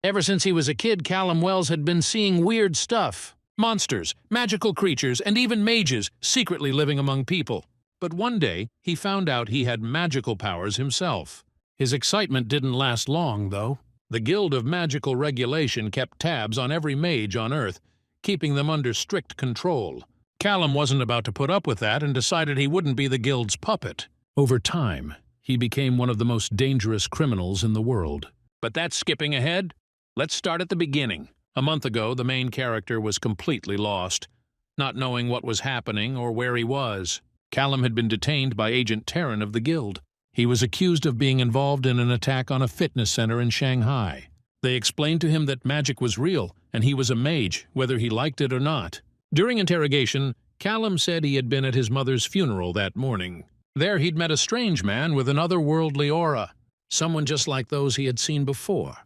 Ever since he was a kid, Callum Wells had been seeing weird stuff. Monsters, magical creatures, and even mages secretly living among people. But one day, he found out he had magical powers himself. His excitement didn't last long, though. The Guild of Magical Regulation kept tabs on every mage on Earth, keeping them under strict control. Callum wasn't about to put up with that and decided he wouldn't be the Guild's puppet. Over time, he became one of the most dangerous criminals in the world. But that's skipping ahead. Let's start at the beginning. A month ago, the main character was completely lost, not knowing what was happening or where he was. Callum had been detained by Agent Terran of the Guild. He was accused of being involved in an attack on a fitness center in Shanghai. They explained to him that magic was real, and he was a mage, whether he liked it or not. During interrogation, Callum said he had been at his mother's funeral that morning. There he'd met a strange man with an otherworldly aura, someone just like those he had seen before.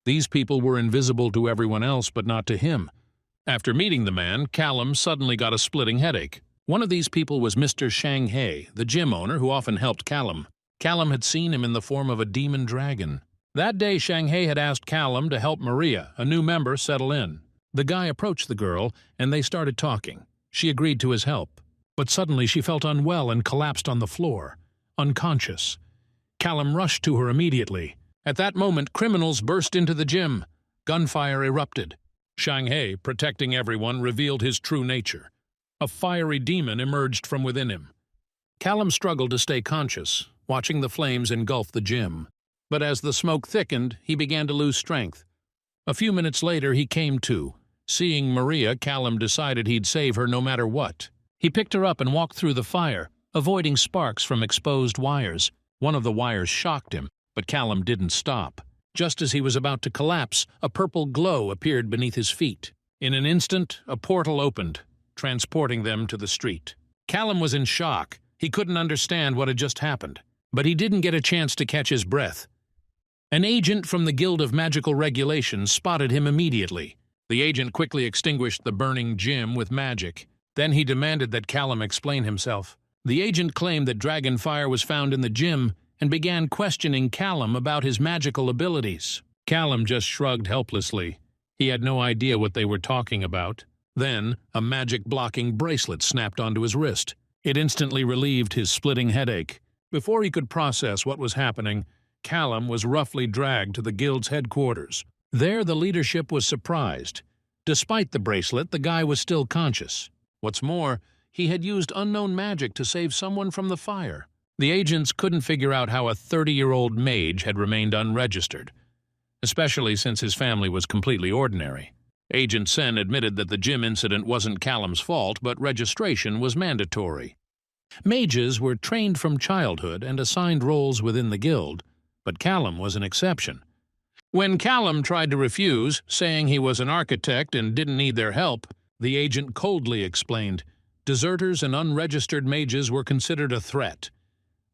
These people were invisible to everyone else, but not to him. After meeting the man, Callum suddenly got a splitting headache. One of these people was Mr. Shanghai, the gym owner who often helped Callum. Callum had seen him in the form of a demon dragon. That day, Shanghai had asked Callum to help Maria, a new member, settle in. The guy approached the girl, and they started talking. She agreed to his help. But suddenly she felt unwell and collapsed on the floor, unconscious. Callum rushed to her immediately. At that moment, criminals burst into the gym. Gunfire erupted. Shanghai, protecting everyone, revealed his true nature. A fiery demon emerged from within him. Callum struggled to stay conscious, watching the flames engulf the gym. But as the smoke thickened, he began to lose strength. A few minutes later, he came to. Seeing Maria, Callum decided he'd save her no matter what. He picked her up and walked through the fire, avoiding sparks from exposed wires. One of the wires shocked him, but Callum didn't stop. Just as he was about to collapse, a purple glow appeared beneath his feet. In an instant, a portal opened, transporting them to the street. Callum was in shock. He couldn't understand what had just happened. But he didn't get a chance to catch his breath. An agent from the Guild of Magical Regulation spotted him immediately. The agent quickly extinguished the burning gym with magic. Then he demanded that Callum explain himself. The agent claimed that dragon fire was found in the gym and began questioning Callum about his magical abilities. Callum just shrugged helplessly. He had no idea what they were talking about. Then, a magic-blocking bracelet snapped onto his wrist. It instantly relieved his splitting headache. Before he could process what was happening, Callum was roughly dragged to the Guild's headquarters. There, the leadership was surprised. Despite the bracelet, the guy was still conscious. What's more, he had used unknown magic to save someone from the fire. The agents couldn't figure out how a 30-year-old mage had remained unregistered, especially since his family was completely ordinary. Agent Sen admitted that the gym incident wasn't Callum's fault, but registration was mandatory. Mages were trained from childhood and assigned roles within the guild, but Callum was an exception. When Callum tried to refuse, saying he was an architect and didn't need their help, the agent coldly explained, deserters and unregistered mages were considered a threat.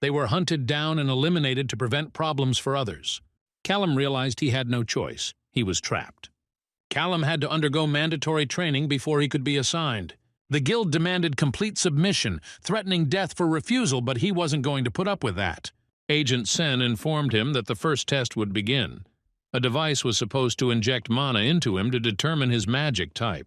They were hunted down and eliminated to prevent problems for others. Callum realized he had no choice. He was trapped. Callum had to undergo mandatory training before he could be assigned. The guild demanded complete submission, threatening death for refusal, but he wasn't going to put up with that. Agent Sen informed him that the first test would begin. A device was supposed to inject mana into him to determine his magic type.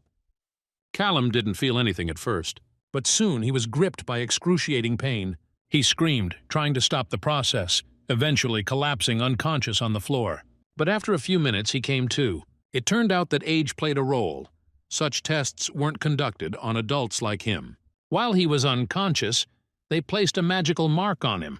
Callum didn't feel anything at first, but soon he was gripped by excruciating pain. He screamed, trying to stop the process, eventually collapsing unconscious on the floor. But after a few minutes, he came to. It turned out that age played a role. Such tests weren't conducted on adults like him. While he was unconscious, they placed a magical mark on him.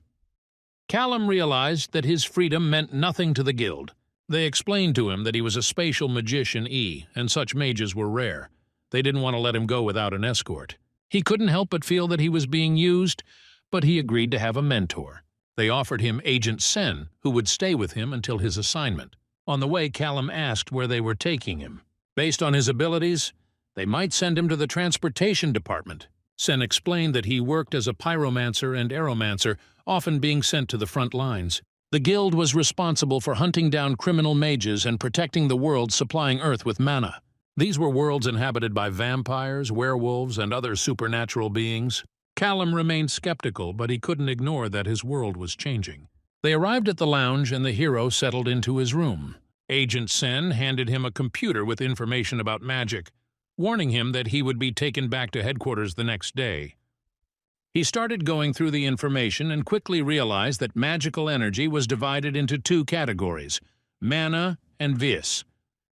Callum realized that his freedom meant nothing to the guild. They explained to him that he was a spatial magician and such mages were rare. They didn't want to let him go without an escort. He couldn't help but feel that he was being used, but he agreed to have a mentor. They offered him Agent Sen, who would stay with him until his assignment. On the way, Callum asked where they were taking him. Based on his abilities, they might send him to the transportation department. Sen explained that he worked as a pyromancer and aeromancer, often being sent to the front lines. The guild was responsible for hunting down criminal mages and protecting the worlds supplying Earth with mana. These were worlds inhabited by vampires, werewolves, and other supernatural beings. Callum remained skeptical, but he couldn't ignore that his world was changing. They arrived at the lounge and the hero settled into his room. Agent Sen handed him a computer with information about magic, warning him that he would be taken back to headquarters the next day. He started going through the information and quickly realized that magical energy was divided into two categories: mana and vis.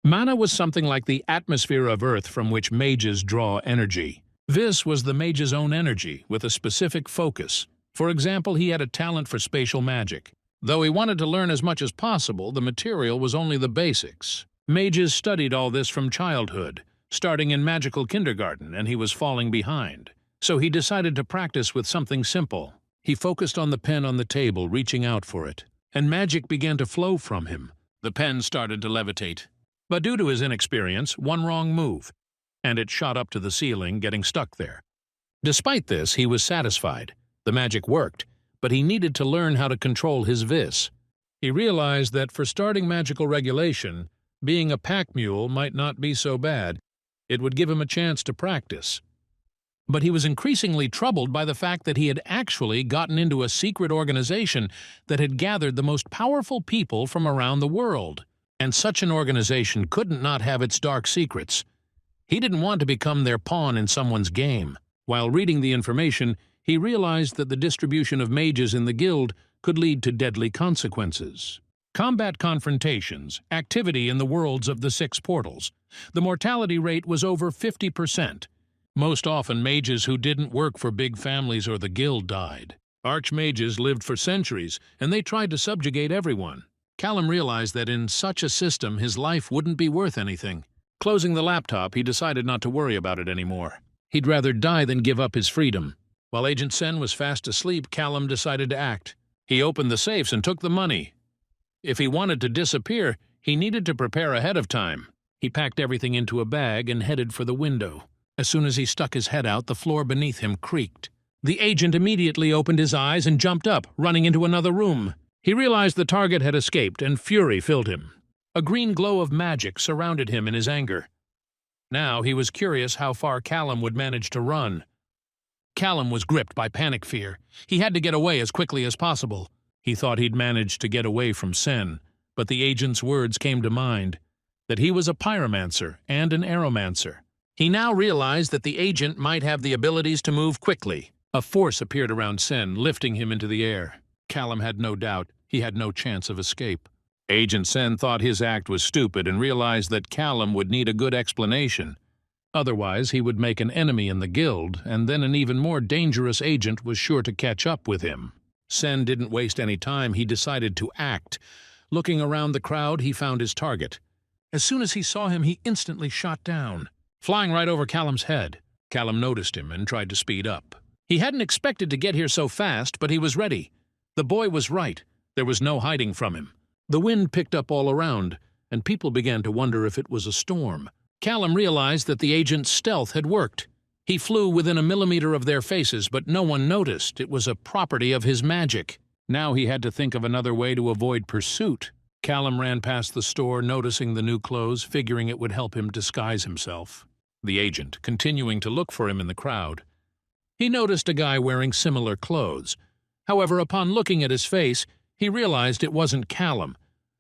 Mana was something like the atmosphere of Earth from which mages draw energy. Vis was the mage's own energy, with a specific focus. For example, he had a talent for spatial magic. Though he wanted to learn as much as possible, the material was only the basics. Mages studied all this from childhood, starting in magical kindergarten, and he was falling behind. So he decided to practice with something simple. He focused on the pen on the table, reaching out for it, and magic began to flow from him. The pen started to levitate. But due to his inexperience, one wrong move, and it shot up to the ceiling, getting stuck there. Despite this, he was satisfied. The magic worked, but he needed to learn how to control his vis. He realized that for starting magical regulation, being a pack mule might not be so bad. It would give him a chance to practice. But he was increasingly troubled by the fact that he had actually gotten into a secret organization that had gathered the most powerful people from around the world. And such an organization couldn't not have its dark secrets. He didn't want to become their pawn in someone's game. While reading the information, he realized that the distribution of mages in the guild could lead to deadly consequences. Combat confrontations, activity in the worlds of the 6 portals. The mortality rate was over 50%. Most often, mages who didn't work for big families or the guild died. Archmages lived for centuries, and they tried to subjugate everyone. Callum realized that in such a system, his life wouldn't be worth anything. Closing the laptop, he decided not to worry about it anymore. He'd rather die than give up his freedom. While Agent Sen was fast asleep, Callum decided to act. He opened the safes and took the money. If he wanted to disappear, he needed to prepare ahead of time. He packed everything into a bag and headed for the window. As soon as he stuck his head out, the floor beneath him creaked. The agent immediately opened his eyes and jumped up, running into another room. He realized the target had escaped, and fury filled him. A green glow of magic surrounded him in his anger. Now he was curious how far Callum would manage to run. Callum was gripped by panic fear. He had to get away as quickly as possible. He thought he'd managed to get away from Sen, but the agent's words came to mind, that he was a pyromancer and an aeromancer. He now realized that the agent might have the abilities to move quickly. A force appeared around Sen, lifting him into the air. Callum had no doubt he had no chance of escape. Agent Sen thought his act was stupid and realized that Callum would need a good explanation. Otherwise, he would make an enemy in the guild, and then an even more dangerous agent was sure to catch up with him. Sen didn't waste any time. He decided to act. Looking around the crowd, he found his target. As soon as he saw him, he instantly shot down, flying right over Callum's head. Callum noticed him and tried to speed up. He hadn't expected to get here so fast, but he was ready. The boy was right. There was no hiding from him. The wind picked up all around, and people began to wonder if it was a storm. Callum realized that the agent's stealth had worked. He flew within a millimeter of their faces, but no one noticed. It was a property of his magic. Now he had to think of another way to avoid pursuit. Callum ran past the store, noticing the new clothes, figuring it would help him disguise himself. The agent, continuing to look for him in the crowd. He noticed a guy wearing similar clothes. However, upon looking at his face, he realized it wasn't Callum.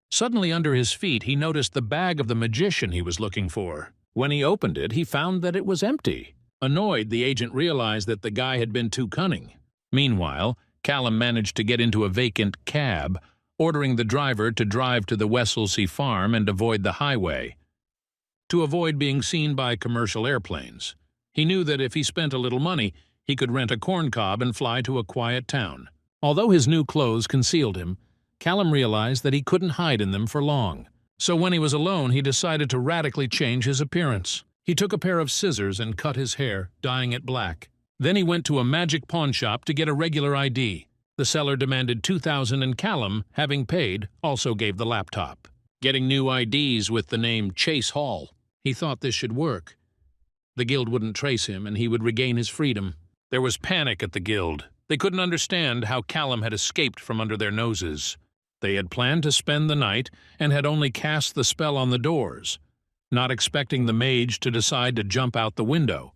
Suddenly under his feet, he noticed the bag of the magician he was looking for. When he opened it, he found that it was empty. Annoyed, the agent realized that the guy had been too cunning. Meanwhile, Callum managed to get into a vacant cab, ordering the driver to drive to the Wesselsey farm and avoid the highway, to avoid being seen by commercial airplanes. He knew that if he spent a little money, he could rent a corncob and fly to a quiet town. Although his new clothes concealed him, Callum realized that he couldn't hide in them for long. So when he was alone, he decided to radically change his appearance. He took a pair of scissors and cut his hair, dyeing it black. Then he went to a magic pawn shop to get a regular ID. The seller demanded $2,000 and Callum, having paid, also gave the laptop. Getting new IDs with the name Chase Hall. He thought this should work. The guild wouldn't trace him and he would regain his freedom. There was panic at the guild. They couldn't understand how Callum had escaped from under their noses. They had planned to spend the night and had only cast the spell on the doors, not expecting the mage to decide to jump out the window.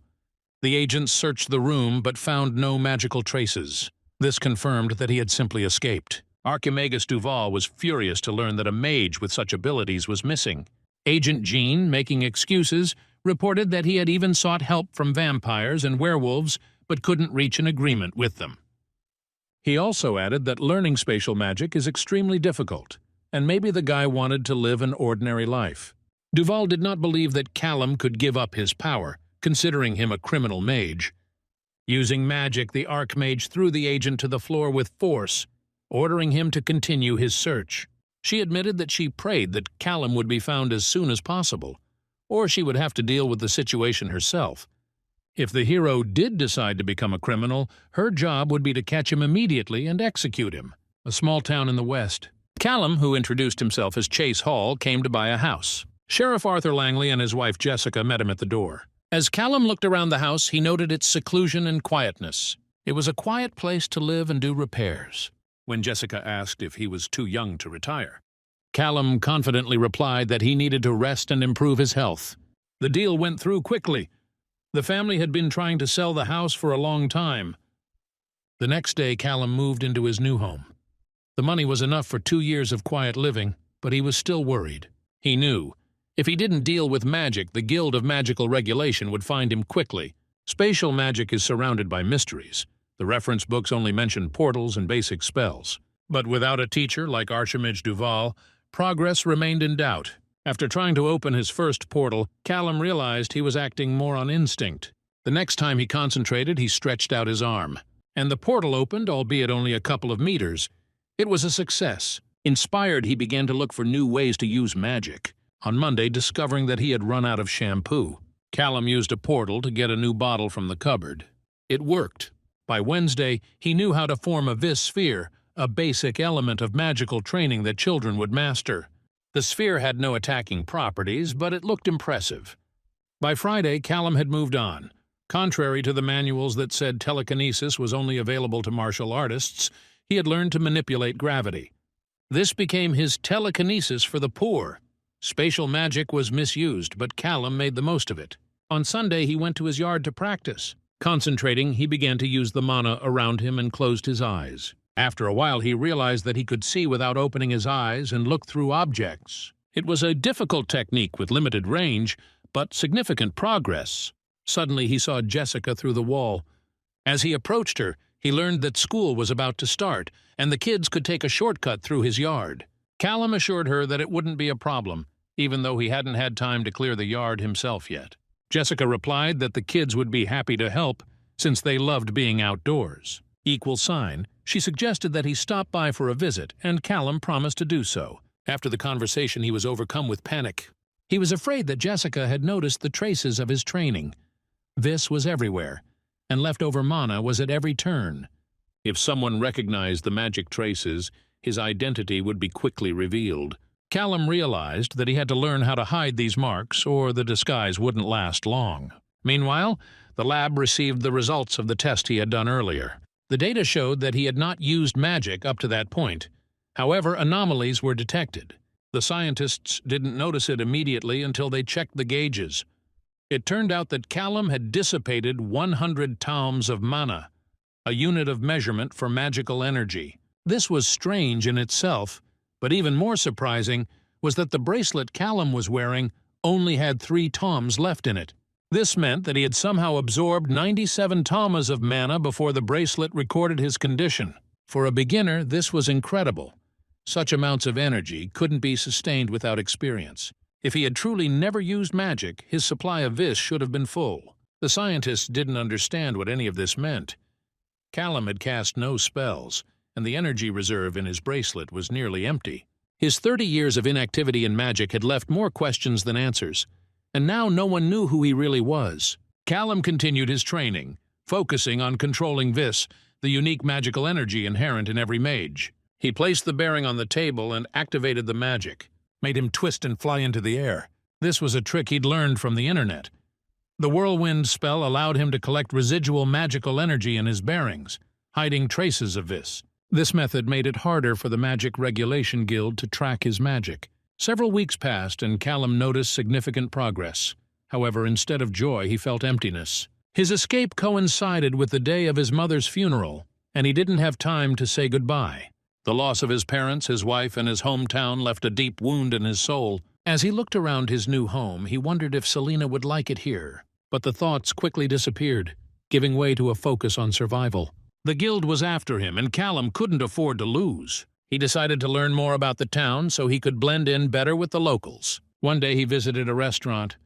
The agents searched the room but found no magical traces. This confirmed that he had simply escaped. Archimagus Duval was furious to learn that a mage with such abilities was missing. Agent Jean, making excuses, reported that he had even sought help from vampires and werewolves but couldn't reach an agreement with them. He also added that learning spatial magic is extremely difficult, and maybe the guy wanted to live an ordinary life. Duval did not believe that Callum could give up his power, considering him a criminal mage. Using magic, the Archmage threw the agent to the floor with force, ordering him to continue his search. She admitted that she prayed that Callum would be found as soon as possible, or she would have to deal with the situation herself. If the hero did decide to become a criminal, her job would be to catch him immediately and execute him. A small town in the West. Callum, who introduced himself as Chase Hall, came to buy a house. Sheriff Arthur Langley and his wife Jessica met him at the door. As Callum looked around the house, he noted its seclusion and quietness. It was a quiet place to live and do repairs. When Jessica asked if he was too young to retire, Callum confidently replied that he needed to rest and improve his health. The deal went through quickly. The family had been trying to sell the house for a long time. The next day, Callum moved into his new home. The money was enough for 2 years of quiet living, but he was still worried. He knew, if he didn't deal with magic, the Guild of Magical Regulation would find him quickly. Spatial magic is surrounded by mysteries. The reference books only mention portals and basic spells. But without a teacher like Archimage Duval, progress remained in doubt. After trying to open his first portal, Callum realized he was acting more on instinct. The next time he concentrated, he stretched out his arm. And the portal opened, albeit only a couple of meters. It was a success. Inspired, he began to look for new ways to use magic. On Monday, discovering that he had run out of shampoo, Callum used a portal to get a new bottle from the cupboard. It worked. By Wednesday, he knew how to form a vis sphere, a basic element of magical training that children would master. The sphere had no attacking properties, but it looked impressive. By Friday, Callum had moved on. Contrary to the manuals that said telekinesis was only available to martial artists, he had learned to manipulate gravity. This became his telekinesis for the poor. Spatial magic was misused, but Callum made the most of it. On Sunday, he went to his yard to practice. Concentrating, he began to use the mana around him and closed his eyes. After a while, he realized that he could see without opening his eyes and look through objects. It was a difficult technique with limited range, but significant progress. Suddenly, he saw Jessica through the wall. As he approached her, he learned that school was about to start, and the kids could take a shortcut through his yard. Callum assured her that it wouldn't be a problem, even though he hadn't had time to clear the yard himself yet. Jessica replied that the kids would be happy to help, since they loved being outdoors. Equal sign, she suggested that he stop by for a visit, and Callum promised to do so. After the conversation, he was overcome with panic. He was afraid that Jessica had noticed the traces of his training. Vis was everywhere, and leftover mana was at every turn. If someone recognized the magic traces, his identity would be quickly revealed. Callum realized that he had to learn how to hide these marks, or the disguise wouldn't last long. Meanwhile, the lab received the results of the test he had done earlier. The data showed that he had not used magic up to that point. However, anomalies were detected. The scientists didn't notice it immediately until they checked the gauges. It turned out that Callum had dissipated 100 toms of mana, a unit of measurement for magical energy. This was strange in itself, but even more surprising was that the bracelet Callum was wearing only had 3 toms left in it. This meant that he had somehow absorbed 97 tamas of mana before the bracelet recorded his condition. For a beginner, this was incredible. Such amounts of energy couldn't be sustained without experience. If he had truly never used magic, his supply of vis should have been full. The scientists didn't understand what any of this meant. Callum had cast no spells, and the energy reserve in his bracelet was nearly empty. His 30 years of inactivity in magic had left more questions than answers, and now no one knew who he really was. Callum continued his training, focusing on controlling vis, the unique magical energy inherent in every mage. He placed the bearing on the table and activated the magic, made him twist and fly into the air. This was a trick he'd learned from the internet. The whirlwind spell allowed him to collect residual magical energy in his bearings, hiding traces of vis. This method made it harder for the Magic Regulation Guild to track his magic. Several weeks passed, and Callum noticed significant progress. However, instead of joy, he felt emptiness. His escape coincided with the day of his mother's funeral, and he didn't have time to say goodbye. The loss of his parents, his wife, and his hometown left a deep wound in his soul. As he looked around his new home, he wondered if Selena would like it here. But the thoughts quickly disappeared, giving way to a focus on survival. The guild was after him, and Callum couldn't afford to lose. He decided to learn more about the town so he could blend in better with the locals. One day he visited a restaurant.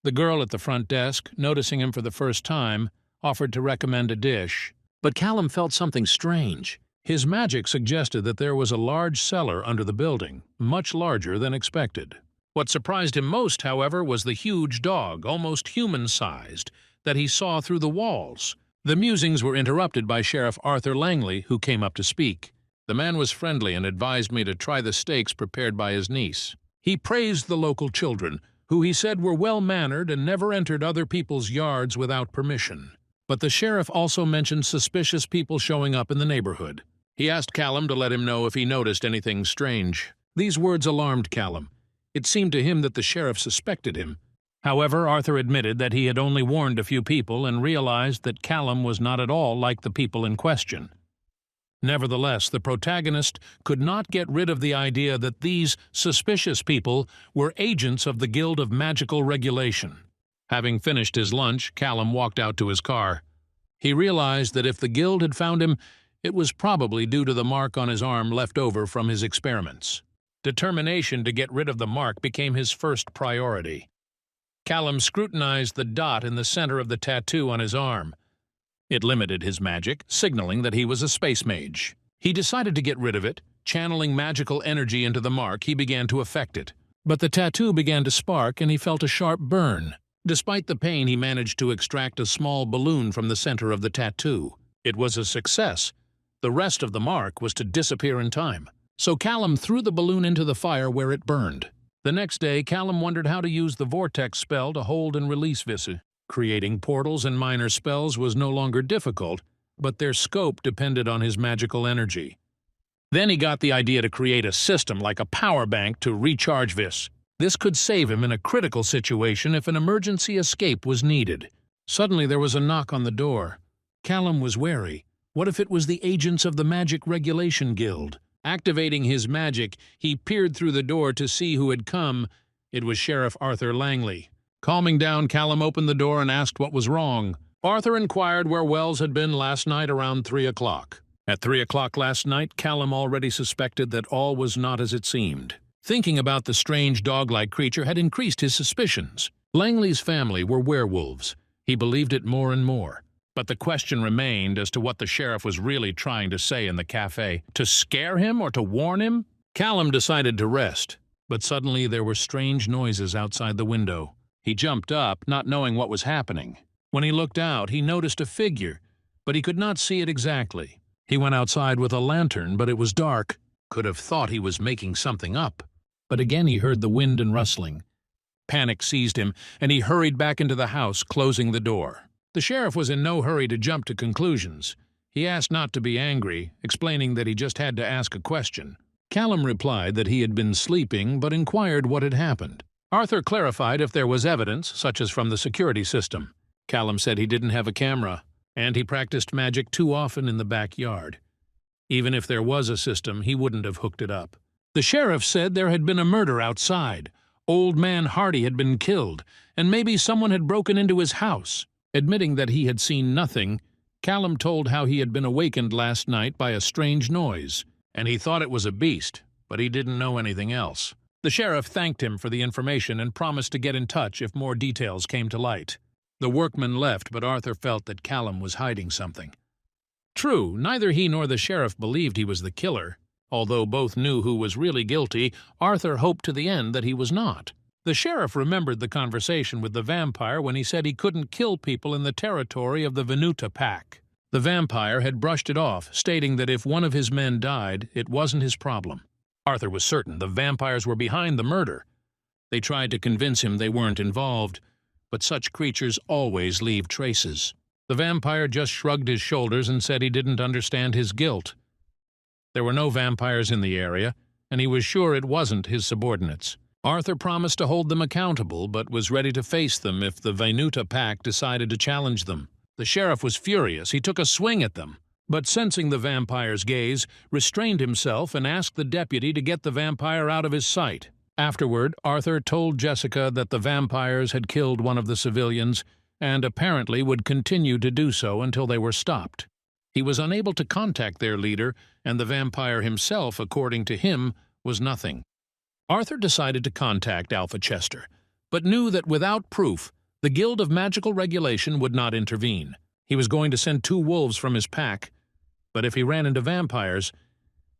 The girl at the front desk, noticing him for the first time, offered to recommend a dish. But Callum felt something strange. His magic suggested that there was a large cellar under the building, much larger than expected. What surprised him most, however, was the huge dog, almost human-sized, that he saw through the walls. The musings were interrupted by Sheriff Arthur Langley, who came up to speak. The man was friendly and advised me to try the steaks prepared by his niece. He praised the local children, who he said were well-mannered and never entered other people's yards without permission. But the sheriff also mentioned suspicious people showing up in the neighborhood. He asked Callum to let him know if he noticed anything strange. These words alarmed Callum. It seemed to him that the sheriff suspected him. However, Arthur admitted that he had only warned a few people and realized that Callum was not at all like the people in question. Nevertheless, the protagonist could not get rid of the idea that these suspicious people were agents of the Guild of Magical Regulation. Having finished his lunch, Callum walked out to his car. He realized that if the guild had found him, it was probably due to the mark on his arm left over from his experiments. Determination to get rid of the mark became his first priority. Callum scrutinized the dot in the center of the tattoo on his arm. It limited his magic, signaling that he was a space mage. He decided to get rid of it. Channeling magical energy into the mark, he began to affect it. But the tattoo began to spark, and he felt a sharp burn. Despite the pain, he managed to extract a small balloon from the center of the tattoo. It was a success. The rest of the mark was to disappear in time. So Callum threw the balloon into the fire where it burned. The next day, Callum wondered how to use the vortex spell to hold and release Visi. Creating portals and minor spells was no longer difficult, but their scope depended on his magical energy. Then he got the idea to create a system like a power bank to recharge Vis. This could save him in a critical situation if an emergency escape was needed. Suddenly there was a knock on the door. Callum was wary. What if it was the agents of the Magic Regulation Guild? Activating his magic, he peered through the door to see who had come. It was Sheriff Arthur Langley. Calming down, Callum opened the door and asked what was wrong. Arthur inquired where Wells had been last night around 3 o'clock. At 3 o'clock last night, Callum already suspected that all was not as it seemed. Thinking about the strange dog-like creature had increased his suspicions. Langley's family were werewolves. He believed it more and more. But the question remained as to what the sheriff was really trying to say in the cafe. To scare him or to warn him? Callum decided to rest, but suddenly there were strange noises outside the window. He jumped up, not knowing what was happening. When he looked out, he noticed a figure, but he could not see it exactly. He went outside with a lantern, but it was dark. Could have thought he was making something up. But again he heard the wind and rustling. Panic seized him, and he hurried back into the house, closing the door. The sheriff was in no hurry to jump to conclusions. He asked not to be angry, explaining that he just had to ask a question. Callum replied that he had been sleeping, but inquired what had happened. Arthur clarified if there was evidence, such as from the security system. Callum said he didn't have a camera, and he practiced magic too often in the backyard. Even if there was a system, he wouldn't have hooked it up. The sheriff said there had been a murder outside. Old Man Hardy had been killed, and maybe someone had broken into his house. Admitting that he had seen nothing, Callum told how he had been awakened last night by a strange noise, and he thought it was a beast, but he didn't know anything else. The sheriff thanked him for the information and promised to get in touch if more details came to light. The workman left, but Arthur felt that Callum was hiding something. True, neither he nor the sheriff believed he was the killer. Although both knew who was really guilty, Arthur hoped to the end that he was not. The sheriff remembered the conversation with the vampire when he said he couldn't kill people in the territory of the Venuta pack. The vampire had brushed it off, stating that if one of his men died, it wasn't his problem. Arthur was certain the vampires were behind the murder. They tried to convince him they weren't involved, but such creatures always leave traces. The vampire just shrugged his shoulders and said he didn't understand his guilt. There were no vampires in the area, and he was sure it wasn't his subordinates. Arthur promised to hold them accountable, but was ready to face them if the Venuta pack decided to challenge them. The sheriff was furious. He took a swing at them. but sensing the vampire's gaze, restrained himself and asked the deputy to get the vampire out of his sight. Afterward, Arthur told Jessica that the vampires had killed one of the civilians and apparently would continue to do so until they were stopped. He was unable to contact their leader, and the vampire himself, according to him, was nothing. Arthur decided to contact Alpha Chester, but knew that without proof, the Guild of Magical Regulation would not intervene. He was going to send 2 wolves from his pack, but if he ran into vampires,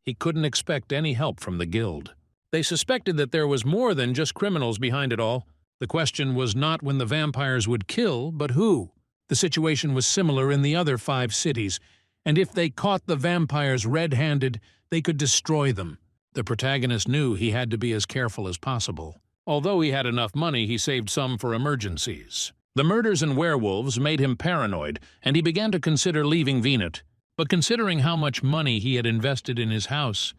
he couldn't expect any help from the Guild. They suspected that there was more than just criminals behind it all. The question was not when the vampires would kill, but who. The situation was similar in the other 5 cities, and if they caught the vampires red-handed, they could destroy them. The protagonist knew he had to be as careful as possible. Although he had enough money, he saved some for emergencies. The murders and werewolves made him paranoid, and he began to consider leaving Venat. But considering how much money he had invested in his house,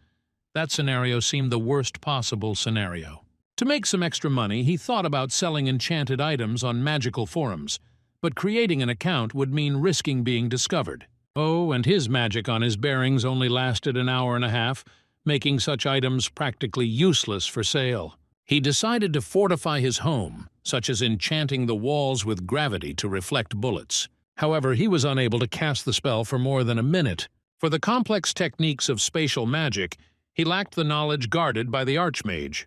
that scenario seemed the worst possible scenario. To make some extra money, he thought about selling enchanted items on magical forums, but creating an account would mean risking being discovered. Oh, and his magic on his bearings only lasted an hour and a half, making such items practically useless for sale. He decided to fortify his home, such as enchanting the walls with gravity to reflect bullets. However, he was unable to cast the spell for more than a minute. For the complex techniques of spatial magic, he lacked the knowledge guarded by the Archmage,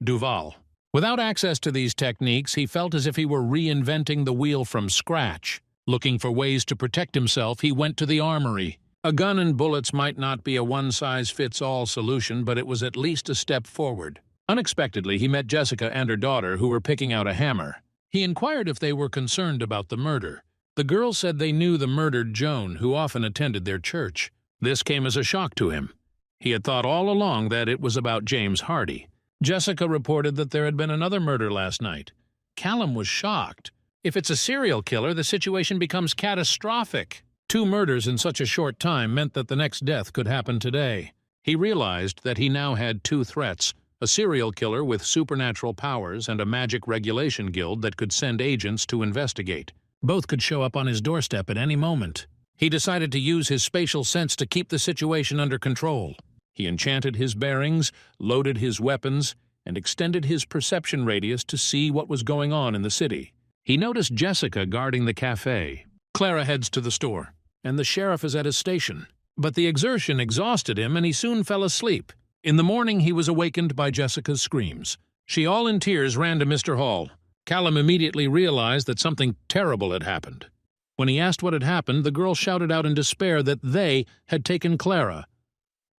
Duval. Without access to these techniques, he felt as if he were reinventing the wheel from scratch. Looking for ways to protect himself, he went to the armory. A gun and bullets might not be a one-size-fits-all solution, but it was at least a step forward. Unexpectedly, he met Jessica and her daughter, who were picking out a hammer. He inquired if they were concerned about the murder. The girls said they knew the murdered Joan, who often attended their church. This came as a shock to him. He had thought all along that it was about James Hardy. Jessica reported that there had been another murder last night. Callum was shocked. If it's a serial killer, the situation becomes catastrophic. 2 murders in such a short time meant that the next death could happen today. He realized that he now had 2 threats, a serial killer with supernatural powers and a magic regulation guild that could send agents to investigate. Both could show up on his doorstep at any moment. He decided to use his spatial sense to keep the situation under control. He enchanted his bearings, loaded his weapons, and extended his perception radius to see what was going on in the city. He noticed Jessica guarding the cafe. Clara heads to the store, and the sheriff is at his station. But the exertion exhausted him, and he soon fell asleep. In the morning, he was awakened by Jessica's screams. She, all in tears, ran to Mr. Hall. Callum immediately realized that something terrible had happened. When he asked what had happened, the girl shouted out in despair that they had taken Clara.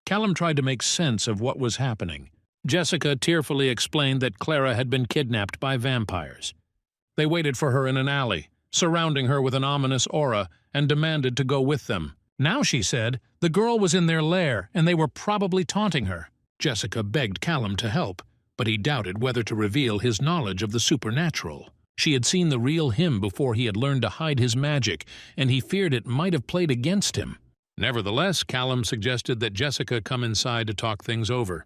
Callum tried to make sense of what was happening. Jessica tearfully explained that Clara had been kidnapped by vampires. They waited for her in an alley, surrounding her with an ominous aura, and demanded to go with them. Now, she said, the girl was in their lair, and they were probably taunting her. Jessica begged Callum to help, but he doubted whether to reveal his knowledge of the supernatural. She had seen the real him before he had learned to hide his magic, and he feared it might have played against him. Nevertheless, Callum suggested that Jessica come inside to talk things over.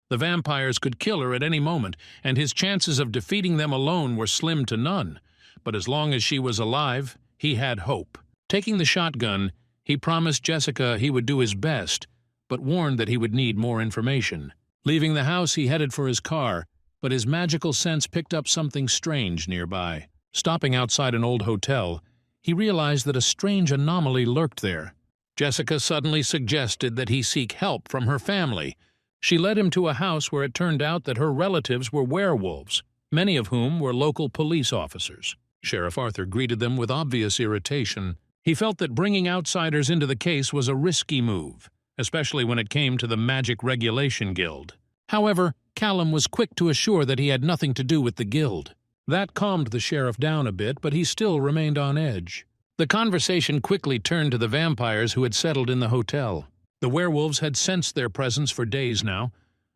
The vampires could kill her at any moment, and his chances of defeating them alone were slim to none. But as long as she was alive, he had hope. Taking the shotgun, he promised Jessica he would do his best, but warned that he would need more information. Leaving the house, he headed for his car, but his magical sense picked up something strange nearby. Stopping outside an old hotel, he realized that a strange anomaly lurked there. Jessica suddenly suggested that he seek help from her family. She led him to a house where it turned out that her relatives were werewolves, many of whom were local police officers. Sheriff Arthur greeted them with obvious irritation. He felt that bringing outsiders into the case was a risky move, especially when it came to the Magic Regulation Guild. However, Callum was quick to assure that he had nothing to do with the guild. That calmed the sheriff down a bit, but he still remained on edge. The conversation quickly turned to the vampires who had settled in the hotel. The werewolves had sensed their presence for days now,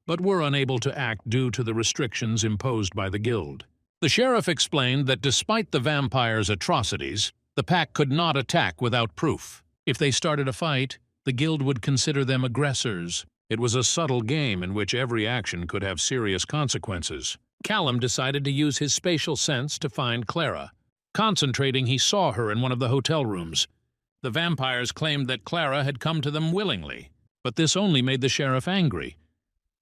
but were unable to act due to the restrictions imposed by the guild. The sheriff explained that despite the vampires' atrocities, the pack could not attack without proof. If they started a fight, the guild would consider them aggressors. It was a subtle game in which every action could have serious consequences. Callum decided to use his spatial sense to find Clara. Concentrating, he saw her in one of the hotel rooms. The vampires claimed that Clara had come to them willingly, but this only made the sheriff angry.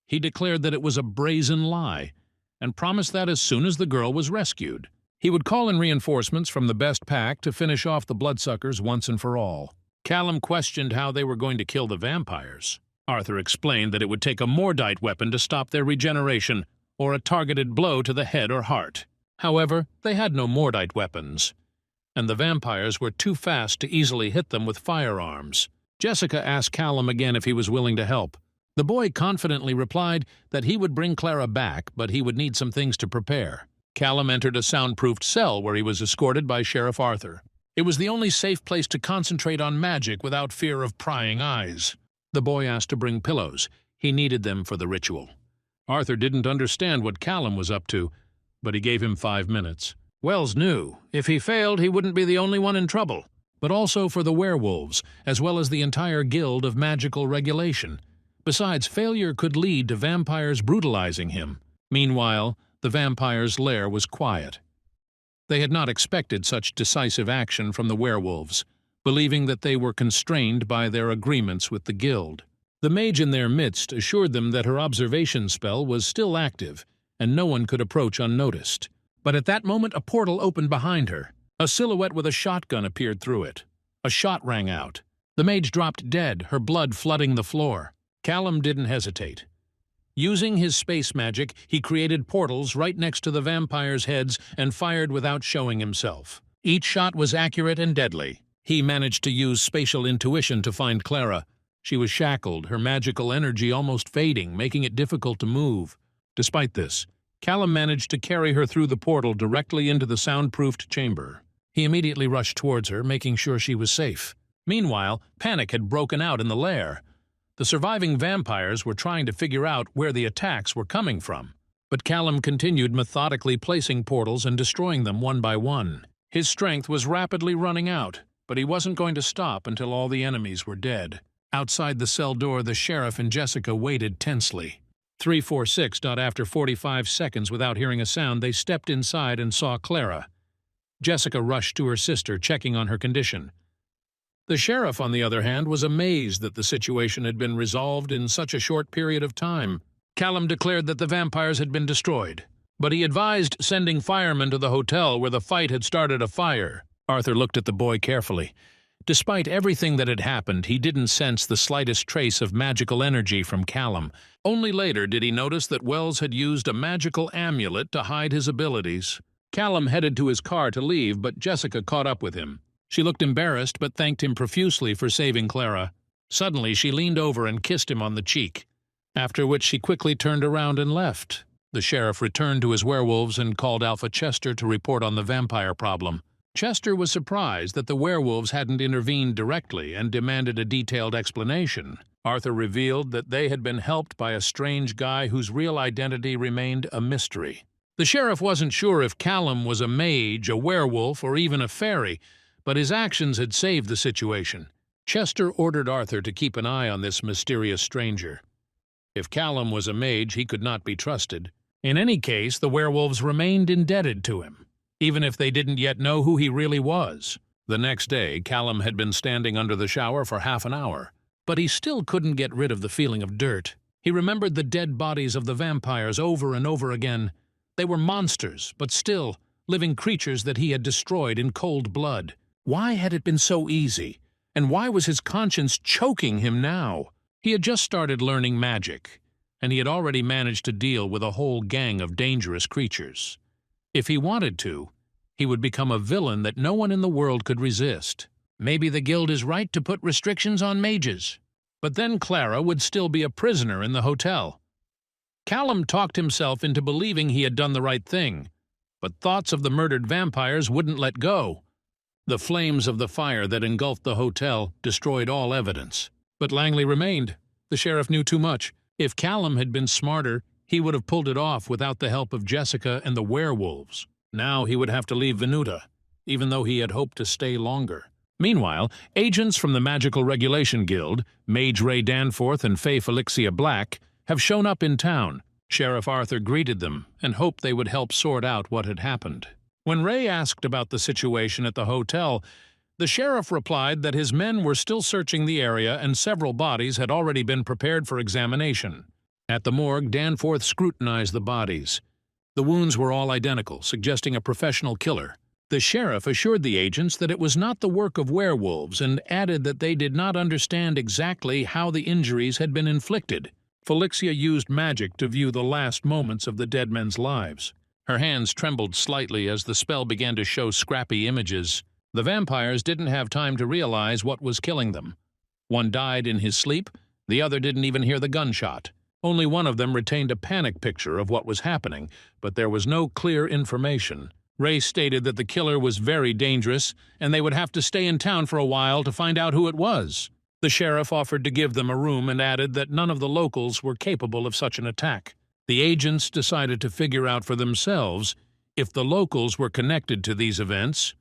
He declared that it was a brazen lie, and promised that as soon as the girl was rescued, he would call in reinforcements from the best pack to finish off the bloodsuckers once and for all. Callum questioned how they were going to kill the vampires. Arthur explained that it would take a mordite weapon to stop their regeneration, or a targeted blow to the head or heart. However, they had no mordite weapons, and the vampires were too fast to easily hit them with firearms. Jessica asked Callum again if he was willing to help. The boy confidently replied that he would bring Clara back, but he would need some things to prepare. Callum entered a soundproofed cell where he was escorted by Sheriff Arthur. It was the only safe place to concentrate on magic without fear of prying eyes. The boy asked to bring pillows. He needed them for the ritual. Arthur didn't understand what Callum was up to, but he gave him 5 minutes. Wells knew if he failed, he wouldn't be the only one in trouble, but also for the werewolves, as well as the entire guild of magical regulation. Besides, failure could lead to vampires brutalizing him. Meanwhile, the vampires' lair was quiet. They had not expected such decisive action from the werewolves, believing that they were constrained by their agreements with the guild. The mage in their midst assured them that her observation spell was still active, and no one could approach unnoticed. But at that moment a portal opened behind her. A silhouette with a shotgun appeared through it. A shot rang out. The mage dropped dead, her blood flooding the floor. Callum didn't hesitate. Using his space magic, he created portals right next to the vampires' heads and fired without showing himself. Each shot was accurate and deadly. He managed to use spatial intuition to find Clara. She was shackled, her magical energy almost fading, making it difficult to move. Despite this, Callum managed to carry her through the portal directly into the soundproofed chamber. He immediately rushed towards her, making sure she was safe. Meanwhile, panic had broken out in the lair. The surviving vampires were trying to figure out where the attacks were coming from. But Callum continued methodically placing portals and destroying them one by one. His strength was rapidly running out, but he wasn't going to stop until all the enemies were dead. Outside the cell door, the sheriff and Jessica waited tensely. 346. After 45 seconds without hearing a sound, they stepped inside and saw Clara. Jessica rushed to her sister, checking on her condition. The sheriff, on the other hand, was amazed that the situation had been resolved in such a short period of time. Callum declared that the vampires had been destroyed, but he advised sending firemen to the hotel where the fight had started a fire. Arthur looked at the boy carefully. Despite everything that had happened, he didn't sense the slightest trace of magical energy from Callum. Only later did he notice that Wells had used a magical amulet to hide his abilities. Callum headed to his car to leave, but Jessica caught up with him. She looked embarrassed, but thanked him profusely for saving Clara. Suddenly, she leaned over and kissed him on the cheek, after which she quickly turned around and left. The sheriff returned to his werewolves and called Alpha Chester to report on the vampire problem. Chester was surprised that the werewolves hadn't intervened directly and demanded a detailed explanation. Arthur revealed that they had been helped by a strange guy whose real identity remained a mystery. The sheriff wasn't sure if Callum was a mage, a werewolf, or even a fairy, but his actions had saved the situation. Chester ordered Arthur to keep an eye on this mysterious stranger. If Callum was a mage, he could not be trusted. In any case, the werewolves remained indebted to him, even if they didn't yet know who he really was. The next day, Callum had been standing under the shower for half an hour, but he still couldn't get rid of the feeling of dirt. He remembered the dead bodies of the vampires over and over again. They were monsters, but still living creatures that he had destroyed in cold blood. Why had it been so easy? And why was his conscience choking him now? He had just started learning magic, and he had already managed to deal with a whole gang of dangerous creatures. If he wanted to, he would become a villain that no one in the world could resist. Maybe the guild is right to put restrictions on mages. But then Clara would still be a prisoner in the hotel. Callum talked himself into believing he had done the right thing, but thoughts of the murdered vampires wouldn't let go. The flames of the fire that engulfed the hotel destroyed all evidence. But Langley remained. The sheriff knew too much. If Callum had been smarter, he would have pulled it off without the help of Jessica and the werewolves. Now he would have to leave Venuta, even though he had hoped to stay longer. Meanwhile, agents from the Magical Regulation Guild, Mage Ray Danforth and Faye Felixia Black, have shown up in town. Sheriff Arthur greeted them and hoped they would help sort out what had happened. When Ray asked about the situation at the hotel, The sheriff replied that his men were still searching the area and several bodies had already been prepared for examination. At the morgue, Danforth scrutinized the bodies. The wounds were all identical, suggesting a professional killer. The sheriff assured the agents that it was not the work of werewolves and added that they did not understand exactly how the injuries had been inflicted. Felicia used magic to view the last moments of the dead men's lives. Her hands trembled slightly as the spell began to show scrappy images. The vampires didn't have time to realize what was killing them. One died in his sleep, the other didn't even hear the gunshot. Only one of them retained a panic picture of what was happening, but there was no clear information. Ray stated that the killer was very dangerous, and they would have to stay in town for a while to find out who it was. The sheriff offered to give them a room and added that none of the locals were capable of such an attack. The agents decided to figure out for themselves if the locals were connected to these events,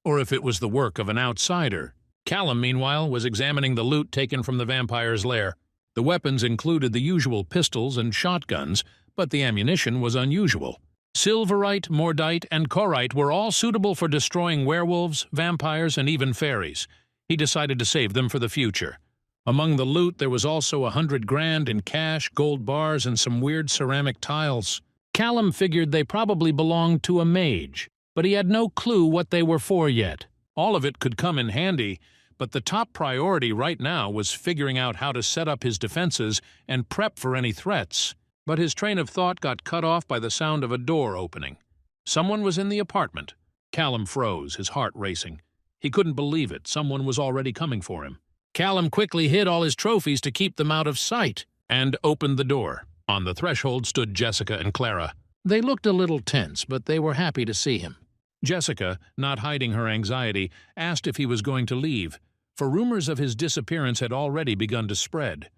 or if it was the work of an outsider. Callum, meanwhile, was examining the loot taken from the vampire's lair. The weapons included the usual pistols and shotguns, but the ammunition was unusual. Silverite, Mordite, and Corite were all suitable for destroying werewolves, vampires, and even fairies. He decided to save them for the future. Among the loot there was also $100,000 in cash, gold bars, and some weird ceramic tiles. Callum figured they probably belonged to a mage, but he had no clue what they were for yet. All of it could come in handy, but the top priority right now was figuring out how to set up his defenses and prep for any threats. But his train of thought got cut off by the sound of a door opening. Someone was in the apartment. Callum froze, his heart racing. He couldn't believe it. Someone was already coming for him. Callum quickly hid all his trophies to keep them out of sight and opened the door. On the threshold stood Jessica and Clara. They looked a little tense, but they were happy to see him. Jessica, not hiding her anxiety, asked if he was going to leave, for rumors of his disappearance had already begun to spread.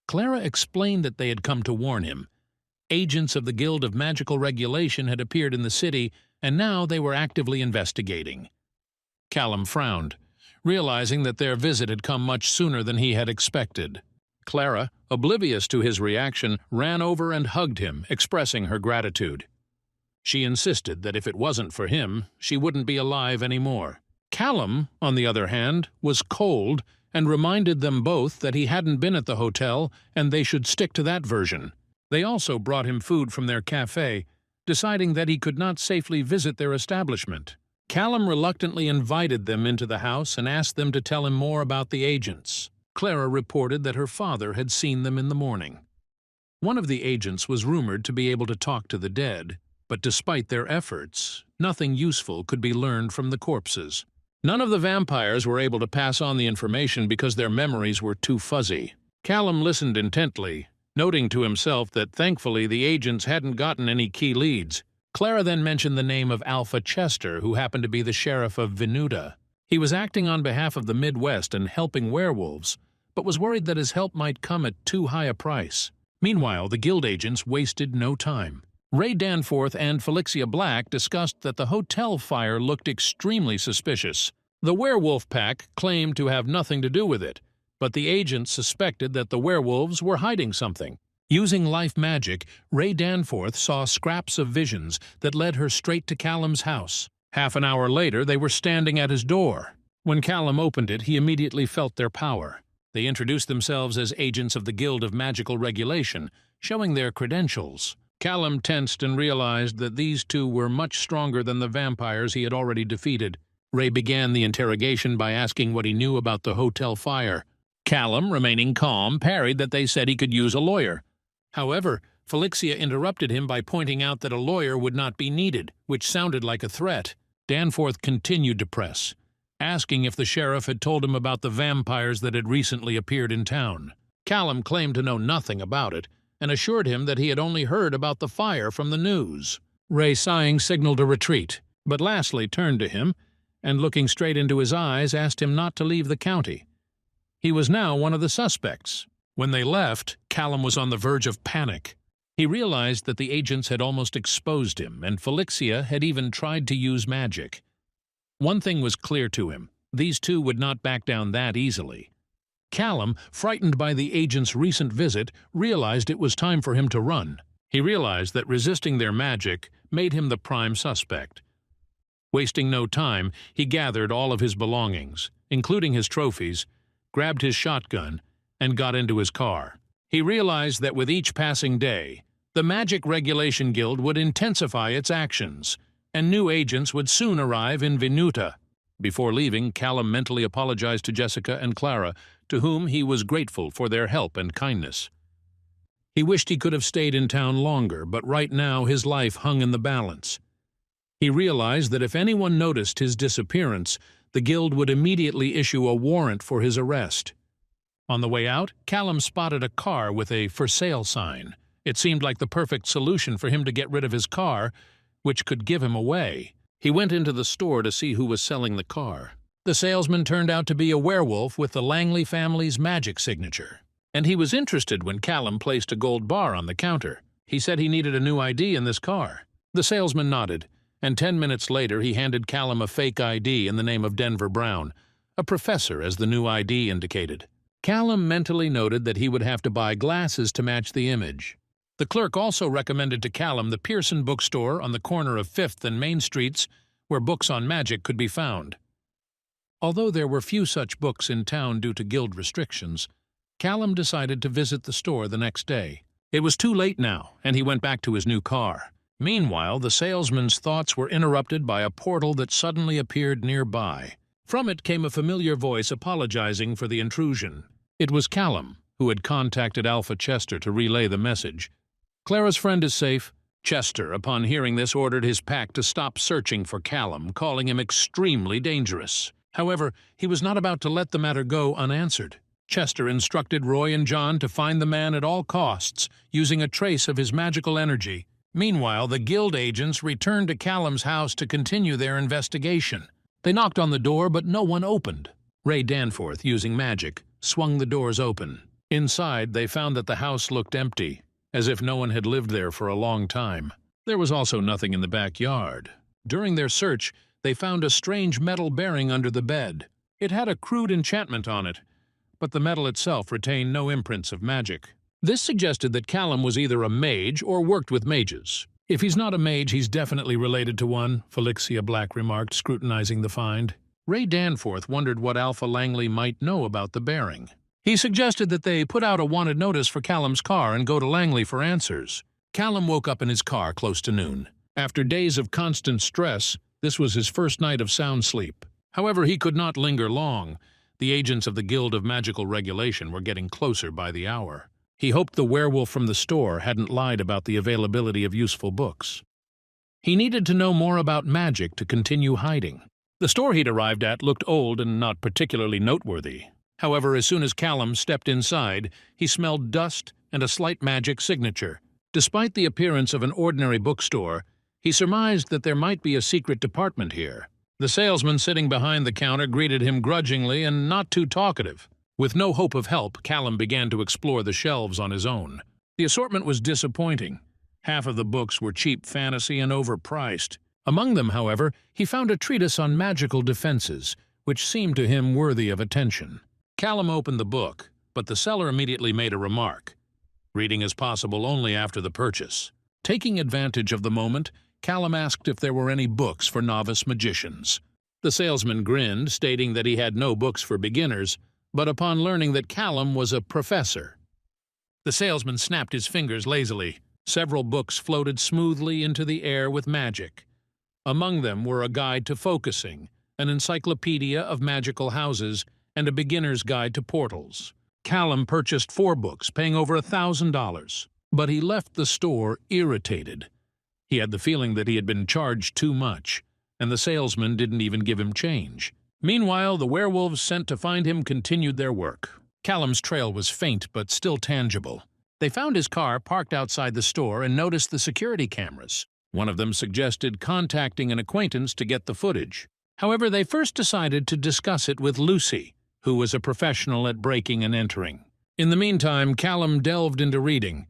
Clara explained that they had come to warn him. Agents of the Guild of Magical Regulation had appeared in the city, and now they were actively investigating. Callum frowned, realizing that their visit had come much sooner than he had expected. Clara, oblivious to his reaction, ran over and hugged him, expressing her gratitude. She insisted that if it wasn't for him, she wouldn't be alive anymore. Callum, on the other hand, was cold and reminded them both that he hadn't been at the hotel and they should stick to that version. They also brought him food from their cafe, deciding that he could not safely visit their establishment. Callum reluctantly invited them into the house and asked them to tell him more about the agents. Clara reported that her father had seen them in the morning. One of the agents was rumored to be able to talk to the dead, but despite their efforts, nothing useful could be learned from the corpses. None of the vampires were able to pass on the information because their memories were too fuzzy. Callum listened intently, noting to himself that thankfully the agents hadn't gotten any key leads. Clara then mentioned the name of Alpha Chester, who happened to be the sheriff of Venuda. He was acting on behalf of the Midwest and helping werewolves, but was worried that his help might come at too high a price. Meanwhile, the guild agents wasted no time. Ray Danforth and Felicia Black discussed that the hotel fire looked extremely suspicious. The werewolf pack claimed to have nothing to do with it, but the agents suspected that the werewolves were hiding something. Using life magic, Ray Danforth saw scraps of visions that led her straight to Callum's house. Half an hour later, they were standing at his door. When Callum opened it, he immediately felt their power. They introduced themselves as agents of the Guild of Magical Regulation, showing their credentials. Callum tensed and realized that these two were much stronger than the vampires he had already defeated. Ray began the interrogation by asking what he knew about the hotel fire. Callum, remaining calm, parried that they said he could use a lawyer. However, Felicia interrupted him by pointing out that a lawyer would not be needed, which sounded like a threat. Danforth continued to press, asking if the sheriff had told him about the vampires that had recently appeared in town. Callum claimed to know nothing about it, and assured him that he had only heard about the fire from the news. Ray, sighing, signaled a retreat, but lastly turned to him, and looking straight into his eyes, asked him not to leave the county. He was now one of the suspects. When they left, Callum was on the verge of panic. He realized that the agents had almost exposed him, and Felicia had even tried to use magic. One thing was clear to him: these two would not back down that easily. Callum, frightened by the agent's recent visit, realized it was time for him to run. He realized that resisting their magic made him the prime suspect. Wasting no time, he gathered all of his belongings, including his trophies, grabbed his shotgun, and got into his car. He realized that with each passing day, the Magic Regulation Guild would intensify its actions, and new agents would soon arrive in Venuta. Before leaving, Callum mentally apologized to Jessica and Clara, to whom he was grateful for their help and kindness. He wished he could have stayed in town longer, but right now his life hung in the balance. He realized that if anyone noticed his disappearance, the guild would immediately issue a warrant for his arrest. On the way out, Callum spotted a car with a "for sale" sign. It seemed like the perfect solution for him to get rid of his car, which could give him away. He went into the store to see who was selling the car. The salesman turned out to be a werewolf with the Langley family's magic signature, and he was interested when Callum placed a gold bar on the counter. He said he needed a new ID in this car. The salesman nodded, and 10 minutes later he handed Callum a fake ID in the name of Denver Brown, a professor as the new ID indicated. Callum mentally noted that he would have to buy glasses to match the image. The clerk also recommended to Callum the Pearson bookstore on the corner of 5th and Main Streets, where books on magic could be found. Although there were few such books in town due to guild restrictions, Callum decided to visit the store the next day. It was too late now, and he went back to his new car. Meanwhile, the salesman's thoughts were interrupted by a portal that suddenly appeared nearby. From it came a familiar voice apologizing for the intrusion. It was Callum, who had contacted Alpha Chester to relay the message. "Clara's friend is safe." Chester, upon hearing this, ordered his pack to stop searching for Callum, calling him extremely dangerous. However, he was not about to let the matter go unanswered. Chester instructed Roy and John to find the man at all costs, using a trace of his magical energy. Meanwhile, the guild agents returned to Callum's house to continue their investigation. They knocked on the door, but no one opened. Ray Danforth, using magic, swung the doors open. Inside, they found that the house looked empty, as if no one had lived there for a long time. There was also nothing in the backyard. During their search, they found a strange metal bearing under the bed. It had a crude enchantment on it, but the metal itself retained no imprints of magic. This suggested that Callum was either a mage or worked with mages. "If he's not a mage, he's definitely related to one," Felixia Black remarked, scrutinizing the find. Ray Danforth wondered what Alpha Langley might know about the bearing. He suggested that they put out a wanted notice for Callum's car and go to Langley for answers. Callum woke up in his car close to noon. After days of constant stress, this was his first night of sound sleep. However, he could not linger long. The agents of the Guild of Magical Regulation were getting closer by the hour. He hoped the werewolf from the store hadn't lied about the availability of useful books. He needed to know more about magic to continue hiding. The store he'd arrived at looked old and not particularly noteworthy. However, as soon as Callum stepped inside, he smelled dust and a slight magic signature. Despite the appearance of an ordinary bookstore, he surmised that there might be a secret department here. The salesman sitting behind the counter greeted him grudgingly and not too talkative. With no hope of help, Callum began to explore the shelves on his own. The assortment was disappointing. Half of the books were cheap fantasy and overpriced. Among them, however, he found a treatise on magical defenses, which seemed to him worthy of attention. Callum opened the book, but the seller immediately made a remark. Reading is possible only after the purchase. Taking advantage of the moment, Callum asked if there were any books for novice magicians. The salesman grinned, stating that he had no books for beginners, but upon learning that Callum was a professor, the salesman snapped his fingers lazily. Several books floated smoothly into the air with magic. Among them were a guide to focusing, an encyclopedia of magical houses, and a beginner's guide to portals. Callum purchased 4 books, paying over $1,000, but he left the store irritated. He had the feeling that he had been charged too much, and the salesman didn't even give him change. Meanwhile, the werewolves sent to find him continued their work. Callum's trail was faint but still tangible. They found his car parked outside the store and noticed the security cameras. One of them suggested contacting an acquaintance to get the footage. However, they first decided to discuss it with Lucy, who was a professional at breaking and entering. In the meantime, Callum delved into reading.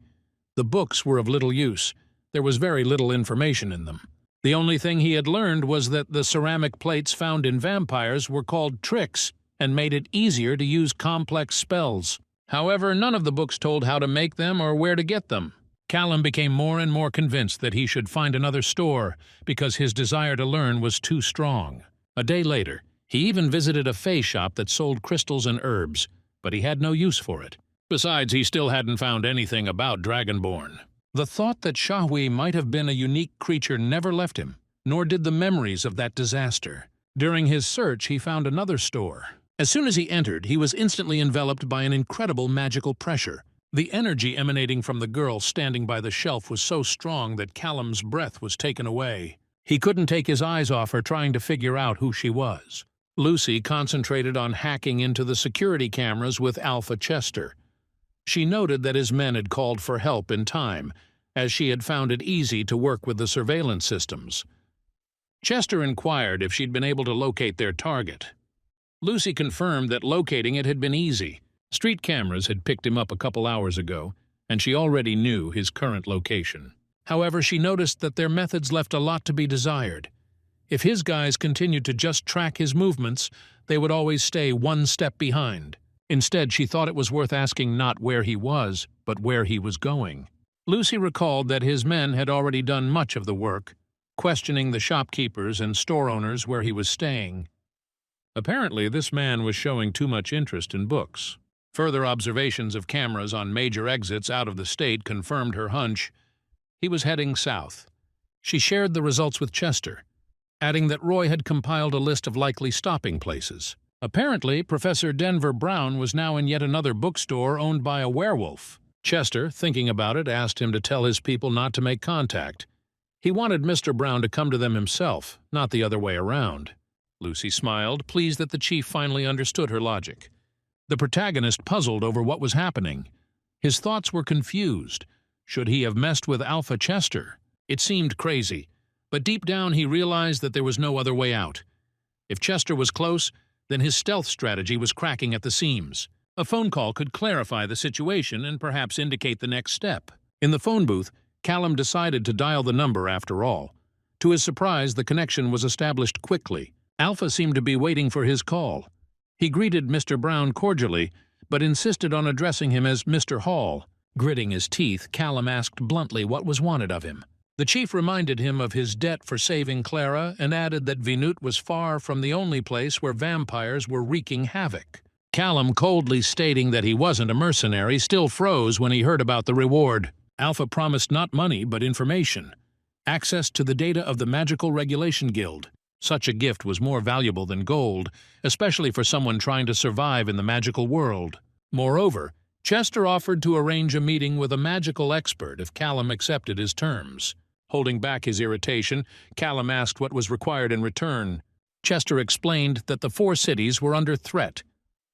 The books were of little use. There was very little information in them. The only thing he had learned was that the ceramic plates found in vampires were called tricks and made it easier to use complex spells. However, none of the books told how to make them or where to get them. Callum became more and more convinced that he should find another store because his desire to learn was too strong. A day later, he even visited a fey shop that sold crystals and herbs, but he had no use for it. Besides, he still hadn't found anything about Dragonborn. The thought that Shahui might have been a unique creature never left him, nor did the memories of that disaster. During his search, he found another store. As soon as he entered, he was instantly enveloped by an incredible magical pressure. The energy emanating from the girl standing by the shelf was so strong that Callum's breath was taken away. He couldn't take his eyes off her, trying to figure out who she was. Lucy concentrated on hacking into the security cameras with Alpha Chester. She noted that his men had called for help in time, as she had found it easy to work with the surveillance systems. Chester inquired if she'd been able to locate their target. Lucy confirmed that locating it had been easy. Street cameras had picked him up a couple hours ago, and she already knew his current location. However, she noticed that their methods left a lot to be desired. If his guys continued to just track his movements, they would always stay one step behind. Instead, she thought it was worth asking not where he was, but where he was going. Lucy recalled that his men had already done much of the work, questioning the shopkeepers and store owners where he was staying. Apparently, this man was showing too much interest in books. Further observations of cameras on major exits out of the state confirmed her hunch. He was heading south. She shared the results with Chester, adding that Roy had compiled a list of likely stopping places. Apparently, Professor Denver Brown was now in yet another bookstore owned by a werewolf. Chester, thinking about it, asked him to tell his people not to make contact. He wanted Mr. Brown to come to them himself, not the other way around. Lucy smiled, pleased that the chief finally understood her logic. The protagonist puzzled over what was happening. His thoughts were confused. Should he have messed with Alpha Chester? It seemed crazy, but deep down he realized that there was no other way out. If Chester was close, then his stealth strategy was cracking at the seams. A phone call could clarify the situation and perhaps indicate the next step. In the phone booth, Callum decided to dial the number after all. To his surprise, the connection was established quickly. Alpha seemed to be waiting for his call. He greeted Mr. Brown cordially, but insisted on addressing him as Mr. Hall. Gritting his teeth, Callum asked bluntly what was wanted of him. The chief reminded him of his debt for saving Clara and added that Venut was far from the only place where vampires were wreaking havoc. Callum, coldly stating that he wasn't a mercenary, still froze when he heard about the reward. Alpha promised not money but information. Access to the data of the Magical Regulation Guild. Such a gift was more valuable than gold, especially for someone trying to survive in the magical world. Moreover, Chester offered to arrange a meeting with a magical expert if Callum accepted his terms. Holding back his irritation, Callum asked what was required in return. Chester explained that the 4 cities were under threat.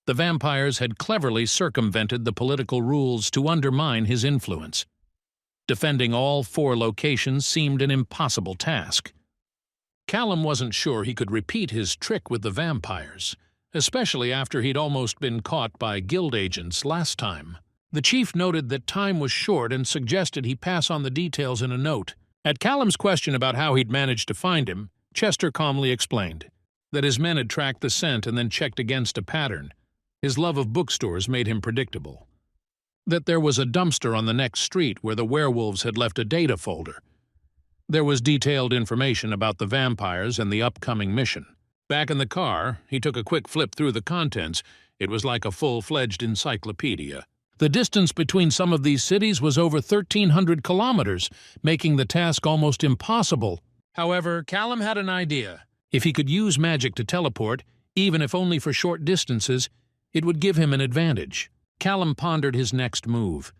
The vampires had cleverly circumvented the political rules to undermine his influence. Defending all 4 locations seemed an impossible task. Callum wasn't sure he could repeat his trick with the vampires, especially after he'd almost been caught by guild agents last time. The chief noted that time was short and suggested he pass on the details in a note. At Callum's question about how he'd managed to find him, Chester calmly explained that his men had tracked the scent and then checked against a pattern. His love of bookstores made him predictable. That there was a dumpster on the next street where the werewolves had left a data folder. There was detailed information about the vampires and the upcoming mission. Back in the car, he took a quick flip through the contents. It was like a full-fledged encyclopedia. The distance between some of these cities was over 1,300 kilometers, making the task almost impossible. However, Callum had an idea. If he could use magic to teleport, even if only for short distances, it would give him an advantage. Callum pondered his next move.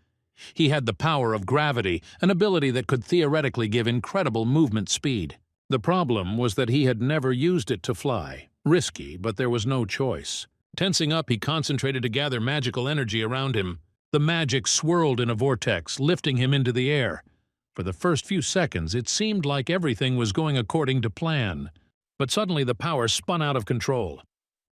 He had the power of gravity, an ability that could theoretically give incredible movement speed. The problem was that he had never used it to fly. Risky, but there was no choice. Tensing up, he concentrated to gather magical energy around him. The magic swirled in a vortex, lifting him into the air. For the first few seconds, it seemed like everything was going according to plan. But suddenly the power spun out of control.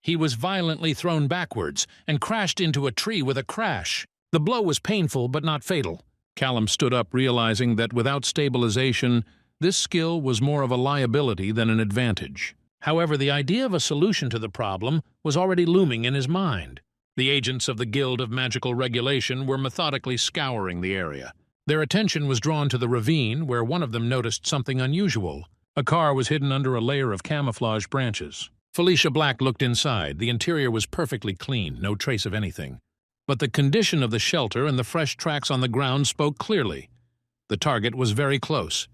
He was violently thrown backwards and crashed into a tree with a crash. The blow was painful but not fatal. Callum stood up, realizing that without stabilization, this skill was more of a liability than an advantage. However, the idea of a solution to the problem was already looming in his mind. The agents of the Guild of Magical Regulation were methodically scouring the area. Their attention was drawn to the ravine, where one of them noticed something unusual. A car was hidden under a layer of camouflage branches. Felicia Black looked inside. The interior was perfectly clean, no trace of anything. But the condition of the shelter and the fresh tracks on the ground spoke clearly. The target was very close.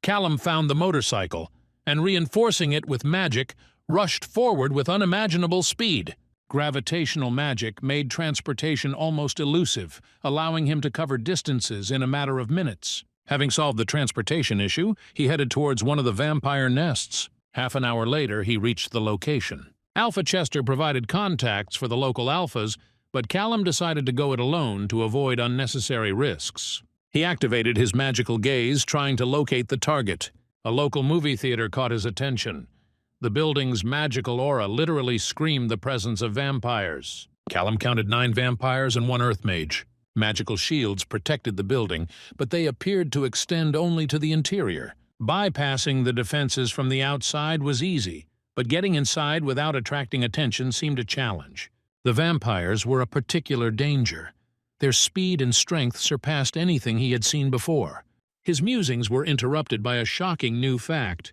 Callum found the motorcycle, and reinforcing it with magic, rushed forward with unimaginable speed. Gravitational magic made transportation almost elusive, allowing him to cover distances in a matter of minutes. Having solved the transportation issue, he headed towards one of the vampire nests. Half an hour later, he reached the location. Alpha Chester provided contacts for the local alphas, but Callum decided to go it alone to avoid unnecessary risks. He activated his magical gaze, trying to locate the target. A local movie theater caught his attention. The building's magical aura literally screamed the presence of vampires. Callum counted 9 vampires and 1 earth mage. Magical shields protected the building, but they appeared to extend only to the interior. Bypassing the defenses from the outside was easy, but getting inside without attracting attention seemed a challenge. The vampires were a particular danger. Their speed and strength surpassed anything he had seen before. His musings were interrupted by a shocking new fact.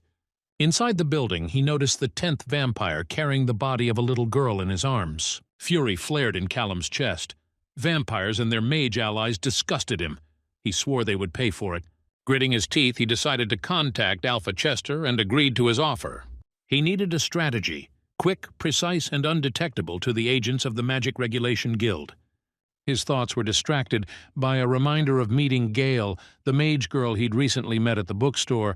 Inside the building, he noticed the 10th vampire carrying the body of a little girl in his arms. Fury flared in Callum's chest. Vampires and their mage allies disgusted him. He swore they would pay for it. Gritting his teeth, he decided to contact Alpha Chester and agreed to his offer. He needed a strategy, quick, precise, and undetectable to the agents of the Magic Regulation Guild. His thoughts were distracted by a reminder of meeting Gale, the mage girl he'd recently met at the bookstore.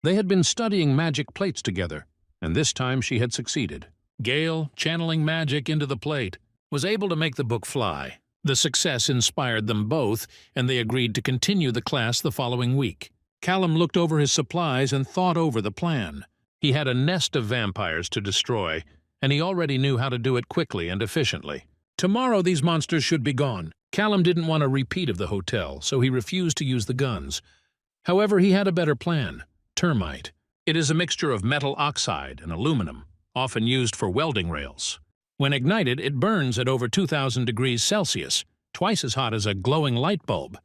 They had been studying magic plates together, and this time she had succeeded. Gale, channeling magic into the plate, was able to make the book fly. The success inspired them both, and they agreed to continue the class the following week. Callum looked over his supplies and thought over the plan. He had a nest of vampires to destroy, and he already knew how to do it quickly and efficiently. Tomorrow these monsters should be gone. Callum didn't want a repeat of the hotel, so he refused to use the guns. However, he had a better plan. Termite. It is a mixture of metal oxide and aluminum, often used for welding rails. When ignited, it burns at over 2,000 degrees Celsius, twice as hot as a glowing light bulb.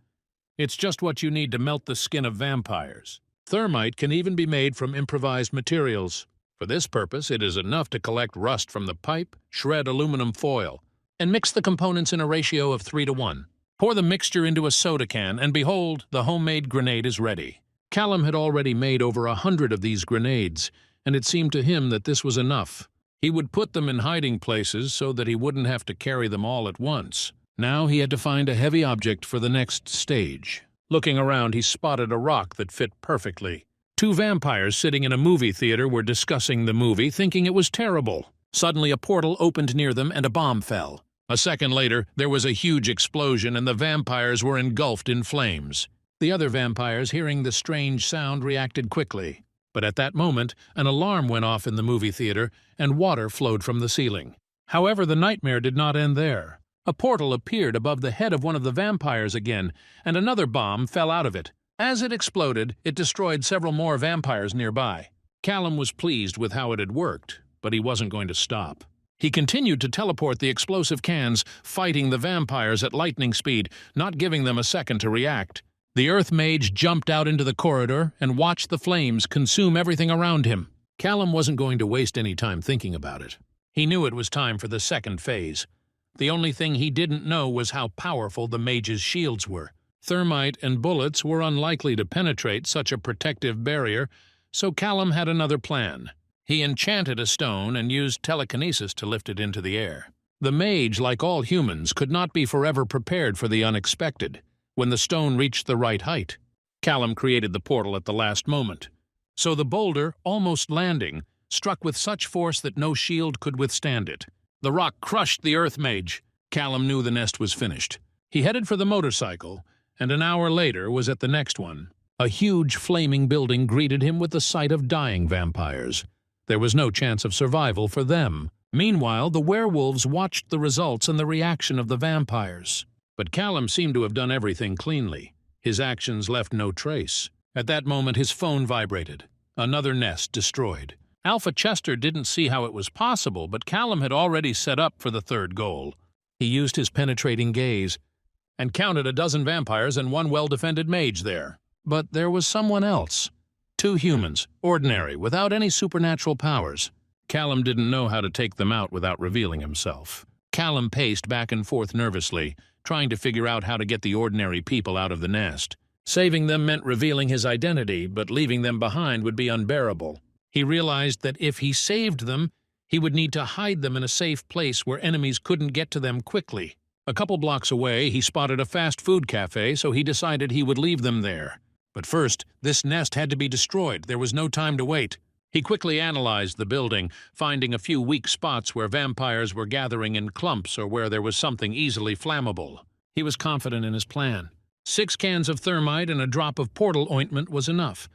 It's just what you need to melt the skin of vampires. Thermite can even be made from improvised materials. For this purpose, it is enough to collect rust from the pipe, shred aluminum foil, and mix the components in a ratio of 3:1. Pour the mixture into a soda can, and behold, the homemade grenade is ready. Callum had already made over 100 of these grenades, and it seemed to him that this was enough. He would put them in hiding places so that he wouldn't have to carry them all at once. Now he had to find a heavy object for the next stage. Looking around, he spotted a rock that fit perfectly. 2 vampires sitting in a movie theater were discussing the movie, thinking it was terrible. Suddenly, a portal opened near them and a bomb fell. A second later, there was a huge explosion and the vampires were engulfed in flames. The other vampires, hearing the strange sound, reacted quickly. But at that moment, an alarm went off in the movie theater, and water flowed from the ceiling. However, the nightmare did not end there. A portal appeared above the head of one of the vampires again, and another bomb fell out of it. As it exploded, it destroyed several more vampires nearby. Callum was pleased with how it had worked, but he wasn't going to stop. He continued to teleport the explosive cans, fighting the vampires at lightning speed, not giving them a second to react. The Earth Mage jumped out into the corridor and watched the flames consume everything around him. Callum wasn't going to waste any time thinking about it. He knew it was time for the second phase. The only thing he didn't know was how powerful the mage's shields were. Thermite and bullets were unlikely to penetrate such a protective barrier, so Callum had another plan. He enchanted a stone and used telekinesis to lift it into the air. The mage, like all humans, could not be forever prepared for the unexpected. When the stone reached the right height, Callum created the portal at the last moment. So the boulder, almost landing, struck with such force that no shield could withstand it. The rock crushed the Earth Mage. Callum knew the nest was finished. He headed for the motorcycle, and an hour later was at the next one. A huge flaming building greeted him with the sight of dying vampires. There was no chance of survival for them. Meanwhile, the werewolves watched the results and the reaction of the vampires. But Callum seemed to have done everything cleanly. His actions left no trace. At that moment, his phone vibrated. Another nest destroyed. Alpha Chester didn't see how it was possible, but Callum had already set up for the third goal. He used his penetrating gaze. and counted a dozen vampires and one well-defended mage there. But there was someone else. 2 humans, ordinary, without any supernatural powers. Callum didn't know how to take them out without revealing himself. Callum paced back and forth nervously, trying to figure out how to get the ordinary people out of the nest. Saving them meant revealing his identity, but leaving them behind would be unbearable. He realized that if he saved them, he would need to hide them in a safe place where enemies couldn't get to them quickly. A couple blocks away, he spotted a fast food cafe, so he decided he would leave them there. But first, this nest had to be destroyed. There was no time to wait. He quickly analyzed the building, finding a few weak spots where vampires were gathering in clumps or where there was something easily flammable. He was confident in his plan. 6 cans of thermite and a drop of portal ointment was enough.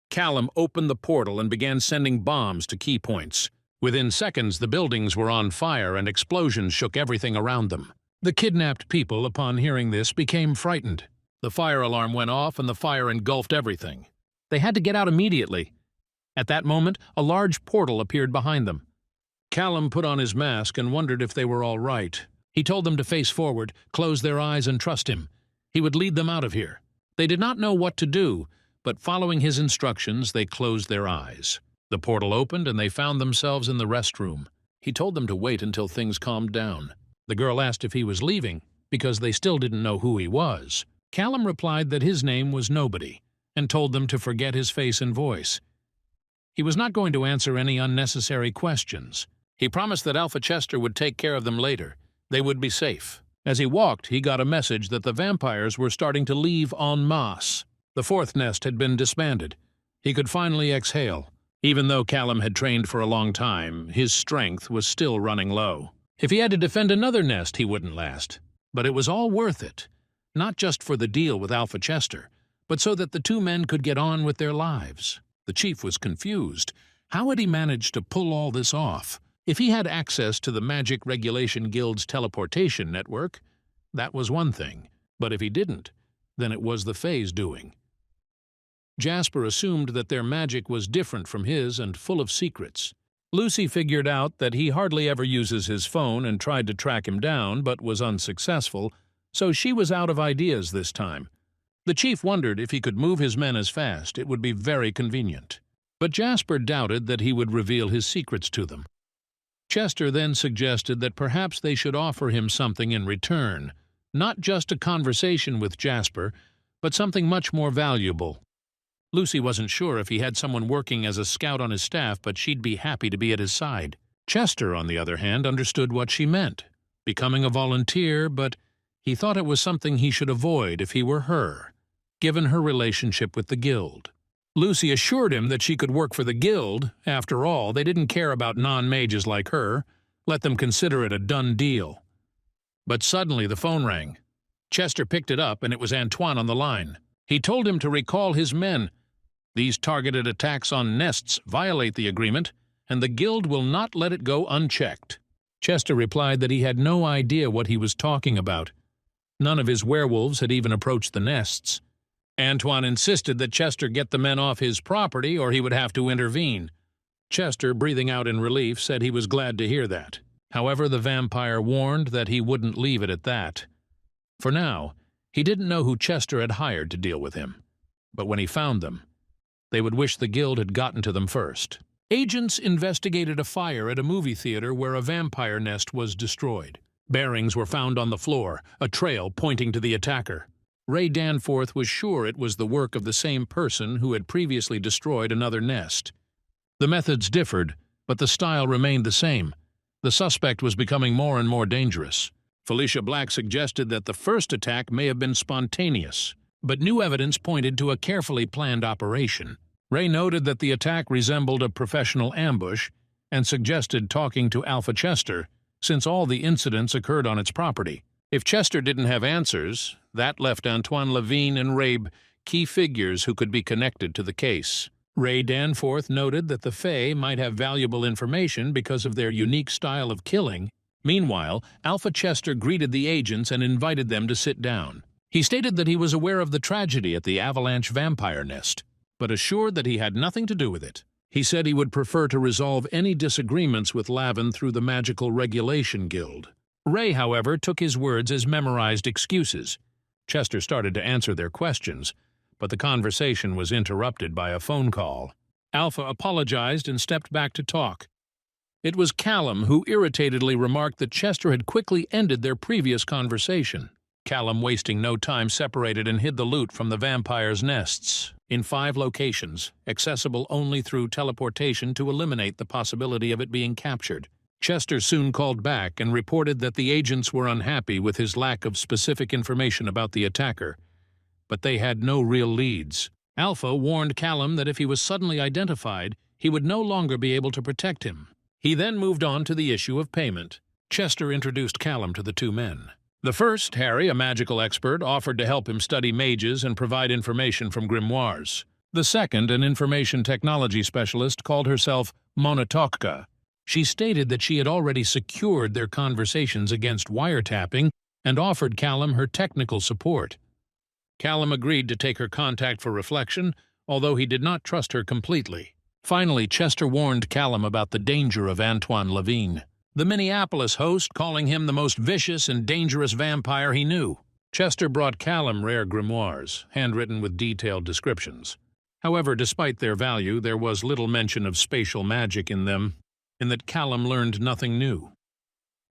Callum opened the portal and began sending bombs to key points. Within seconds, the buildings were on fire and explosions shook everything around them. The kidnapped people, upon hearing this, became frightened. The fire alarm went off and the fire engulfed everything. They had to get out immediately. At that moment, a large portal appeared behind them. Callum put on his mask and wondered if they were all right. He told them to face forward, close their eyes and trust him. He would lead them out of here. They did not know what to do, but following his instructions, they closed their eyes. The portal opened and they found themselves in the restroom. He told them to wait until things calmed down. The girl asked if he was leaving, because they still didn't know who he was. Callum replied that his name was Nobody, and told them to forget his face and voice. He was not going to answer any unnecessary questions. He promised that Alpha Chester would take care of them later. They would be safe. As he walked, he got a message that the vampires were starting to leave en masse. The 4th nest had been disbanded. He could finally exhale. Even though Callum had trained for a long time, his strength was still running low. If he had to defend another nest, he wouldn't last. But it was all worth it. Not just for the deal with Alpha Chester, but so that the 2 men could get on with their lives. The chief was confused. How had he managed to pull all this off? If he had access to the Magic Regulation Guild's teleportation network, that was one thing. But if he didn't, then it was the Fae's doing. Jasper assumed that their magic was different from his and full of secrets. Lucy figured out that he hardly ever uses his phone and tried to track him down but was unsuccessful, so she was out of ideas this time. The chief wondered if he could move his men as fast, it would be very convenient. But Jasper doubted that he would reveal his secrets to them. Chester then suggested that perhaps they should offer him something in return, not just a conversation with Jasper, but something much more valuable. Lucy wasn't sure if he had someone working as a scout on his staff, but she'd be happy to be at his side. Chester, on the other hand, understood what she meant, becoming a volunteer, but he thought it was something he should avoid if he were her, given her relationship with the guild. Lucy assured him that she could work for the guild. After all, they didn't care about non-mages like her. Let them consider it a done deal. But suddenly the phone rang. Chester picked it up, and it was Antoine on the line. He told him to recall his men. These targeted attacks on nests violate the agreement, and the guild will not let it go unchecked. Chester replied that he had no idea what he was talking about. None of his werewolves had even approached the nests. Antoine insisted that Chester get the men off his property or he would have to intervene. Chester, breathing out in relief, said he was glad to hear that. However, the vampire warned that he wouldn't leave it at that. For now, he didn't know who Chester had hired to deal with him. But when he found them, they would wish the guild had gotten to them first. Agents investigated a fire at a movie theater where a vampire nest was destroyed. Bearings were found on the floor, a trail pointing to the attacker. Ray Danforth was sure it was the work of the same person who had previously destroyed another nest. The methods differed, but the style remained the same. The suspect was becoming more and more dangerous. Felicia Black suggested that the first attack may have been spontaneous, but new evidence pointed to a carefully planned operation. Ray noted that the attack resembled a professional ambush and suggested talking to Alpha Chester, since all the incidents occurred on its property. If Chester didn't have answers, that left Antoine Levine and Rabe key figures who could be connected to the case. Ray Danforth noted that the Fae might have valuable information because of their unique style of killing. Meanwhile, Alpha Chester greeted the agents and invited them to sit down. He stated that he was aware of the tragedy at the Avalanche vampire nest, but assured that he had nothing to do with it. He said he would prefer to resolve any disagreements with Lavin through the Magical Regulation Guild. Ray, however, took his words as memorized excuses. Chester started to answer their questions, but the conversation was interrupted by a phone call. Alpha apologized and stepped back to talk. It was Callum who irritatedly remarked that Chester had quickly ended their previous conversation. Callum, wasting no time, separated and hid the loot from the vampires' nests in 5 locations, accessible only through teleportation to eliminate the possibility of it being captured. Chester soon called back and reported that the agents were unhappy with his lack of specific information about the attacker, but they had no real leads. Alpha warned Callum that if he was suddenly identified, he would no longer be able to protect him. He then moved on to the issue of payment. Chester introduced Callum to the 2 men. The first, Harry, a magical expert, offered to help him study mages and provide information from grimoires. The second, an information technology specialist, called herself Monotoka. She stated that she had already secured their conversations against wiretapping and offered Callum her technical support. Callum agreed to take her contact for reflection, although he did not trust her completely. Finally, Chester warned Callum about the danger of Antoine Levine, the Minneapolis host, calling him the most vicious and dangerous vampire he knew. Chester brought Callum rare grimoires, handwritten with detailed descriptions. However, despite their value, there was little mention of spatial magic in them, in that Callum learned nothing new.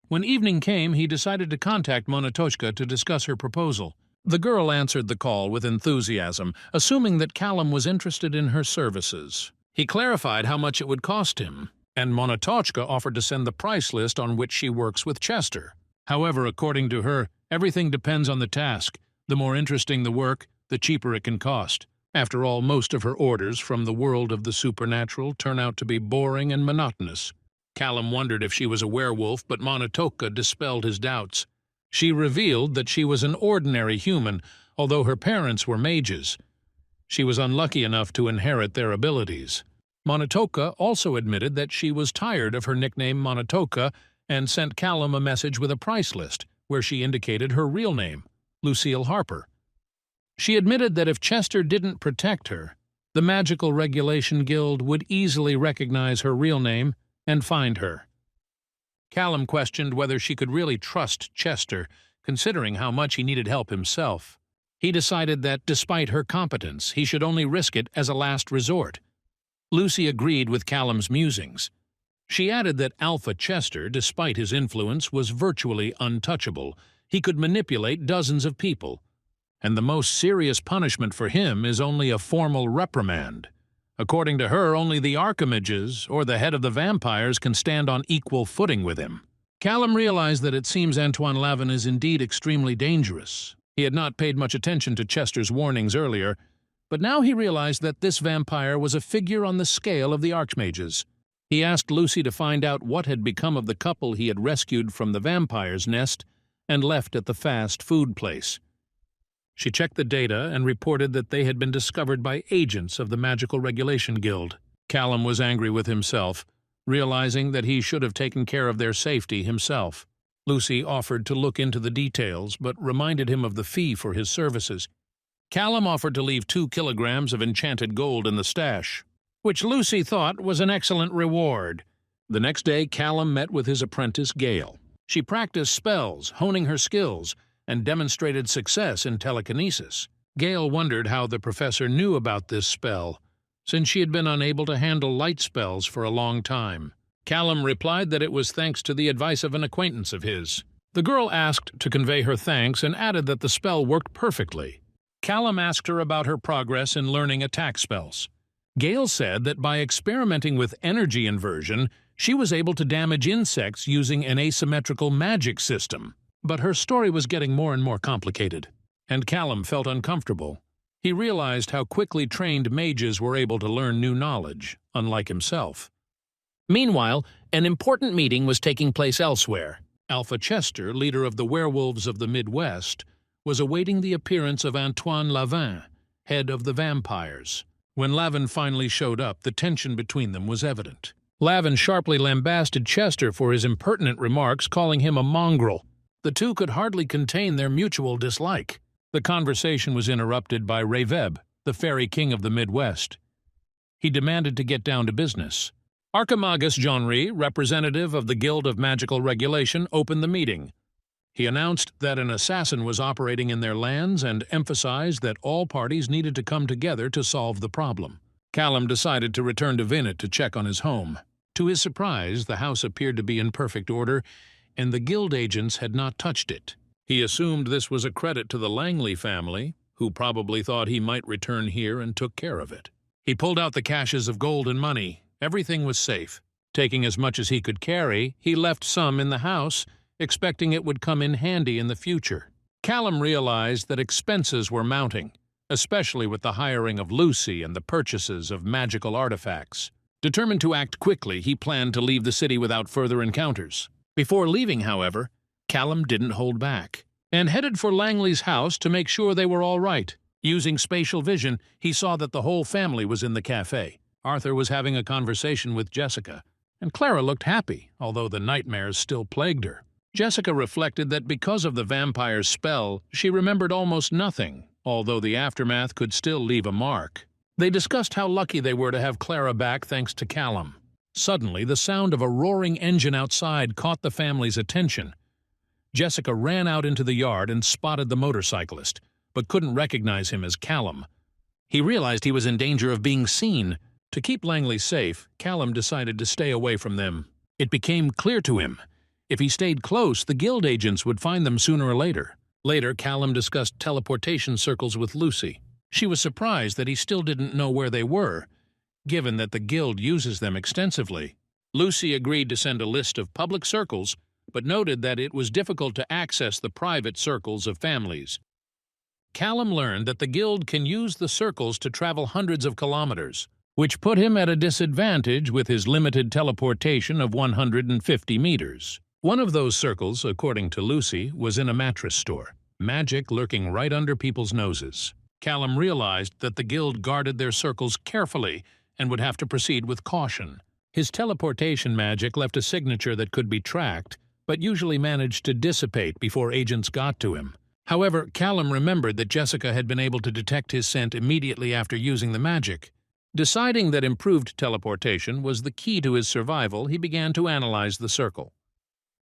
When evening came, he decided to contact Monotoshka to discuss her proposal. The girl answered the call with enthusiasm, assuming that Callum was interested in her services. He clarified how much it would cost him, and Monotoshka offered to send the price list on which she works with Chester. However, according to her, everything depends on the task. The more interesting the work, the cheaper it can cost. After all, most of her orders from the world of the supernatural turn out to be boring and monotonous. Callum wondered if she was a werewolf, but Monotoka dispelled his doubts. She revealed that she was an ordinary human, although her parents were mages. She was unlucky enough to inherit their abilities. Monotoka also admitted that she was tired of her nickname Monotoka and sent Callum a message with a price list, where she indicated her real name, Lucille Harper. She admitted that if Chester didn't protect her, the Magical Regulation Guild would easily recognize her real name and find her. Callum questioned whether she could really trust Chester, considering how much he needed help himself. He decided that, despite her competence, he should only risk it as a last resort. Lucy agreed with Callum's musings. She added that Alpha Chester, despite his influence, was virtually untouchable. He could manipulate dozens of people, and the most serious punishment for him is only a formal reprimand. According to her, only the Archimages or the head of the vampires can stand on equal footing with him. Callum realized that it seems Antoine Lavin is indeed extremely dangerous. He had not paid much attention to Chester's warnings earlier, but now he realized that this vampire was a figure on the scale of the Archmages. He asked Lucy to find out what had become of the couple he had rescued from the vampire's nest and left at the fast food place. She checked the data and reported that they had been discovered by agents of the Magical Regulation Guild. Callum was angry with himself, realizing that he should have taken care of their safety himself. Lucy offered to look into the details, but reminded him of the fee for his services. Callum offered to leave 2 kilograms of enchanted gold in the stash, which Lucy thought was an excellent reward. The next day, Callum met with his apprentice, Gale. She practiced spells, honing her skills, and demonstrated success in telekinesis. Gale wondered how the professor knew about this spell, since she had been unable to handle light spells for a long time. Callum replied that it was thanks to the advice of an acquaintance of his. The girl asked to convey her thanks and added that the spell worked perfectly. Callum asked her about her progress in learning attack spells. Gale said that by experimenting with energy inversion, she was able to damage insects using an asymmetrical magic system. But her story was getting more and more complicated, and Callum felt uncomfortable. He realized how quickly trained mages were able to learn new knowledge, unlike himself. Meanwhile, an important meeting was taking place elsewhere. Alpha Chester, leader of the werewolves of the Midwest, was awaiting the appearance of Antoine Lavin, head of the vampires. When Lavin finally showed up, the tension between them was evident. Lavin sharply lambasted Chester for his impertinent remarks, calling him a mongrel. The two could hardly contain their mutual dislike. The conversation was interrupted by Reveb, the fairy king of the Midwest. He demanded to get down to business. Archimagus Jeanri, representative of the Guild of Magical Regulation, opened the meeting. He announced that an assassin was operating in their lands and emphasized that all parties needed to come together to solve the problem. Callum decided to return to Vinnet to check on his home. To his surprise, the house appeared to be in perfect order, and the guild agents had not touched it. He assumed this was a credit to the Langley family, who probably thought he might return here and took care of it. He pulled out the caches of gold and money. Everything was safe. Taking as much as he could carry, he left some in the house, expecting it would come in handy in the future. Callum realized that expenses were mounting, especially with the hiring of Lucy and the purchases of magical artifacts. Determined to act quickly, he planned to leave the city without further encounters. Before leaving, however, Callum didn't hold back, and headed for Langley's house to make sure they were all right. Using spatial vision, he saw that the whole family was in the cafe. Arthur was having a conversation with Jessica, and Clara looked happy, although the nightmares still plagued her. Jessica reflected that because of the vampire's spell, she remembered almost nothing, although the aftermath could still leave a mark. They discussed how lucky they were to have Clara back thanks to Callum. Suddenly, the sound of a roaring engine outside caught the family's attention. Jessica ran out into the yard and spotted the motorcyclist, but couldn't recognize him as Callum. He realized he was in danger of being seen. To keep Langley safe, Callum decided to stay away from them. It became clear to him, if he stayed close, the guild agents would find them sooner or later. Later, Callum discussed teleportation circles with Lucy. She was surprised that he still didn't know where they were, given that the guild uses them extensively. Lucy agreed to send a list of public circles, but noted that it was difficult to access the private circles of families. Callum learned that the guild can use the circles to travel hundreds of kilometers, which put him at a disadvantage with his limited teleportation of 150 meters. One of those circles, according to Lucy, was in a mattress store, magic lurking right under people's noses. Callum realized that the guild guarded their circles carefully and would have to proceed with caution. His teleportation magic left a signature that could be tracked, but usually managed to dissipate before agents got to him. However, Callum remembered that Jessica had been able to detect his scent immediately after using the magic. Deciding that improved teleportation was the key to his survival, he began to analyze the circle.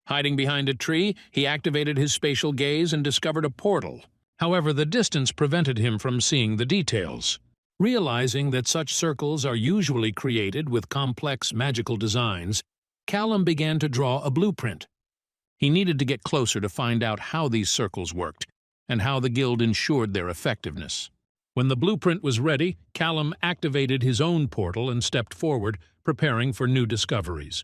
Hiding behind a tree, he activated his spatial gaze and discovered a portal. However, the distance prevented him from seeing the details. Realizing that such circles are usually created with complex magical designs, Callum began to draw a blueprint. He needed to get closer to find out how these circles worked and how the guild ensured their effectiveness. When the blueprint was ready, Callum activated his own portal and stepped forward, preparing for new discoveries.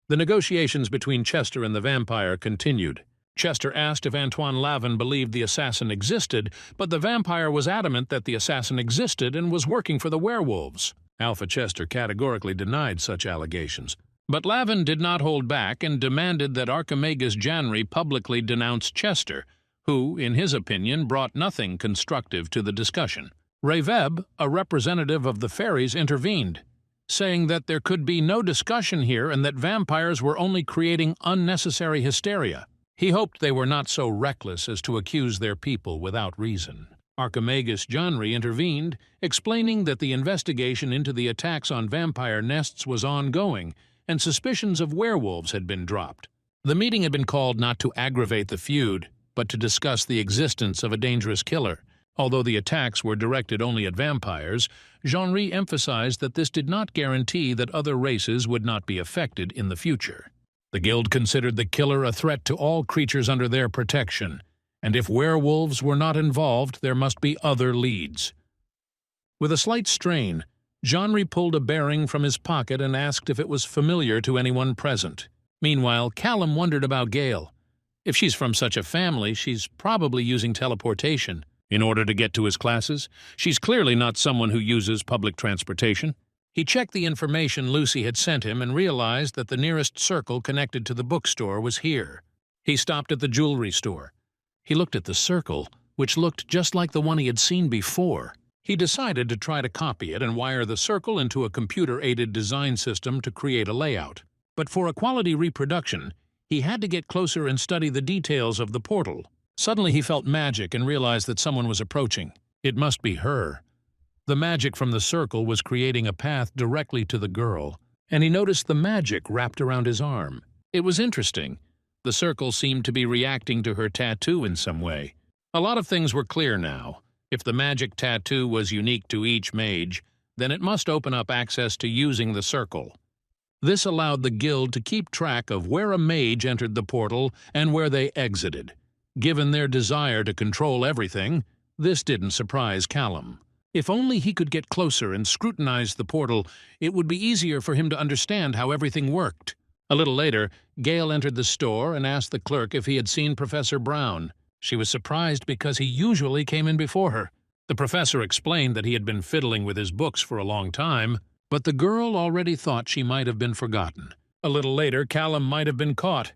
The negotiations between Chester and the vampire continued. Chester asked if Antoine Lavin believed the assassin existed, but the vampire was adamant that the assassin existed and was working for the werewolves. Alpha Chester categorically denied such allegations. But Lavin did not hold back and demanded that Archimagus Janry publicly denounce Chester, who, in his opinion, brought nothing constructive to the discussion. Reveb, a representative of the fairies, intervened, saying that there could be no discussion here and that vampires were only creating unnecessary hysteria. He hoped they were not so reckless as to accuse their people without reason. Archimagus Janry intervened, explaining that the investigation into the attacks on vampire nests was ongoing and suspicions of werewolves had been dropped. The meeting had been called not to aggravate the feud, but to discuss the existence of a dangerous killer. Although the attacks were directed only at vampires, Janry emphasized that this did not guarantee that other races would not be affected in the future. The guild considered the killer a threat to all creatures under their protection, and if werewolves were not involved, there must be other leads. With a slight strain, Janry pulled a bearing from his pocket and asked if it was familiar to anyone present. Meanwhile, Callum wondered about Gale. If she's from such a family, she's probably using teleportation. In order to get to his classes, she's clearly not someone who uses public transportation. He checked the information Lucy had sent him and realized that the nearest circle connected to the bookstore was here. He stopped at the jewelry store. He looked at the circle, which looked just like the one he had seen before. He decided to try to copy it and wire the circle into a computer-aided design system to create a layout. But for a quality reproduction, he had to get closer and study the details of the portal. Suddenly he felt magic and realized that someone was approaching. It must be her. The magic from the circle was creating a path directly to the girl, and he noticed the magic wrapped around his arm. It was interesting, The circle seemed to be reacting to her tattoo in some way. A lot of things were clear now. If the magic tattoo was unique to each mage, then it must open up access to using the circle. This allowed the guild to keep track of where a mage entered the portal and where they exited. Given their desire to control everything, this didn't surprise Callum. If only he could get closer and scrutinize the portal, it would be easier for him to understand how everything worked. A little later, Gale entered the store and asked the clerk if he had seen Professor Brown. She was surprised because he usually came in before her. The professor explained that he had been fiddling with his books for a long time, but the girl already thought she might have been forgotten. A little later, Callum might have been caught.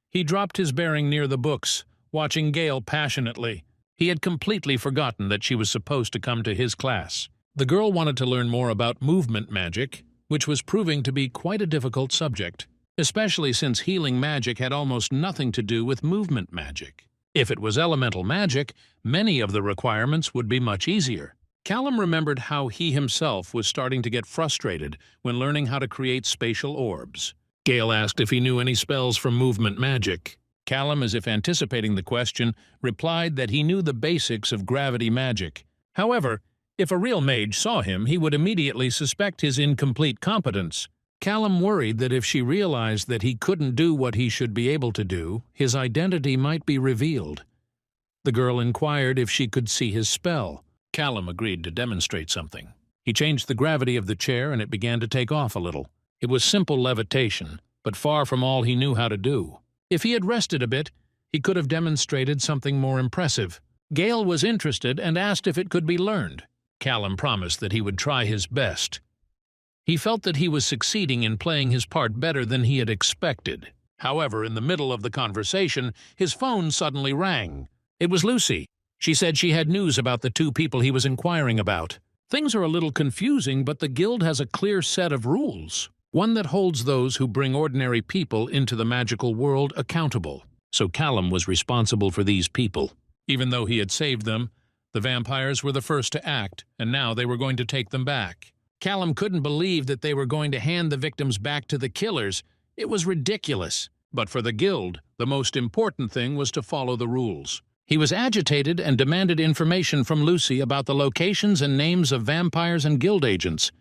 He dropped his bearing near the books, watching Gale passionately. He had completely forgotten that she was supposed to come to his class. The girl wanted to learn more about movement magic, which was proving to be quite a difficult subject, especially since healing magic had almost nothing to do with movement magic. If it was elemental magic, many of the requirements would be much easier. Callum remembered how he himself was starting to get frustrated when learning how to create spatial orbs. Gale asked if he knew any spells from movement magic. Callum, as if anticipating the question, replied that he knew the basics of gravity magic. However, if a real mage saw him, he would immediately suspect his incomplete competence. Callum worried that if she realized that he couldn't do what he should be able to do, his identity might be revealed. The girl inquired if she could see his spell. Callum agreed to demonstrate something. He changed the gravity of the chair and it began to take off a little. It was simple levitation, but far from all he knew how to do. If he had rested a bit, he could have demonstrated something more impressive. Gale was interested and asked if it could be learned. Callum promised that he would try his best. He felt that he was succeeding in playing his part better than he had expected. However, in the middle of the conversation, his phone suddenly rang. It was Lucy. She said she had news about the two people he was inquiring about. Things are a little confusing, but the guild has a clear set of rules. One that holds those who bring ordinary people into the magical world accountable. So Callum was responsible for these people. Even though he had saved them, the vampires were the first to act, and now they were going to take them back. Callum couldn't believe that they were going to hand the victims back to the killers. It was ridiculous. But for the guild, the most important thing was to follow the rules. He was agitated and demanded information from Lucy about the locations and names of vampires and guild agents.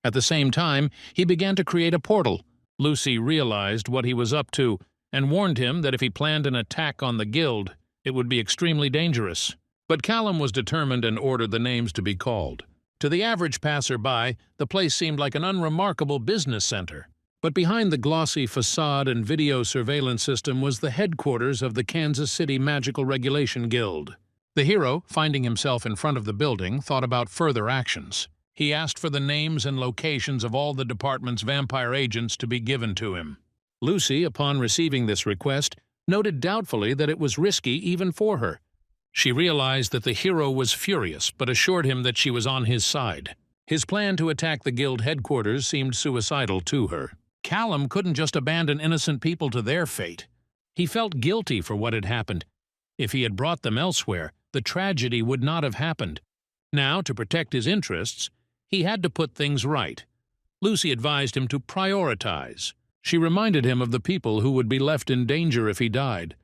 At the same time, he began to create a portal. Lucy realized what he was up to and warned him that if he planned an attack on the guild, it would be extremely dangerous. But Callum was determined and ordered the names to be called. To the average passerby, the place seemed like an unremarkable business center. But behind the glossy facade and video surveillance system was the headquarters of the Kansas City Magical Regulation Guild. The hero, finding himself in front of the building, thought about further actions. He asked for the names and locations of all the department's vampire agents to be given to him. Lucy, upon receiving this request, noted doubtfully that it was risky even for her. She realized that the hero was furious, but assured him that she was on his side. His plan to attack the guild headquarters seemed suicidal to her. Callum couldn't just abandon innocent people to their fate. He felt guilty for what had happened. If he had brought them elsewhere, the tragedy would not have happened. Now, to protect his interests, he had to put things right. Lucy advised him to prioritize. She reminded him of the people who would be left in danger if he died.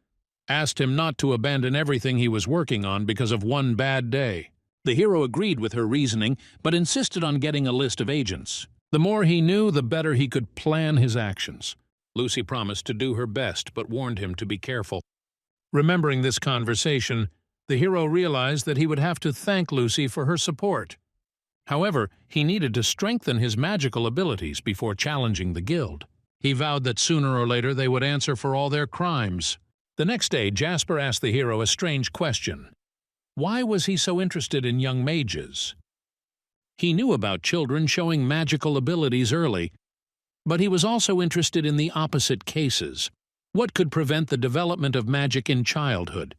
Asked him not to abandon everything he was working on because of one bad day. The hero agreed with her reasoning, but insisted on getting a list of agents. The more he knew, the better he could plan his actions. Lucy promised to do her best, but warned him to be careful. Remembering this conversation, the hero realized that he would have to thank Lucy for her support. However, he needed to strengthen his magical abilities before challenging the guild. He vowed that sooner or later they would answer for all their crimes. The next day, Jasper asked the hero a strange question. Why was he so interested in young mages? He knew about children showing magical abilities early, but he was also interested in the opposite cases. What could prevent the development of magic in childhood?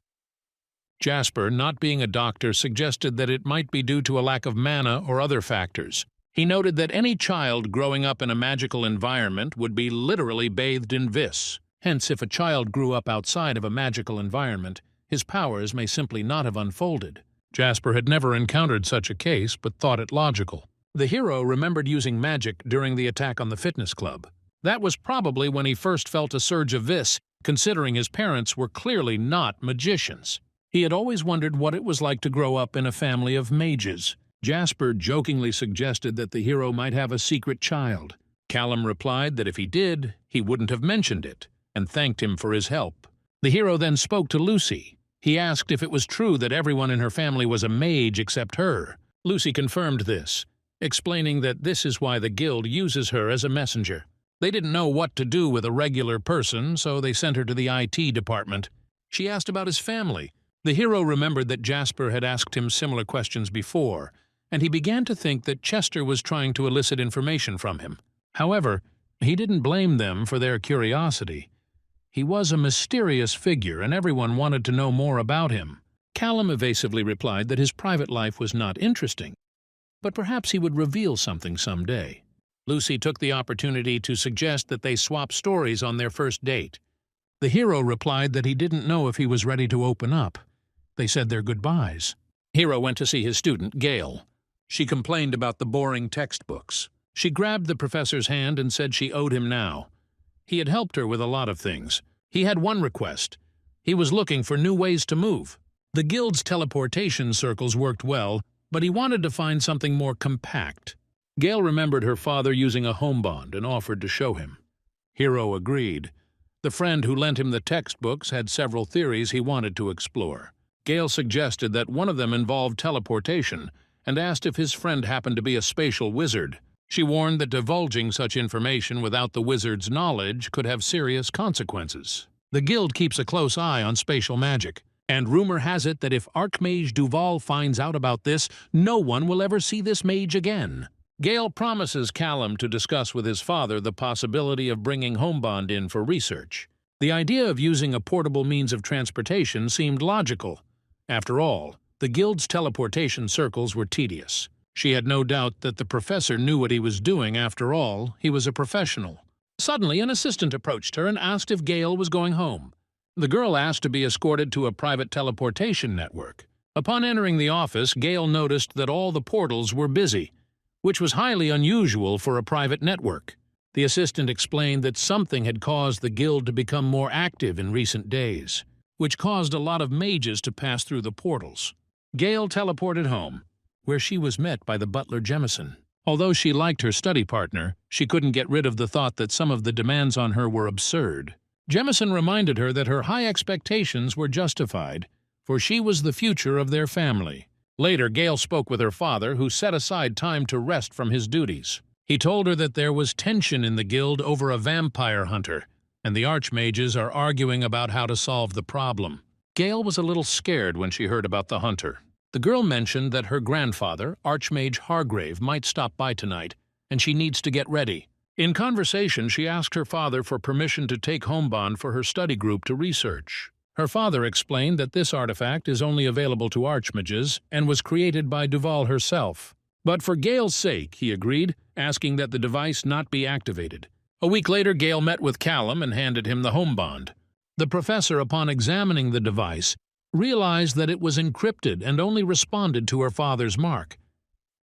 Jasper, not being a doctor, suggested that it might be due to a lack of mana or other factors. He noted that any child growing up in a magical environment would be literally bathed in vis. Hence, if a child grew up outside of a magical environment, his powers may simply not have unfolded. Jasper had never encountered such a case, but thought it logical. The hero remembered using magic during the attack on the fitness club. That was probably when he first felt a surge of vis, considering his parents were clearly not magicians. He had always wondered what it was like to grow up in a family of mages. Jasper jokingly suggested that the hero might have a secret child. Callum replied that if he did, he wouldn't have mentioned it, and thanked him for his help. The hero then spoke to Lucy. He asked if it was true that everyone in her family was a mage except her. Lucy confirmed this, explaining that this is why the guild uses her as a messenger. They didn't know what to do with a regular person, so they sent her to the IT department. She asked about his family. The hero remembered that Jasper had asked him similar questions before, and he began to think that Chester was trying to elicit information from him. However, he didn't blame them for their curiosity. He was a mysterious figure, and everyone wanted to know more about him. Callum evasively replied that his private life was not interesting, but perhaps he would reveal something someday. Lucy took the opportunity to suggest that they swap stories on their first date. The hero replied that he didn't know if he was ready to open up. They said their goodbyes. Hero went to see his student, Gail. She complained about the boring textbooks. She grabbed the professor's hand and said she owed him now. He had helped her with a lot of things. He had one request. He was looking for new ways to move. The guild's teleportation circles worked well, but he wanted to find something more compact. Gail remembered her father using a home bond and offered to show him. Hero agreed. The friend who lent him the textbooks had several theories he wanted to explore. Gail suggested that one of them involved teleportation and asked if his friend happened to be a spatial wizard. She warned that divulging such information without the wizard's knowledge could have serious consequences. The guild keeps a close eye on spatial magic, and rumor has it that if Archmage Duval finds out about this, no one will ever see this mage again. Gail promises Callum to discuss with his father the possibility of bringing Homebond in for research. The idea of using a portable means of transportation seemed logical. After all, the guild's teleportation circles were tedious. She had no doubt that the professor knew what he was doing. After all, he was a professional. Suddenly, an assistant approached her and asked if Gail was going home. The girl asked to be escorted to a private teleportation network. Upon entering the office, Gail noticed that all the portals were busy, which was highly unusual for a private network. The assistant explained that something had caused the guild to become more active in recent days, which caused a lot of mages to pass through the portals. Gail teleported home, where she was met by the butler Jemison. Although she liked her study partner, she couldn't get rid of the thought that some of the demands on her were absurd. Jemison reminded her that her high expectations were justified, for she was the future of their family. Later, Gail spoke with her father, who set aside time to rest from his duties. He told her that there was tension in the guild over a vampire hunter, and the archmages are arguing about how to solve the problem. Gail was a little scared when she heard about the hunter. The girl mentioned that her grandfather, Archmage Hargrave, might stop by tonight, and she needs to get ready. In conversation, she asked her father for permission to take Homebond for her study group to research. Her father explained that this artifact is only available to archmages and was created by Duval herself. But for Gail's sake, he agreed, asking that the device not be activated. A week later, Gail met with Callum and handed him the Homebond. The professor, upon examining the device, realized that it was encrypted and only responded to her father's mark.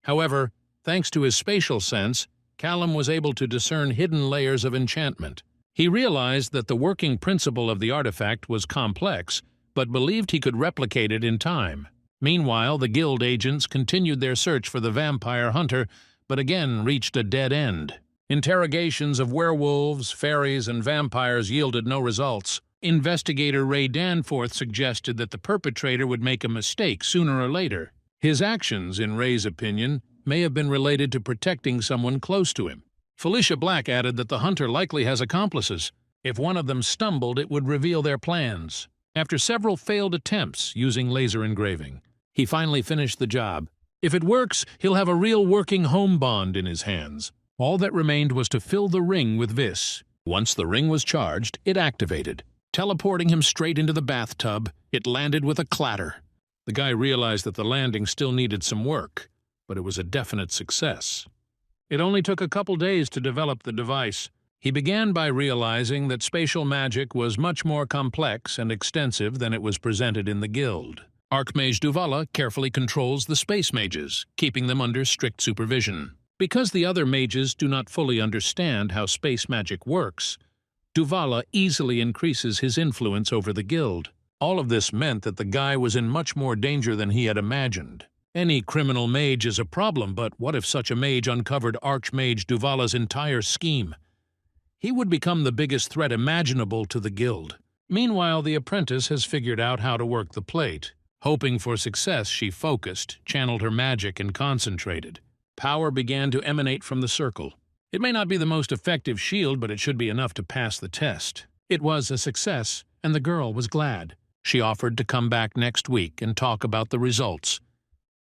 However, thanks to his spatial sense, Callum was able to discern hidden layers of enchantment. He realized that the working principle of the artifact was complex, but believed he could replicate it in time. Meanwhile, the guild agents continued their search for the vampire hunter, but again reached a dead end. Interrogations of werewolves, fairies, and vampires yielded no results. Investigator Ray Danforth suggested that the perpetrator would make a mistake sooner or later. His actions, in Ray's opinion, may have been related to protecting someone close to him. Felicia Black added that the hunter likely has accomplices. If one of them stumbled, it would reveal their plans. After several failed attempts using laser engraving, he finally finished the job. If it works, he'll have a real working Homebond in his hands. All that remained was to fill the ring with vis. Once the ring was charged, it activated. Teleporting him straight into the bathtub, it landed with a clatter. The guy realized that the landing still needed some work, but it was a definite success. It only took a couple days to develop the device. He began by realizing that spatial magic was much more complex and extensive than it was presented in the guild. Archmage Duvala carefully controls the space mages, keeping them under strict supervision. Because the other mages do not fully understand how space magic works, Duvala easily increases his influence over the guild. All of this meant that the guy was in much more danger than he had imagined. Any criminal mage is a problem, but what if such a mage uncovered Archmage Duvala's entire scheme? He would become the biggest threat imaginable to the guild. Meanwhile, the apprentice has figured out how to work the plate. Hoping for success, she focused, channeled her magic, and concentrated. Power began to emanate from the circle. It may not be the most effective shield, but it should be enough to pass the test. It was a success, and the girl was glad. She offered to come back next week and talk about the results.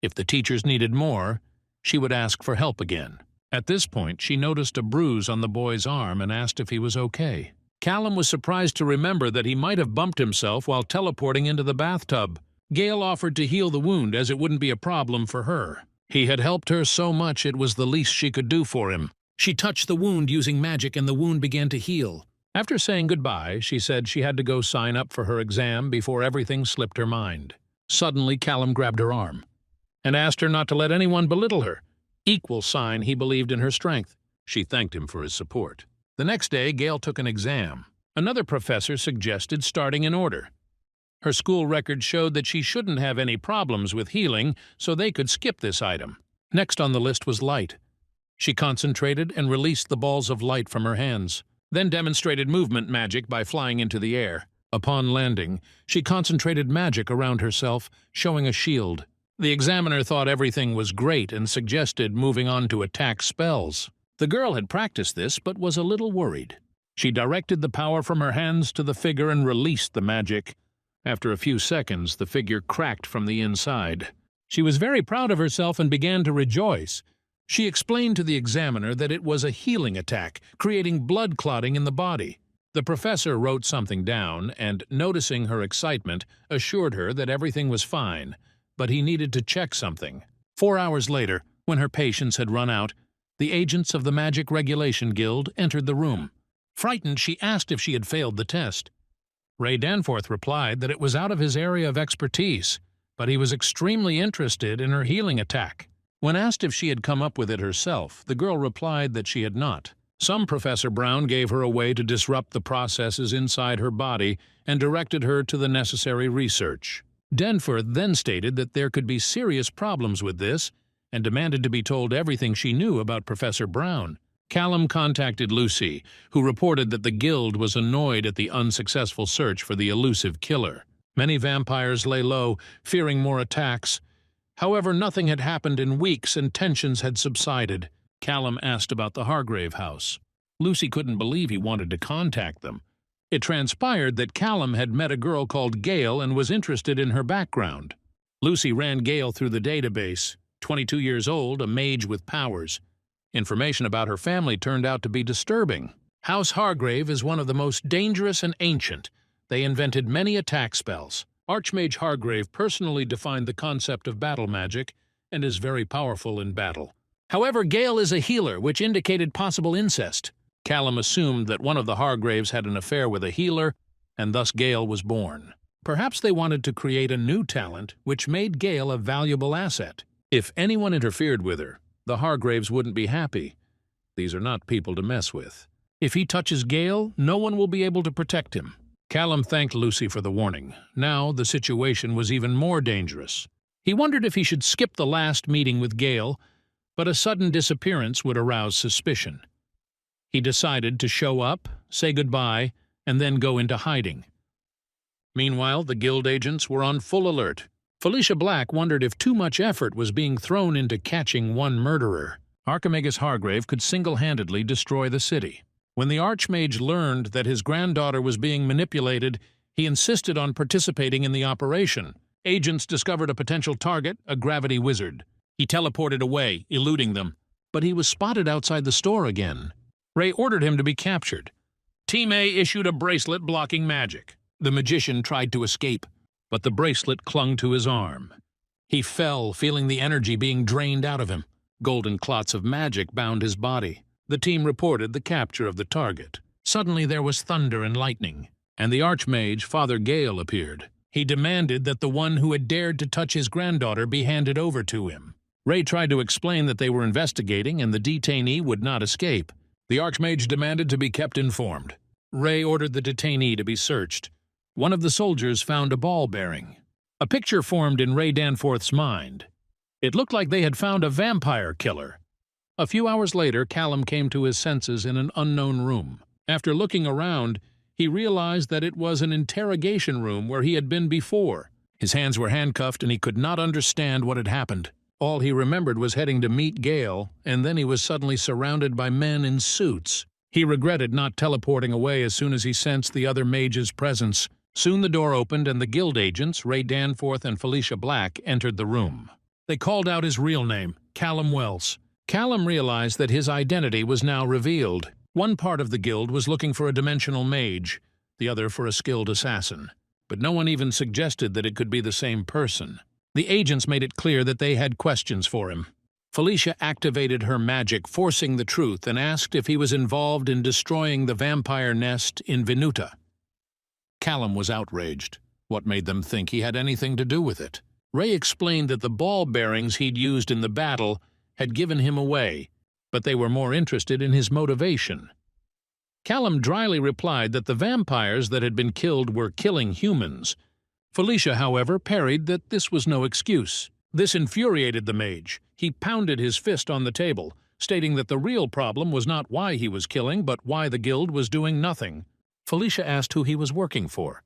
If the teachers needed more, she would ask for help again. At this point, she noticed a bruise on the boy's arm and asked if he was okay. Callum was surprised to remember that he might have bumped himself while teleporting into the bathtub. Gale offered to heal the wound as it wouldn't be a problem for her. He had helped her so much it was the least she could do for him. She touched the wound using magic and the wound began to heal. After saying goodbye, she said she had to go sign up for her exam before everything slipped her mind. Suddenly, Callum grabbed her arm and asked her not to let anyone belittle her. Equal sign he believed in her strength. She thanked him for his support. The next day, Gale took an exam. Another professor suggested starting in order. Her school record showed that she shouldn't have any problems with healing, so they could skip this item. Next on the list was light. She concentrated and released the balls of light from her hands, then demonstrated movement magic by flying into the air. Upon landing, she concentrated magic around herself, showing a shield. The examiner thought everything was great and suggested moving on to attack spells. The girl had practiced this, but was a little worried. She directed the power from her hands to the figure and released the magic. After a few seconds, the figure cracked from the inside. She was very proud of herself and began to rejoice. She explained to the examiner that it was a healing attack, creating blood clotting in the body. The professor wrote something down and, noticing her excitement, assured her that everything was fine, but he needed to check something. 4 hours later, when her patience had run out, the agents of the Magic Regulation Guild entered the room. Frightened, she asked if she had failed the test. Ray Danforth replied that it was out of his area of expertise, but he was extremely interested in her healing attack. When asked if she had come up with it herself, the girl replied that she had not. Some Professor Brown gave her a way to disrupt the processes inside her body and directed her to the necessary research. Danforth then stated that there could be serious problems with this and demanded to be told everything she knew about Professor Brown. Callum contacted Lucy, who reported that the guild was annoyed at the unsuccessful search for the elusive killer. Many vampires lay low, fearing more attacks. However, nothing had happened in weeks and tensions had subsided. Callum asked about the Hargrave house. Lucy couldn't believe he wanted to contact them. It transpired that Callum had met a girl called Gale and was interested in her background. Lucy ran Gale through the database. 22 years old, a mage with powers. Information about her family turned out to be disturbing. House Hargrave is one of the most dangerous and ancient. They invented many attack spells. Archmage Hargrave personally defined the concept of battle magic and is very powerful in battle. However, Gale is a healer, which indicated possible incest. Callum assumed that one of the Hargraves had an affair with a healer, and thus Gale was born. Perhaps they wanted to create a new talent, which made Gale a valuable asset. If anyone interfered with her, the Hargraves wouldn't be happy. These are not people to mess with. If he touches Gale, no one will be able to protect him. Callum thanked Lucy for the warning. Now the situation was even more dangerous. He wondered if he should skip the last meeting with Gale, but a sudden disappearance would arouse suspicion. He decided to show up, say goodbye, and then go into hiding. Meanwhile, the guild agents were on full alert. Felicia Black wondered if too much effort was being thrown into catching one murderer. Archimagus Hargrave could single-handedly destroy the city. When the Archmage learned that his granddaughter was being manipulated, he insisted on participating in the operation. Agents discovered a potential target, a gravity wizard. He teleported away, eluding them, but he was spotted outside the store again. Ray ordered him to be captured. Team A issued a bracelet blocking magic. The magician tried to escape, but the bracelet clung to his arm. He fell, feeling the energy being drained out of him. Golden clots of magic bound his body. The team reported the capture of the target. Suddenly there was thunder and lightning, and the Archmage, Father Gale, appeared. He demanded that the one who had dared to touch his granddaughter be handed over to him. Ray tried to explain that they were investigating and the detainee would not escape. The Archmage demanded to be kept informed. Ray ordered the detainee to be searched. One of the soldiers found a ball bearing. A picture formed in Ray Danforth's mind. It looked like they had found a vampire killer. A few hours later, Callum came to his senses in an unknown room. After looking around, he realized that it was an interrogation room where he had been before. His hands were handcuffed and he could not understand what had happened. All he remembered was heading to meet Gale, and then he was suddenly surrounded by men in suits. He regretted not teleporting away as soon as he sensed the other mage's presence. Soon the door opened and the guild agents, Ray Danforth and Felicia Black, entered the room. They called out his real name, Callum Wells. Callum realized that his identity was now revealed. One part of the guild was looking for a dimensional mage, the other for a skilled assassin. But no one even suggested that it could be the same person. The agents made it clear that they had questions for him. Felicia activated her magic, forcing the truth, and asked if he was involved in destroying the vampire nest in Venuta. Callum was outraged. What made them think he had anything to do with it? Ray explained that the ball bearings he'd used in the battle had given him away, but they were more interested in his motivation. Callum dryly replied that the vampires that had been killed were killing humans. Felicia, however, parried that this was no excuse. This infuriated the mage. He pounded his fist on the table, stating that the real problem was not why he was killing, but why the guild was doing nothing. Felicia asked who he was working for.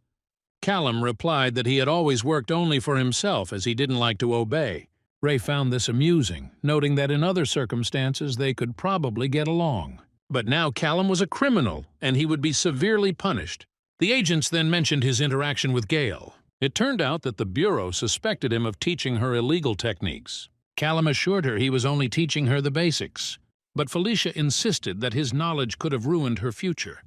Callum replied that he had always worked only for himself, as he didn't like to obey. Ray found this amusing, noting that in other circumstances they could probably get along. But now Callum was a criminal, and he would be severely punished. The agents then mentioned his interaction with Gale. It turned out that the Bureau suspected him of teaching her illegal techniques. Callum assured her he was only teaching her the basics, but Felicia insisted that his knowledge could have ruined her future.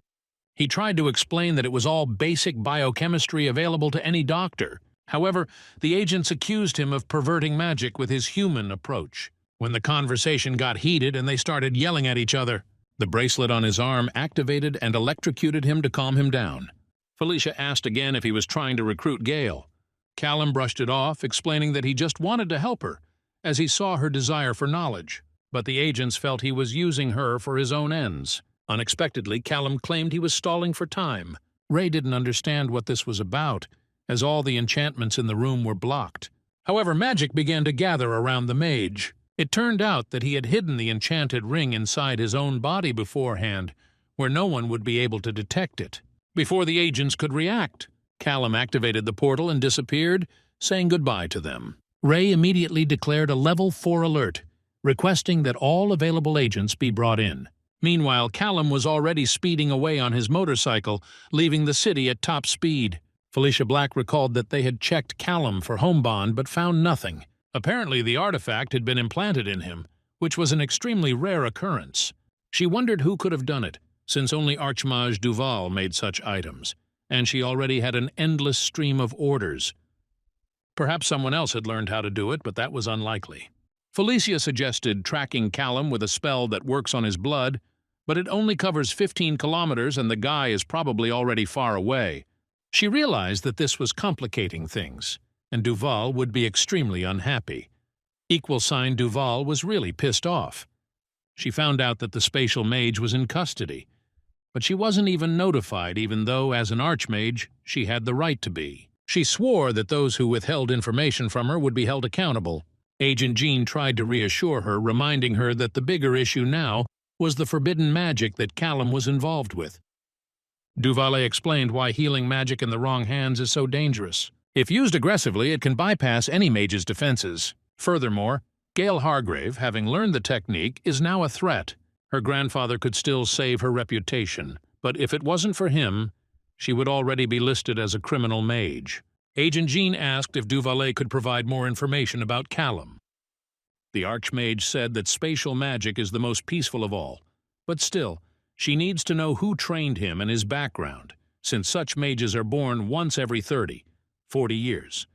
He tried to explain that it was all basic biochemistry available to any doctor. However, the agents accused him of perverting magic with his human approach. When the conversation got heated and they started yelling at each other, the bracelet on his arm activated and electrocuted him to calm him down. Felicia asked again if he was trying to recruit Gale. Callum brushed it off, explaining that he just wanted to help her, as he saw her desire for knowledge, but the agents felt he was using her for his own ends. Unexpectedly, Callum claimed he was stalling for time. Ray didn't understand what this was about, as all the enchantments in the room were blocked. However, magic began to gather around the mage. It turned out that he had hidden the enchanted ring inside his own body beforehand, where no one would be able to detect it. Before the agents could react, Callum activated the portal and disappeared, saying goodbye to them. Ray immediately declared a Level 4 alert, requesting that all available agents be brought in. Meanwhile, Callum was already speeding away on his motorcycle, leaving the city at top speed. Felicia Black recalled that they had checked Callum for home bond but found nothing. Apparently, the artifact had been implanted in him, which was an extremely rare occurrence. She wondered who could have done it, since only Archmage Duval made such items, and she already had an endless stream of orders. Perhaps someone else had learned how to do it, but that was unlikely. Felicia suggested tracking Callum with a spell that works on his blood, but it only covers 15 kilometers and the guy is probably already far away. She realized that this was complicating things, and Duval would be extremely unhappy. Equal Sign Duval was really pissed off. She found out that the spatial mage was in custody, but she wasn't even notified, even though, as an archmage, she had the right to be. She swore that those who withheld information from her would be held accountable. Agent Jean tried to reassure her, reminding her that the bigger issue now was the forbidden magic that Callum was involved with. Duval explained why healing magic in the wrong hands is so dangerous. If used aggressively, it can bypass any mage's defenses. Furthermore, Gale Hargrave, having learned the technique, is now a threat. Her grandfather could still save her reputation, but if it wasn't for him, she would already be listed as a criminal mage. Agent Jean asked if Duval could provide more information about Callum. The Archmage said that spatial magic is the most peaceful of all, but still, she needs to know who trained him and his background, since such mages are born once every 40 years.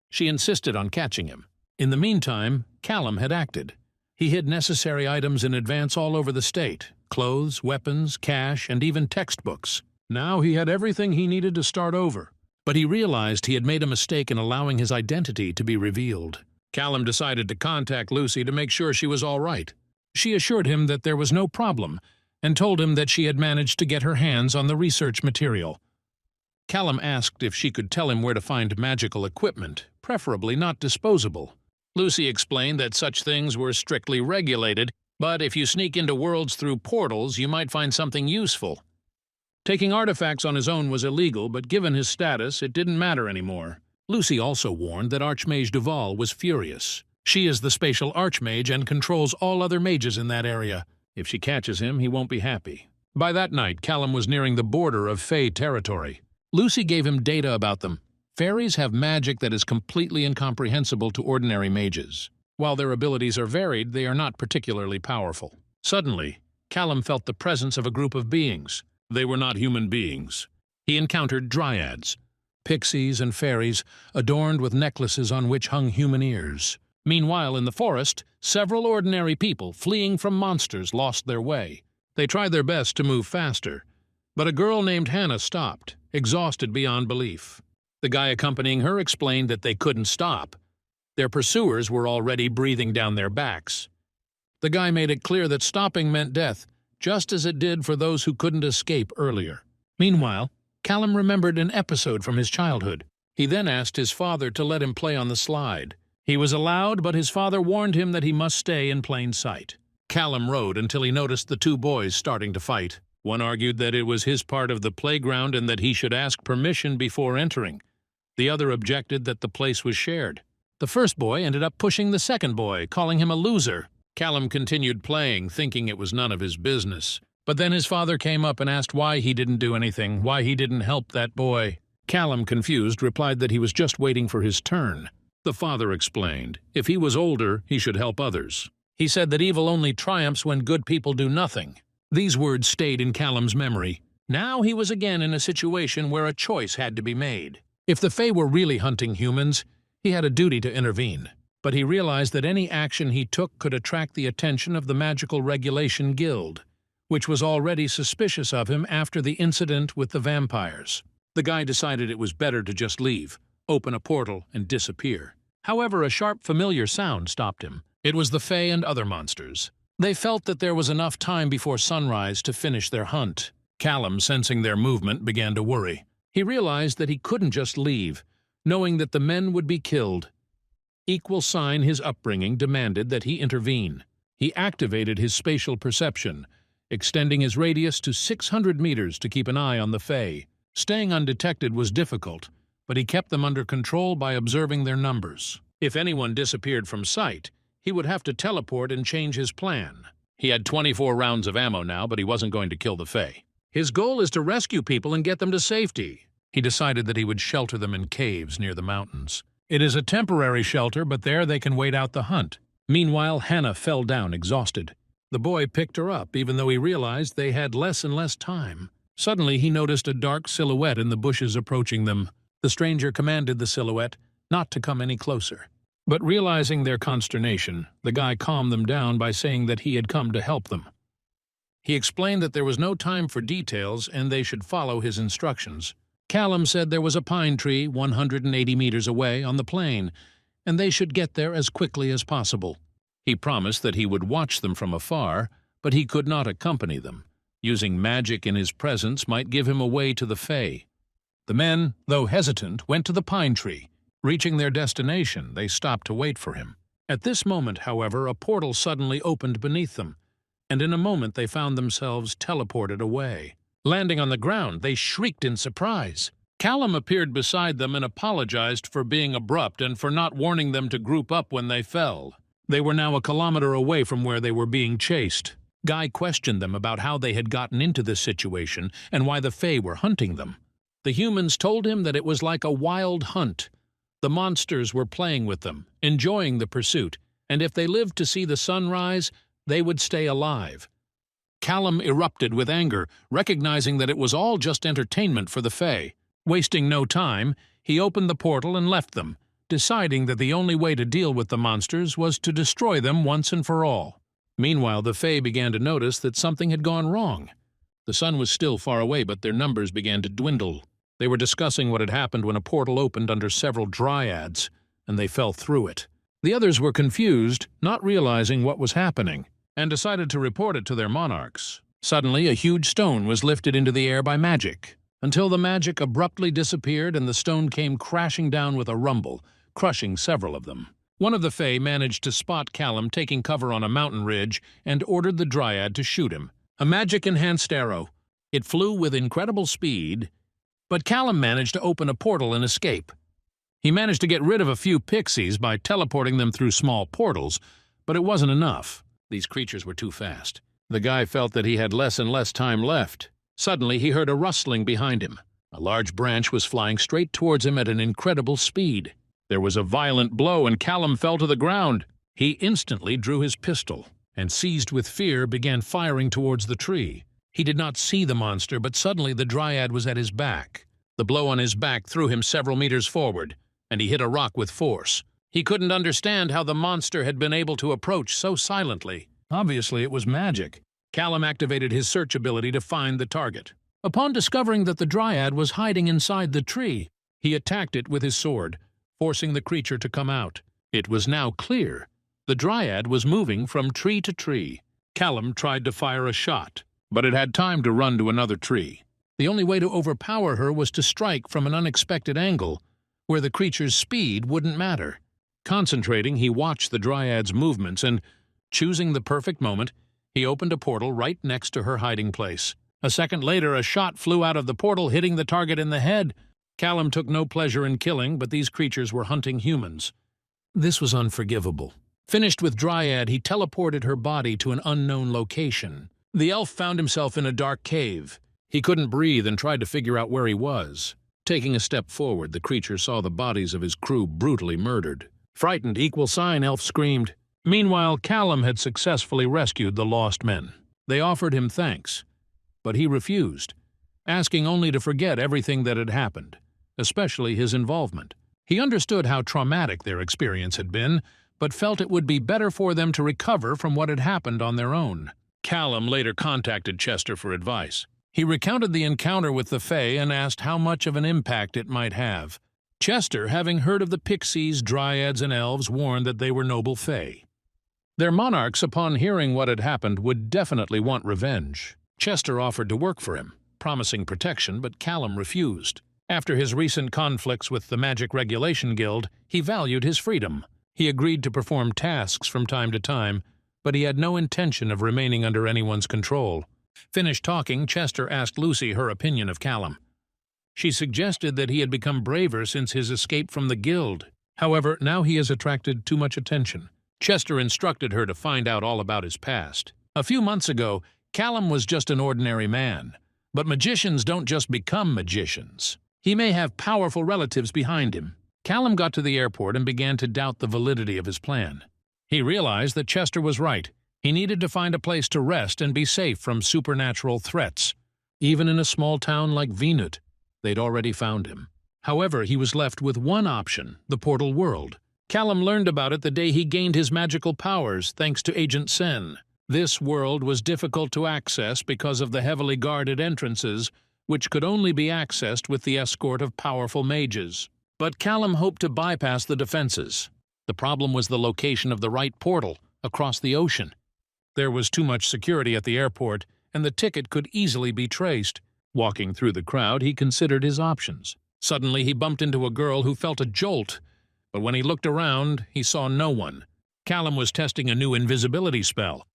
She insisted on catching him. In the meantime, Callum had acted. He hid necessary items in advance all over the state: clothes, weapons, cash, and even textbooks. Now he had everything he needed to start over. But he realized he had made a mistake in allowing his identity to be revealed. Callum decided to contact Lucy to make sure she was all right. She assured him that there was no problem, and told him that she had managed to get her hands on the research material. Callum asked if she could tell him where to find magical equipment, preferably not disposable. Lucy explained that such things were strictly regulated, but if you sneak into worlds through portals, you might find something useful. Taking artifacts on his own was illegal, but given his status, it didn't matter anymore. Lucy also warned that Archmage Duval was furious. She is the spatial Archmage and controls all other mages in that area. If she catches him, he won't be happy. By that night, Callum was nearing the border of Fey territory. Lucy gave him data about them. Fairies have magic that is completely incomprehensible to ordinary mages. While their abilities are varied, they are not particularly powerful. Suddenly, Callum felt the presence of a group of beings. They were not human beings. He encountered dryads, pixies and fairies, adorned with necklaces on which hung human ears. Meanwhile, in the forest, several ordinary people fleeing from monsters lost their way. They tried their best to move faster, but a girl named Hannah stopped, exhausted beyond belief. The guy accompanying her explained that they couldn't stop. Their pursuers were already breathing down their backs. The guy made it clear that stopping meant death, just as it did for those who couldn't escape earlier. Meanwhile, Callum remembered an episode from his childhood. He then asked his father to let him play on the slide. He was allowed, but his father warned him that he must stay in plain sight. Callum rode until he noticed the two boys starting to fight. One argued that it was his part of the playground and that he should ask permission before entering. The other objected that the place was shared. The first boy ended up pushing the second boy, calling him a loser. Callum continued playing, thinking it was none of his business. But then his father came up and asked why he didn't do anything, why he didn't help that boy. Callum, confused, replied that he was just waiting for his turn. The father explained, if he was older, he should help others. He said that evil only triumphs when good people do nothing. These words stayed in Callum's memory. Now he was again in a situation where a choice had to be made. If the Fae were really hunting humans, he had a duty to intervene. But he realized that any action he took could attract the attention of the Magical Regulation Guild, which was already suspicious of him after the incident with the vampires. The guy decided it was better to just leave, open a portal, and disappear. However, a sharp, familiar sound stopped him. It was the Fae and other monsters. They felt that there was enough time before sunrise to finish their hunt. Callum, sensing their movement, began to worry. He realized that he couldn't just leave, knowing that the men would be killed. Equal sign his upbringing demanded that he intervene. He activated his spatial perception, extending his radius to 600 meters to keep an eye on the Fae. Staying undetected was difficult, but he kept them under control by observing their numbers. If anyone disappeared from sight, he would have to teleport and change his plan. He had 24 rounds of ammo now, but he wasn't going to kill the Fae. His goal is to rescue people and get them to safety. He decided that he would shelter them in caves near the mountains. It is a temporary shelter, but there they can wait out the hunt. Meanwhile, Hannah fell down exhausted. The boy picked her up, even though he realized they had less and less time. Suddenly, he noticed a dark silhouette in the bushes approaching them. The stranger commanded the silhouette not to come any closer. But realizing their consternation, the guy calmed them down by saying that he had come to help them. He explained that there was no time for details and they should follow his instructions. Callum said there was a pine tree 180 meters away on the plain, and they should get there as quickly as possible. He promised that he would watch them from afar, but he could not accompany them. Using magic in his presence might give him a way to the Fae. The men, though hesitant, went to the pine tree. Reaching their destination, they stopped to wait for him. At this moment, however, a portal suddenly opened beneath them, and in a moment they found themselves teleported away. Landing on the ground, they shrieked in surprise. Callum appeared beside them and apologized for being abrupt and for not warning them to group up when they fell. They were now a kilometer away from where they were being chased. Guy questioned them about how they had gotten into this situation and why the Fae were hunting them. The humans told him that it was like a wild hunt. The monsters were playing with them, enjoying the pursuit, and if they lived to see the sunrise, they would stay alive. Callum erupted with anger, recognizing that it was all just entertainment for the Fae. Wasting no time, he opened the portal and left them, deciding that the only way to deal with the monsters was to destroy them once and for all. Meanwhile, the Fae began to notice that something had gone wrong. The sun was still far away, but their numbers began to dwindle. They were discussing what had happened when a portal opened under several dryads, and they fell through it. The others were confused, not realizing what was happening, and decided to report it to their monarchs. Suddenly, a huge stone was lifted into the air by magic, until the magic abruptly disappeared and the stone came crashing down with a rumble, crushing several of them. One of the Fae managed to spot Callum taking cover on a mountain ridge and ordered the Dryad to shoot him. A magic-enhanced arrow. It flew with incredible speed, but Callum managed to open a portal and escape. He managed to get rid of a few pixies by teleporting them through small portals, but it wasn't enough. These creatures were too fast. The guy felt that he had less and less time left. Suddenly, he heard a rustling behind him. A large branch was flying straight towards him at an incredible speed. There was a violent blow and Callum fell to the ground. He instantly drew his pistol and, seized with fear, began firing towards the tree. He did not see the monster, but suddenly the Dryad was at his back. The blow on his back threw him several meters forward, and he hit a rock with force. He couldn't understand how the monster had been able to approach so silently. Obviously, it was magic. Callum activated his search ability to find the target. Upon discovering that the Dryad was hiding inside the tree, he attacked it with his sword, forcing the creature to come out. It was now clear. The Dryad was moving from tree to tree. Callum tried to fire a shot, but it had time to run to another tree. The only way to overpower her was to strike from an unexpected angle, where the creature's speed wouldn't matter. Concentrating, he watched the Dryad's movements and, choosing the perfect moment, he opened a portal right next to her hiding place. A second later, a shot flew out of the portal, hitting the target in the head. Callum took no pleasure in killing, but these creatures were hunting humans. This was unforgivable. Finished with Dryad, he teleported her body to an unknown location. The elf found himself in a dark cave. He couldn't breathe and tried to figure out where he was. Taking a step forward, the creature saw the bodies of his crew brutally murdered. Frightened, equal sign, elf screamed. Meanwhile, Callum had successfully rescued the lost men. They offered him thanks, but he refused, asking only to forget everything that had happened, especially his involvement. He understood how traumatic their experience had been, but felt it would be better for them to recover from what had happened on their own. Callum later contacted Chester for advice. He recounted the encounter with the Fae and asked how much of an impact it might have. Chester, having heard of the pixies, dryads, and elves, warned that they were noble Fae. Their monarchs, upon hearing what had happened, would definitely want revenge. Chester offered to work for him, promising protection, but Callum refused. After his recent conflicts with the Magic Regulation Guild, he valued his freedom. He agreed to perform tasks from time to time, but he had no intention of remaining under anyone's control. Finished talking, Chester asked Lucy her opinion of Callum. She suggested that he had become braver since his escape from the guild. However, now he has attracted too much attention. Chester instructed her to find out all about his past. A few months ago, Callum was just an ordinary man. But magicians don't just become magicians. He may have powerful relatives behind him. Callum got to the airport and began to doubt the validity of his plan. He realized that Chester was right. He needed to find a place to rest and be safe from supernatural threats. Even in a small town like Venut, they'd already found him. However, he was left with one option, the portal world. Callum learned about it the day he gained his magical powers, thanks to Agent Sen. This world was difficult to access because of the heavily guarded entrances, which could only be accessed with the escort of powerful mages. But Callum hoped to bypass the defenses. The problem was the location of the right portal, across the ocean. There was too much security at the airport, and the ticket could easily be traced. Walking through the crowd, he considered his options. Suddenly, he bumped into a girl who felt a jolt, but when he looked around, he saw no one. Callum was testing a new invisibility spell.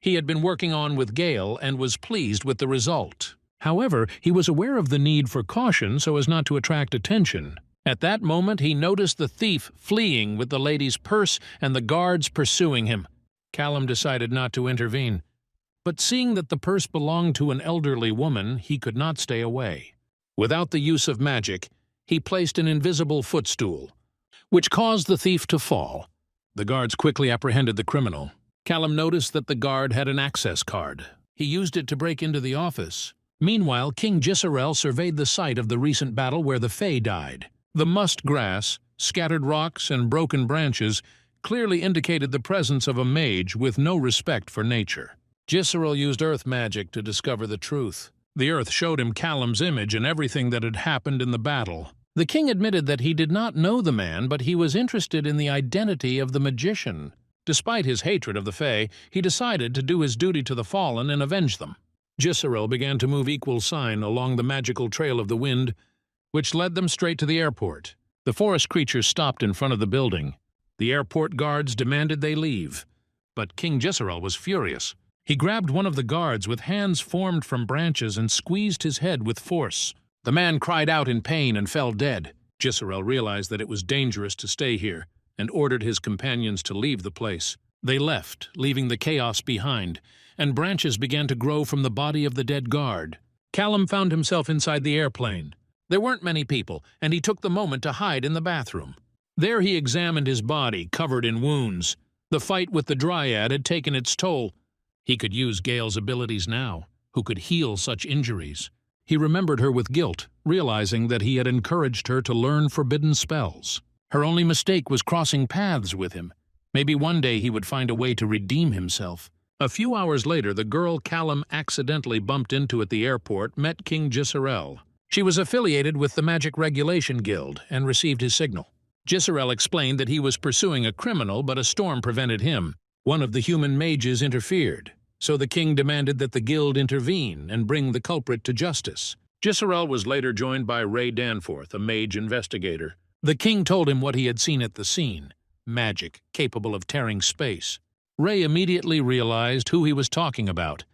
He had been working on with Gale and was pleased with the result. However, he was aware of the need for caution so as not to attract attention. At that moment, he noticed the thief fleeing with the lady's purse and the guards pursuing him. Callum decided not to intervene, but seeing that the purse belonged to an elderly woman, he could not stay away. Without the use of magic, he placed an invisible footstool, which caused the thief to fall. The guards quickly apprehended the criminal. Callum noticed that the guard had an access card. He used it to break into the office. Meanwhile, King Gisserel surveyed the site of the recent battle where the Fae died. The mussed grass, scattered rocks, and broken branches clearly indicated the presence of a mage with no respect for nature. Gisserel used earth magic to discover the truth. The earth showed him Callum's image and everything that had happened in the battle. The king admitted that he did not know the man, but he was interested in the identity of the magician. Despite his hatred of the Fae, he decided to do his duty to the fallen and avenge them. Jisrael began to move equal sign along the magical trail of the wind, which led them straight to the airport. The forest creatures stopped in front of the building. The airport guards demanded they leave. But King Jisrael was furious. He grabbed one of the guards with hands formed from branches and squeezed his head with force. The man cried out in pain and fell dead. Jisrael realized that it was dangerous to stay here and ordered his companions to leave the place. They left, leaving the chaos behind, and branches began to grow from the body of the dead guard. Callum found himself inside the airplane. There weren't many people, and he took the moment to hide in the bathroom. There he examined his body, covered in wounds. The fight with the Dryad had taken its toll. He could use Gale's abilities now, who could heal such injuries. He remembered her with guilt, realizing that he had encouraged her to learn forbidden spells. Her only mistake was crossing paths with him. Maybe one day he would find a way to redeem himself. A few hours later, the girl Callum accidentally bumped into at the airport met King Jisrael. She was affiliated with the Magic Regulation Guild and received his signal. Jisrael explained that he was pursuing a criminal, but a storm prevented him. One of the human mages interfered, so the king demanded that the guild intervene and bring the culprit to justice. Jisrael was later joined by Ray Danforth, a mage investigator. The king told him what he had seen at the scene: magic capable of tearing space. Ray immediately realized who he was talking about.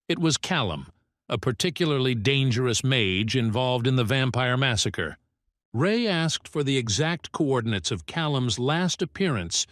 It was Callum, a particularly dangerous mage involved in the vampire massacre. Ray asked for the exact coordinates of Callum's last appearance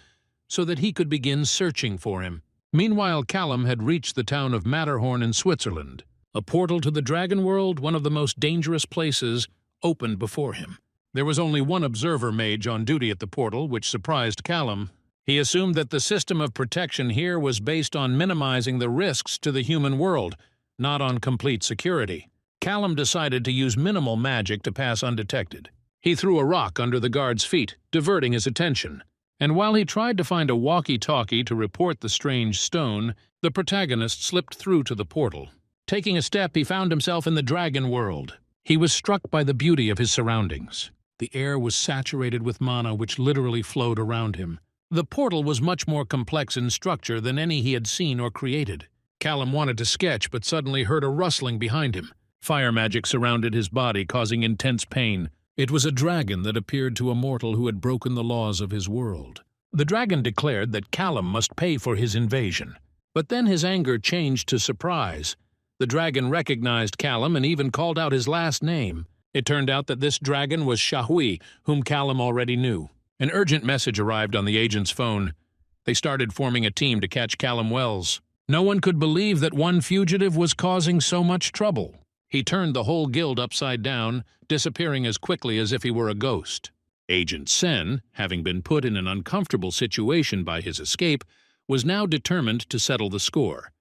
so that he could begin searching for him. Meanwhile, Callum had reached the town of Matterhorn in Switzerland. A portal to the dragon world, one of the most dangerous places, opened before him. There was only one observer mage on duty at the portal, which surprised Callum. He assumed that the system of protection here was based on minimizing the risks to the human world, not on complete security. Callum decided to use minimal magic to pass undetected. He threw a rock under the guard's feet, diverting his attention. And while he tried to find a walkie-talkie to report the strange stone, the protagonist slipped through to the portal. Taking a step, he found himself in the dragon world. He was struck by the beauty of his surroundings. The air was saturated with mana which literally flowed around him. The portal was much more complex in structure than any he had seen or created. Callum wanted to sketch, but suddenly heard a rustling behind him. Fire magic surrounded his body, causing intense pain. It was a dragon that appeared to a mortal who had broken the laws of his world. The dragon declared that Callum must pay for his invasion. But then his anger changed to surprise. The dragon recognized Callum and even called out his last name. It turned out that this dragon was Shahui, whom Callum already knew. An urgent message arrived on the agent's phone. They started forming a team to catch Callum Wells. No one could believe that one fugitive was causing so much trouble. He turned the whole guild upside down, disappearing as quickly as if he were a ghost. Agent Sen, having been put in an uncomfortable situation by his escape, was now determined to settle the score.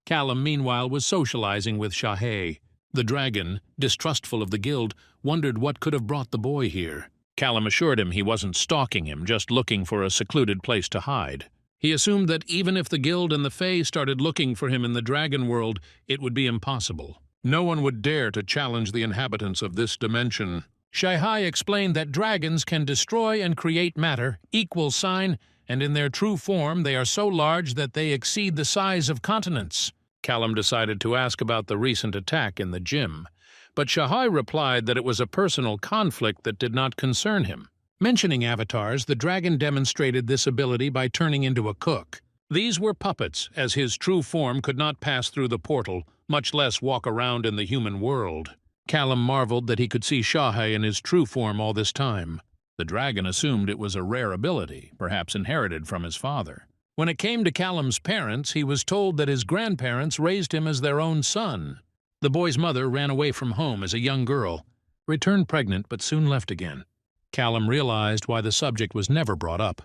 Callum, meanwhile, was socializing with Shahay. The dragon, distrustful of the guild, wondered what could have brought the boy here. Callum assured him he wasn't stalking him, just looking for a secluded place to hide. He assumed that even if the guild and the Fae started looking for him in the dragon world, it would be impossible. No one would dare to challenge the inhabitants of this dimension. Shaihai explained that dragons can destroy and create matter, equal sign, and in their true form they are so large that they exceed the size of continents. Callum decided to ask about the recent attack in the gym, but Shaihai replied that it was a personal conflict that did not concern him. Mentioning avatars, the dragon demonstrated this ability by turning into a cook. These were puppets, as his true form could not pass through the portal, much less walk around in the human world. Callum marveled that he could see Shaihai in his true form all this time. The dragon assumed it was a rare ability, perhaps inherited from his father. When it came to Callum's parents, he was told that his grandparents raised him as their own son. The boy's mother ran away from home as a young girl, returned pregnant but soon left again. Callum realized why the subject was never brought up.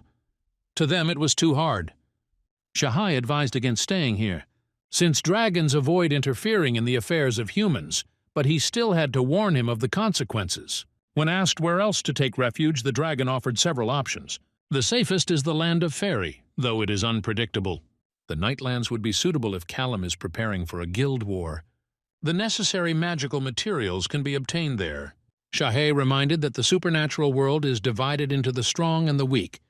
To them it was too hard. Shaihai advised against staying here, since dragons avoid interfering in the affairs of humans, but he still had to warn him of the consequences. When asked where else to take refuge, the dragon offered several options. The safest is the land of Fairy, though it is unpredictable. The Nightlands would be suitable if Callum is preparing for a guild war. The necessary magical materials can be obtained there. Shaihai reminded that the supernatural world is divided into the strong and the weak.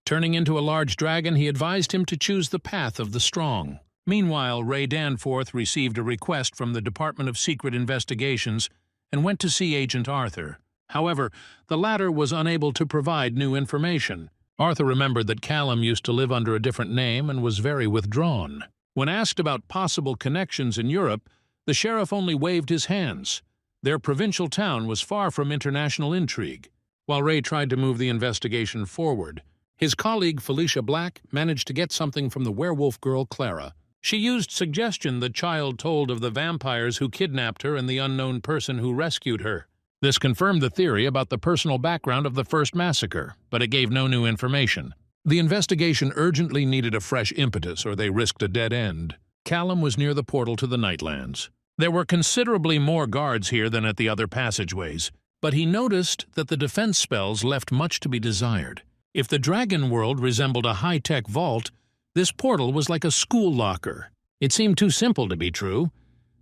Turning into a large dragon, he advised him to choose the path of the strong. Meanwhile, Ray Danforth received a request from the Department of Secret Investigations and went to see Agent Arthur. However, the latter was unable to provide new information. Arthur remembered that Callum used to live under a different name and was very withdrawn. When asked about possible connections in Europe, the sheriff only waved his hands. Their provincial town was far from international intrigue. While Ray tried to move the investigation forward, his colleague Felicia Black managed to get something from the werewolf girl Clara. She used suggestion the child told of the vampires who kidnapped her and the unknown person who rescued her. This confirmed the theory about the personal background of the first massacre, but it gave no new information. The investigation urgently needed a fresh impetus, or they risked a dead end. Callum was near the portal to the Nightlands. There were considerably more guards here than at the other passageways, but he noticed that the defense spells left much to be desired. If the dragon world resembled a high-tech vault, this portal was like a school locker. It seemed too simple to be true,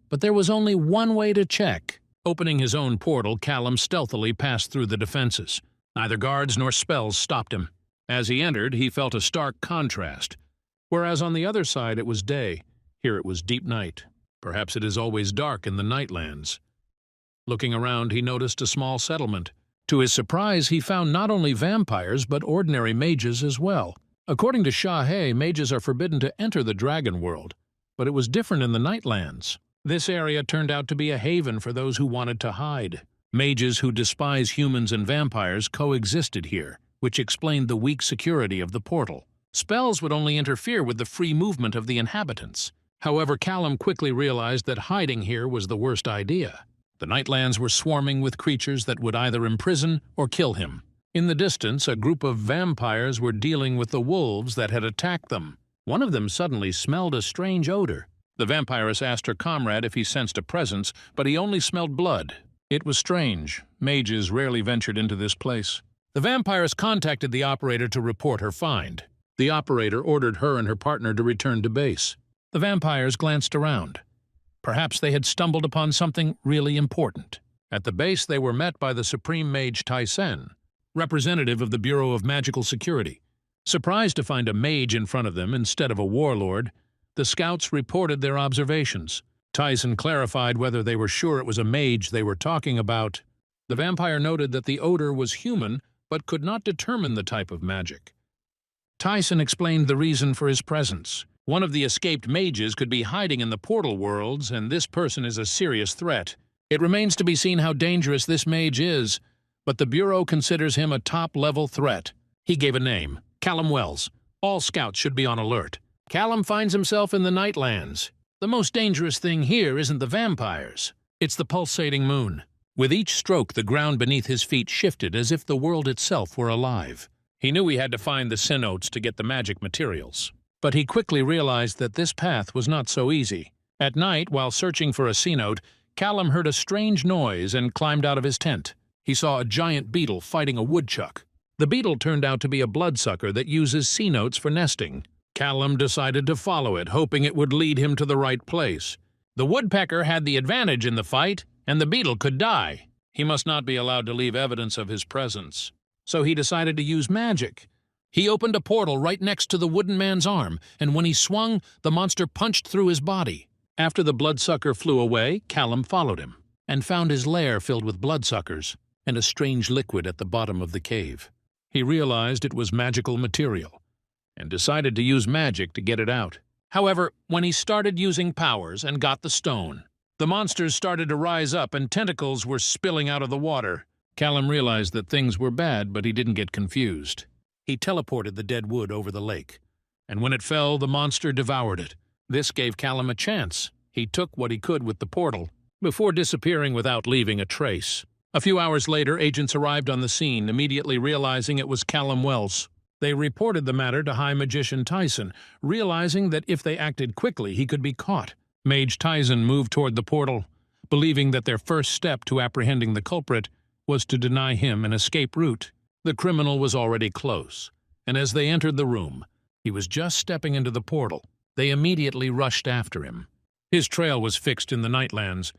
but there was only one way to check. Opening his own portal, Callum stealthily passed through the defenses. Neither guards nor spells stopped him. As he entered, he felt a stark contrast. Whereas on the other side it was day, here it was deep night. Perhaps it is always dark in the Nightlands. Looking around, he noticed a small settlement. To his surprise, he found not only vampires, but ordinary mages as well. According to Shahe, mages are forbidden to enter the dragon world, but it was different in the Nightlands. This area turned out to be a haven for those who wanted to hide. Mages who despise humans and vampires coexisted here, which explained the weak security of the portal. Spells would only interfere with the free movement of the inhabitants. However, Callum quickly realized that hiding here was the worst idea. The Nightlands were swarming with creatures that would either imprison or kill him. In the distance, a group of vampires were dealing with the wolves that had attacked them. One of them suddenly smelled a strange odor. The vampiress asked her comrade if he sensed a presence, but he only smelled blood. It was strange. Mages rarely ventured into this place. The vampiress contacted the operator to report her find. The operator ordered her and her partner to return to base. The vampires glanced around. Perhaps they had stumbled upon something really important. At the base, they were met by the Supreme Mage Tyson, representative of the Bureau of Magical Security. Surprised to find a mage in front of them instead of a warlord, the scouts reported their observations. Tyson clarified whether they were sure it was a mage they were talking about. The vampire noted that the odor was human, but could not determine the type of magic. Tyson explained the reason for his presence. One of the escaped mages could be hiding in the portal worlds, and this person is a serious threat. It remains to be seen how dangerous this mage is, but the Bureau considers him a top-level threat. He gave a name, Callum Wells. All scouts should be on alert. Callum finds himself in the Nightlands. The most dangerous thing here isn't the vampires. It's the pulsating moon. With each stroke, the ground beneath his feet shifted as if the world itself were alive. He knew he had to find the cenotes to get the magic materials. But he quickly realized that this path was not so easy. At night, while searching for a cenote, Callum heard a strange noise and climbed out of his tent. He saw a giant beetle fighting a woodchuck. The beetle turned out to be a bloodsucker that uses cenotes for nesting. Callum decided to follow it, hoping it would lead him to the right place. The woodpecker had the advantage in the fight, and the beetle could die. He must not be allowed to leave evidence of his presence. So he decided to use magic. He opened a portal right next to the wooden man's arm, and when he swung, the monster punched through his body. After the bloodsucker flew away, Callum followed him, and found his lair filled with bloodsuckers and a strange liquid at the bottom of the cave. He realized it was magical material, and decided to use magic to get it out. However, when he started using powers and got the stone, the monsters started to rise up and tentacles were spilling out of the water. Callum realized that things were bad, but he didn't get confused. He teleported the dead wood over the lake, and when it fell, the monster devoured it. This gave Callum a chance. He took what he could with the portal, before disappearing without leaving a trace. A few hours later, agents arrived on the scene, immediately realizing it was Callum Wells. They reported the matter to High Magician Tyson, realizing that if they acted quickly, he could be caught. Mage Tyson moved toward the portal, believing that their first step to apprehending the culprit was to deny him an escape route. The criminal was already close, and as they entered the room, he was just stepping into the portal. They immediately rushed after him. His trail was fixed in the Nightlands,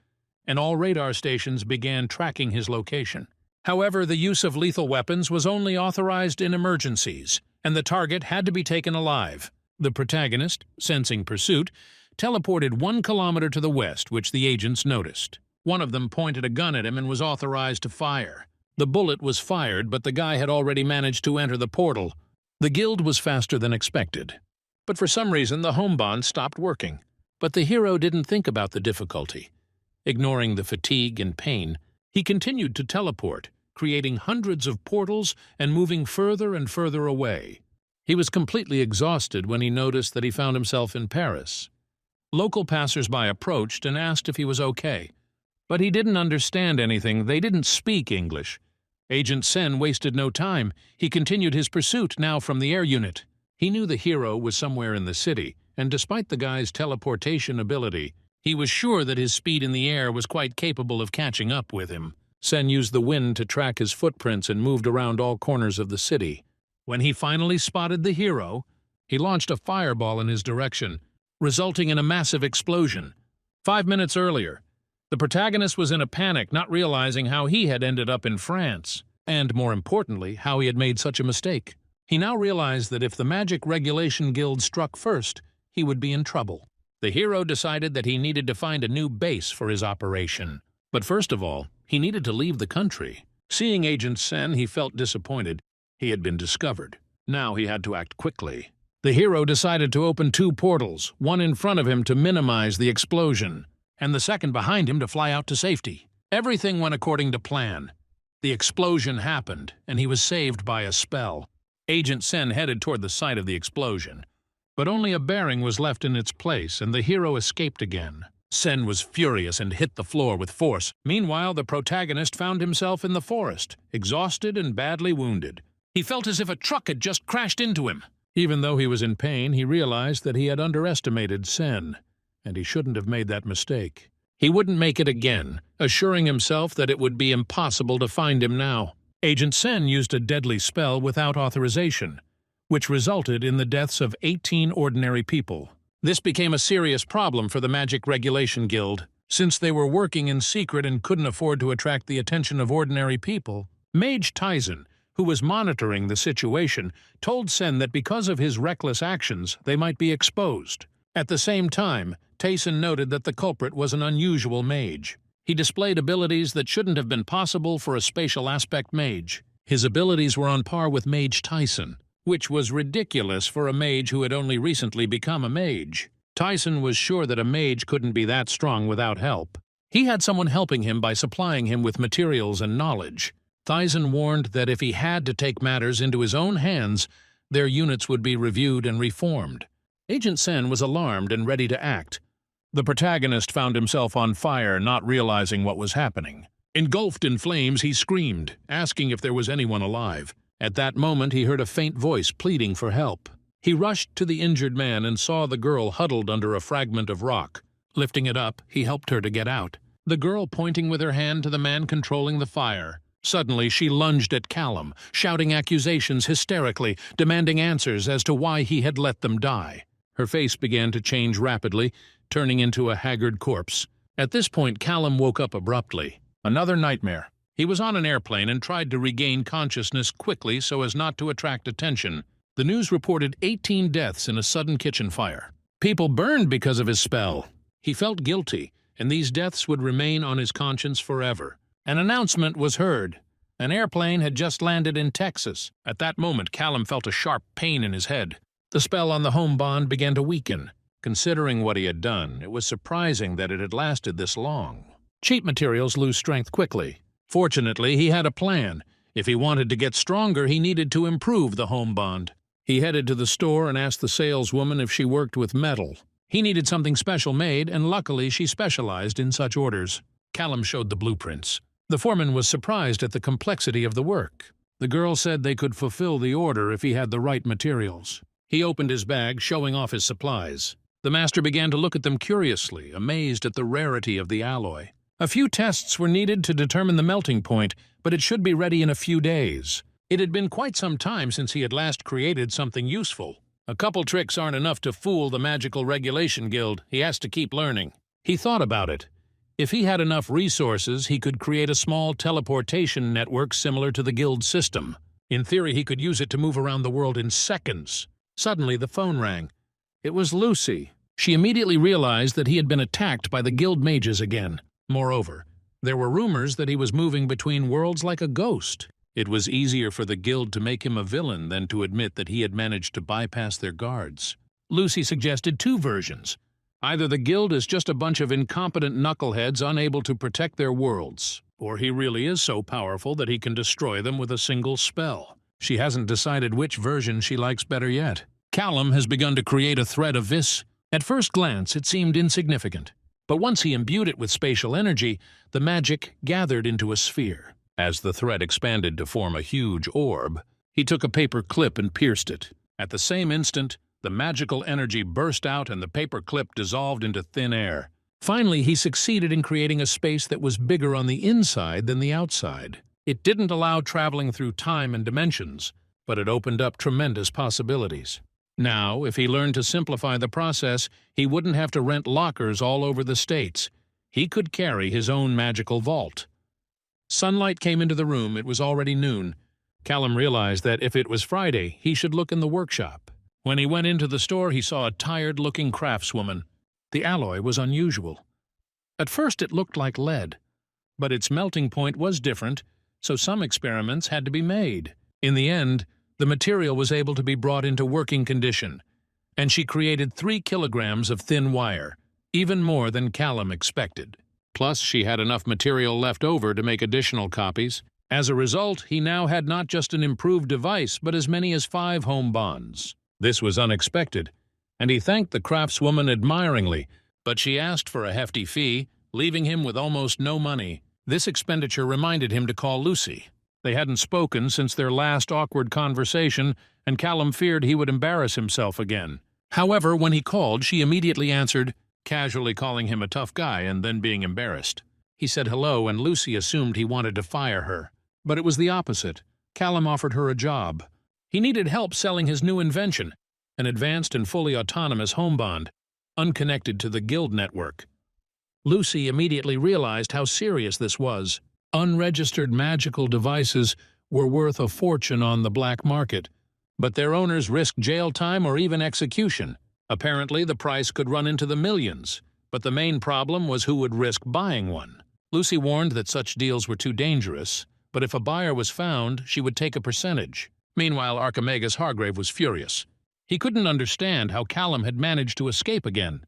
and all radar stations began tracking his location. However, the use of lethal weapons was only authorized in emergencies, and the target had to be taken alive. The protagonist, sensing pursuit, teleported 1 kilometer to the west, which the agents noticed. One of them pointed a gun at him and was authorized to fire. The bullet was fired, but the guy had already managed to enter the portal. The guild was faster than expected. But for some reason, the home bond stopped working. But the hero didn't think about the difficulty. Ignoring the fatigue and pain, he continued to teleport, creating hundreds of portals and moving further and further away. He was completely exhausted when he noticed that he found himself in Paris. Local passers-by approached and asked if he was okay. But he didn't understand anything. They didn't speak English. Agent Sen wasted no time. He continued his pursuit, now from the air unit. He knew the hero was somewhere in the city, and despite the guy's teleportation ability, he was sure that his speed in the air was quite capable of catching up with him. Sen used the wind to track his footprints and moved around all corners of the city. When he finally spotted the hero, he launched a fireball in his direction, resulting in a massive explosion. 5 minutes earlier, the protagonist was in a panic, not realizing how he had ended up in France, and more importantly, how he had made such a mistake. He now realized that if the Magic Regulation Guild struck first, he would be in trouble. The hero decided that he needed to find a new base for his operation. But first of all, he needed to leave the country. Seeing Agent Sen, he felt disappointed. He had been discovered. Now he had to act quickly. The hero decided to open 2 portals, one in front of him to minimize the explosion, and the second behind him to fly out to safety. Everything went according to plan. The explosion happened, and he was saved by a spell. Agent Sen headed toward the site of the explosion, but only a bearing was left in its place, and the hero escaped again. Sen was furious and hit the floor with force. Meanwhile, the protagonist found himself in the forest, exhausted and badly wounded. He felt as if a truck had just crashed into him. Even though he was in pain, he realized that he had underestimated Sen, and he shouldn't have made that mistake. He wouldn't make it again, assuring himself that it would be impossible to find him now. Agent Sen used a deadly spell without authorization, which resulted in the deaths of 18 ordinary people. This became a serious problem for the Magic Regulation Guild. Since they were working in secret and couldn't afford to attract the attention of ordinary people, Mage Tyson, who was monitoring the situation, told Sen that because of his reckless actions, they might be exposed. At the same time, Tyson noted that the culprit was an unusual mage. He displayed abilities that shouldn't have been possible for a spatial aspect mage. His abilities were on par with Mage Tyson, which was ridiculous for a mage who had only recently become a mage. Tyson was sure that a mage couldn't be that strong without help. He had someone helping him by supplying him with materials and knowledge. Tyson warned that if he had to take matters into his own hands, their units would be reviewed and reformed. Agent Sen was alarmed and ready to act. The protagonist found himself on fire, not realizing what was happening. Engulfed in flames, he screamed, asking if there was anyone alive. At that moment, he heard a faint voice pleading for help. He rushed to the injured man and saw the girl huddled under a fragment of rock. Lifting it up, he helped her to get out, the girl pointing with her hand to the man controlling the fire. Suddenly, she lunged at Callum, shouting accusations hysterically, demanding answers as to why he had let them die. Her face began to change rapidly, turning into a haggard corpse. At this point, Callum woke up abruptly. Another nightmare. He was on an airplane and tried to regain consciousness quickly so as not to attract attention. The news reported 18 deaths in a sudden kitchen fire. People burned because of his spell. He felt guilty, and these deaths would remain on his conscience forever. An announcement was heard. An airplane had just landed in Texas. At that moment, Callum felt a sharp pain in his head. The spell on the home bond began to weaken. Considering what he had done, it was surprising that it had lasted this long. Cheap materials lose strength quickly. Fortunately, he had a plan. If he wanted to get stronger, he needed to improve the home bond. He headed to the store and asked the saleswoman if she worked with metal. He needed something special made, and luckily she specialized in such orders. Callum showed the blueprints. The foreman was surprised at the complexity of the work. The girl said they could fulfill the order if he had the right materials. He opened his bag, showing off his supplies. The master began to look at them curiously, amazed at the rarity of the alloy. A few tests were needed to determine the melting point, but it should be ready in a few days. It had been quite some time since he had last created something useful. A couple tricks aren't enough to fool the Magical Regulation Guild. He has to keep learning. He thought about it. If he had enough resources, he could create a small teleportation network similar to the guild system. In theory, he could use it to move around the world in seconds. Suddenly, the phone rang. It was Lucy. She immediately realized that he had been attacked by the guild mages again. Moreover, there were rumors that he was moving between worlds like a ghost. It was easier for the guild to make him a villain than to admit that he had managed to bypass their guards. Lucy suggested two versions. Either the guild is just a bunch of incompetent knuckleheads unable to protect their worlds, or he really is so powerful that he can destroy them with a single spell. She hasn't decided which version she likes better yet. Callum has begun to create a thread of Vis. At first glance, it seemed insignificant, but once he imbued it with spatial energy, the magic gathered into a sphere. As the thread expanded to form a huge orb, he took a paper clip and pierced it. At the same instant, the magical energy burst out and the paper clip dissolved into thin air. Finally, he succeeded in creating a space that was bigger on the inside than the outside. It didn't allow traveling through time and dimensions, but it opened up tremendous possibilities. Now, if he learned to simplify the process, he wouldn't have to rent lockers all over the states. He could carry his own magical vault. Sunlight came into the room. It was already noon. Callum realized that if it was Friday, he should look in the workshop. When he went into the store, he saw a tired-looking craftswoman. The alloy was unusual. At first it looked like lead, but its melting point was different, so some experiments had to be made. In the end, the material was able to be brought into working condition, and she created 3 kilograms of thin wire, even more than Callum expected. Plus, she had enough material left over to make additional copies. As a result, he now had not just an improved device, but as many as 5 home bonds. This was unexpected, and he thanked the craftswoman admiringly, but she asked for a hefty fee, leaving him with almost no money. This expenditure reminded him to call Lucy. They hadn't spoken since their last awkward conversation, and Callum feared he would embarrass himself again. However, when he called, she immediately answered, casually calling him a tough guy and then being embarrassed. He said hello, and Lucy assumed he wanted to fire her. But it was the opposite. Callum offered her a job. He needed help selling his new invention, an advanced and fully autonomous home bond, unconnected to the guild network. Lucy immediately realized how serious this was. Unregistered magical devices were worth a fortune on the black market, but their owners risked jail time or even execution. Apparently, the price could run into the millions, but the main problem was who would risk buying one. Lucy warned that such deals were too dangerous, but if a buyer was found, she would take a percentage. Meanwhile, Archimegas Hargrave was furious. He couldn't understand how Callum had managed to escape again.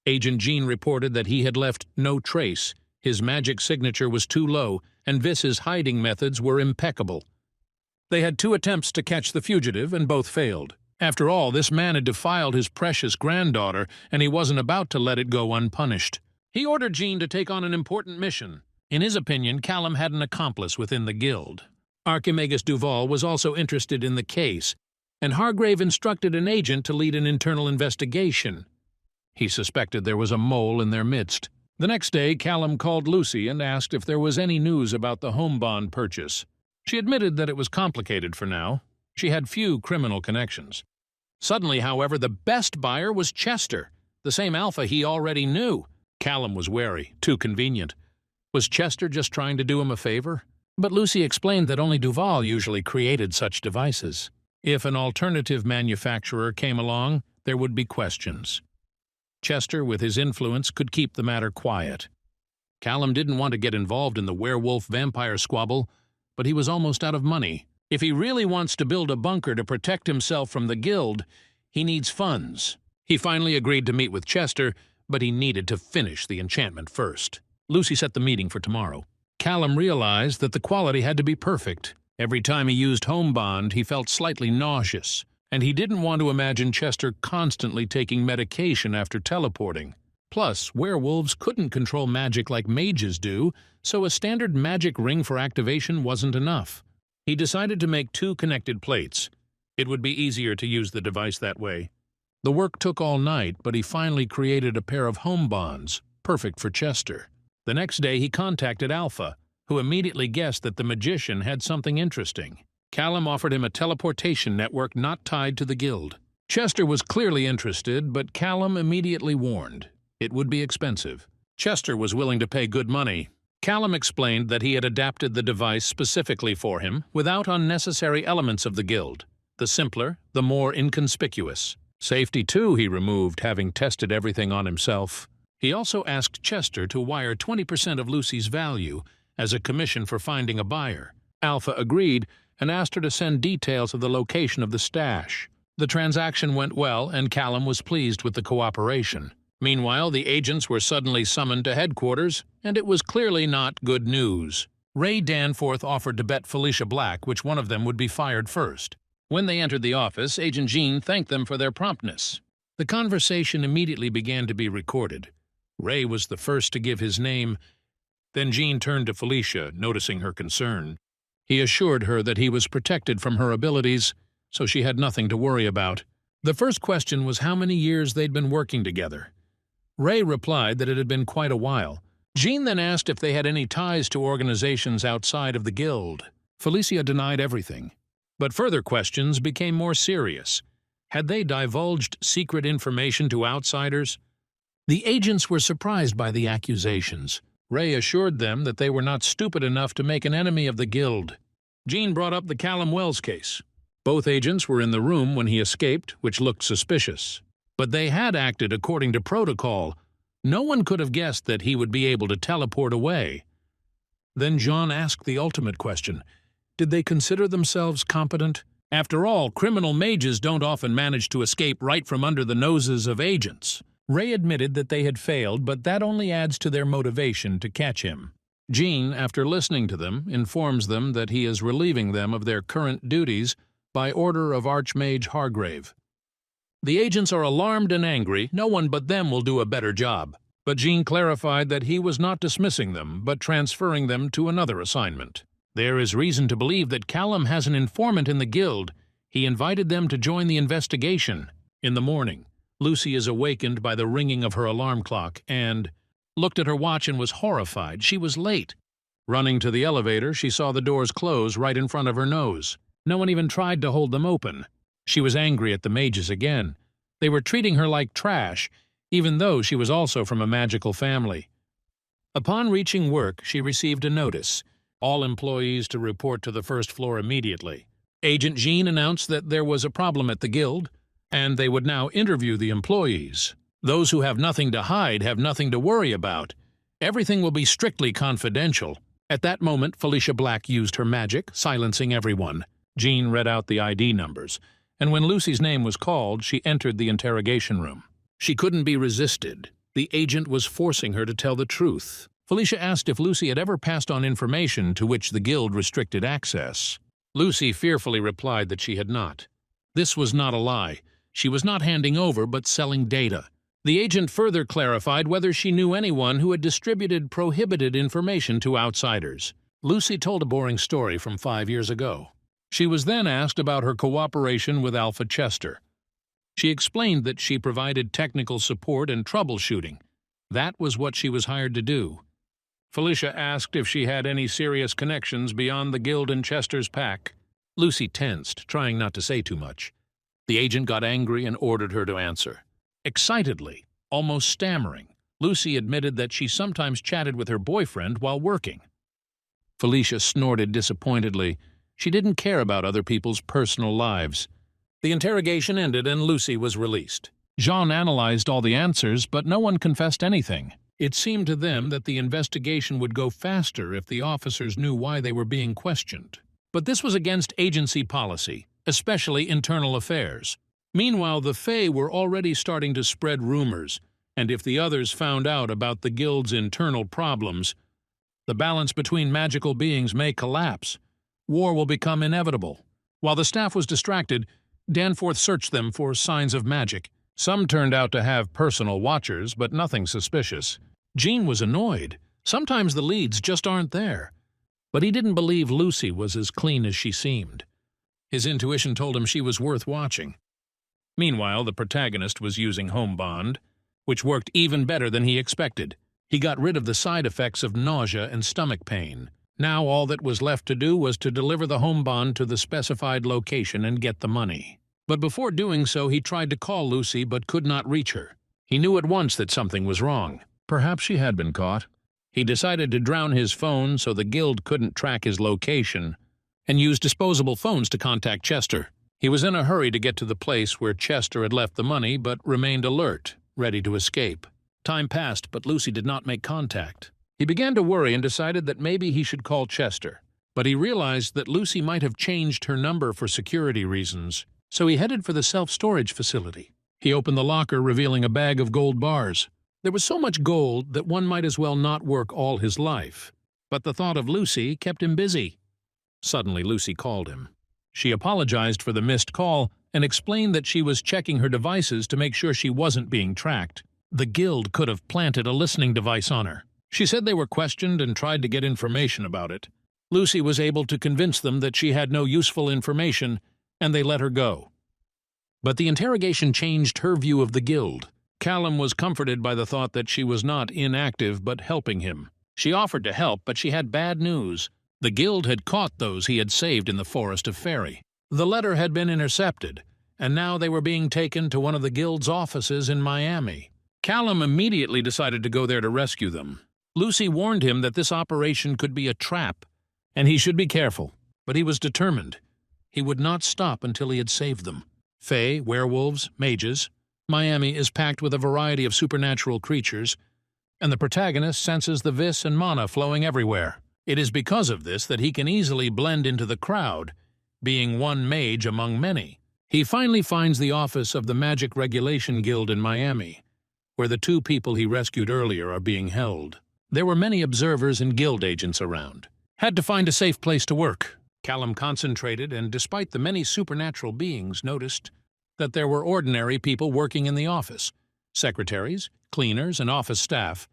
Agent Jean reported that he had left no trace. His magic signature was too low, and Vis's hiding methods were impeccable. They had 2 attempts to catch the fugitive, and both failed. After all, this man had defiled his precious granddaughter, and he wasn't about to let it go unpunished. He ordered Jean to take on an important mission. In his opinion, Callum had an accomplice within the guild. Archimegas Duval was also interested in the case, and Hargrave instructed an agent to lead an internal investigation. He suspected there was a mole in their midst. The next day, Callum called Lucy and asked if there was any news about the home bond purchase. She admitted that it was complicated for now. She had few criminal connections. Suddenly, however, the best buyer was Chester, the same alpha he already knew. Callum was wary, too convenient. Was Chester just trying to do him a favor? But Lucy explained that only Duval usually created such devices. If an alternative manufacturer came along, there would be questions. Chester, with his influence, could keep the matter quiet. Callum didn't want to get involved in the werewolf-vampire squabble, but he was almost out of money. If he really wants to build a bunker to protect himself from the guild, he needs funds. He finally agreed to meet with Chester, but he needed to finish the enchantment first. Lucy set the meeting for tomorrow. Callum realized that the quality had to be perfect. Every time he used home bond, he felt slightly nauseous, and he didn't want to imagine Chester constantly taking medication after teleporting. Plus, werewolves couldn't control magic like mages do, so a standard magic ring for activation wasn't enough. He decided to make 2 connected plates. It would be easier to use the device that way. The work took all night, but he finally created a pair of home bonds, perfect for Chester. The next day he contacted Alpha, who immediately guessed that the magician had something interesting. Callum offered him a teleportation network not tied to the guild. Chester was clearly interested, but Callum immediately warned. It would be expensive. Chester was willing to pay good money. Callum explained that he had adapted the device specifically for him, without unnecessary elements of the guild. The simpler, the more inconspicuous. Safety, too, he removed, having tested everything on himself. He also asked Chester to wire 20% of Lucy's value as a commission for finding a buyer. Alpha agreed and asked her to send details of the location of the stash. The transaction went well, and Callum was pleased with the cooperation. Meanwhile, the agents were suddenly summoned to headquarters, and it was clearly not good news. Ray Danforth offered to bet Felicia Black which one of them would be fired first. When they entered the office, Agent Jean thanked them for their promptness. The conversation immediately began to be recorded. Ray was the first to give his name. Then Jean turned to Felicia, noticing her concern. He assured her that he was protected from her abilities, so she had nothing to worry about. The first question was how many years they'd been working together. Ray replied that it had been quite a while. Jean then asked if they had any ties to organizations outside of the guild. Felicia denied everything. But further questions became more serious. Had they divulged secret information to outsiders? The agents were surprised by the accusations. Ray assured them that they were not stupid enough to make an enemy of the guild. Jean brought up the Callum Wells case. Both agents were in the room when he escaped, which looked suspicious. But they had acted according to protocol. No one could have guessed that he would be able to teleport away. Then Jean asked the ultimate question. Did they consider themselves competent? After all, criminal mages don't often manage to escape right from under the noses of agents. Ray admitted that they had failed, but that only adds to their motivation to catch him. Jean, after listening to them, informs them that he is relieving them of their current duties by order of Archmage Hargrave. The agents are alarmed and angry. No one but them will do a better job. But Jean clarified that he was not dismissing them, but transferring them to another assignment. There is reason to believe that Callum has an informant in the guild. He invited them to join the investigation. In the morning, Lucy is awakened by the ringing of her alarm clock and looked at her watch and was horrified. She was late. Running to the elevator, she saw the doors close right in front of her nose. No one even tried to hold them open. She was angry at the mages again. They were treating her like trash, even though she was also from a magical family. Upon reaching work, she received a notice. All employees to report to the first floor immediately. Agent Jean announced that there was a problem at the guild, and they would now interview the employees. Those who have nothing to hide have nothing to worry about. Everything will be strictly confidential. At that moment, Felicia Black used her magic, silencing everyone. Jean read out the ID numbers, and when Lucy's name was called, she entered the interrogation room. She couldn't be resisted. The agent was forcing her to tell the truth. Felicia asked if Lucy had ever passed on information to which the guild restricted access. Lucy fearfully replied that she had not. This was not a lie. She was not handing over, but selling data. The agent further clarified whether she knew anyone who had distributed prohibited information to outsiders. Lucy told a boring story from 5 years ago. She was then asked about her cooperation with Alpha Chester. She explained that she provided technical support and troubleshooting. That was what she was hired to do. Felicia asked if she had any serious connections beyond the guild and Chester's pack. Lucy tensed, trying not to say too much. The agent got angry and ordered her to answer. Excitedly, almost stammering, Lucy admitted that she sometimes chatted with her boyfriend while working. Felicia snorted disappointedly. She didn't care about other people's personal lives. The interrogation ended and Lucy was released. Jean analyzed all the answers, but no one confessed anything. It seemed to them that the investigation would go faster if the officers knew why they were being questioned. But this was against agency policy, especially internal affairs. Meanwhile, the Fae were already starting to spread rumors, and if the others found out about the guild's internal problems, the balance between magical beings may collapse. War will become inevitable. While the staff was distracted, Danforth searched them for signs of magic. Some turned out to have personal watchers, but nothing suspicious. Jean was annoyed. Sometimes the leads just aren't there. But he didn't believe Lucy was as clean as she seemed. His intuition told him she was worth watching. Meanwhile, the protagonist was using Home Bond, which worked even better than he expected. He got rid of the side effects of nausea and stomach pain. Now all that was left to do was to deliver the Home Bond to the specified location and get the money. But before doing so, he tried to call Lucy but could not reach her. He knew at once that something was wrong. Perhaps she had been caught. He decided to drown his phone so the guild couldn't track his location and use disposable phones to contact Chester. He He was in a hurry to get to the place where Chester had left the money, but remained alert, ready to escape. Time passed, but Lucy did not make contact. He began to worry and decided that maybe he should call Chester. But he realized that Lucy might have changed her number for security reasons, so he headed for the self-storage facility. He opened the locker, revealing a bag of gold bars. There was so much gold that one might as well not work all his life. But the thought of Lucy kept him busy. Suddenly, Lucy called him. She apologized for the missed call and explained that she was checking her devices to make sure she wasn't being tracked. The guild could have planted a listening device on her. She said they were questioned and tried to get information about it. Lucy was able to convince them that she had no useful information, and they let her go. But the interrogation changed her view of the guild. Callum was comforted by the thought that she was not inactive but helping him. She offered to help, but she had bad news. The guild had caught those he had saved in the Forest of Fairy. The letter had been intercepted, and now they were being taken to one of the guild's offices in Miami. Callum immediately decided to go there to rescue them. Lucy warned him that this operation could be a trap, and he should be careful, but he was determined. He would not stop until he had saved them. Fae, werewolves, mages. Miami is packed with a variety of supernatural creatures, and the protagonist senses the vis and mana flowing everywhere. It is because of this that he can easily blend into the crowd, being one mage among many. He finally finds the office of the Magic Regulation Guild in Miami, where the two people he rescued earlier are being held. There were many observers and guild agents around. Had to find a safe place to work. Callum concentrated, and despite the many supernatural beings, noticed that there were ordinary people working in the office. Secretaries, cleaners, and office staff.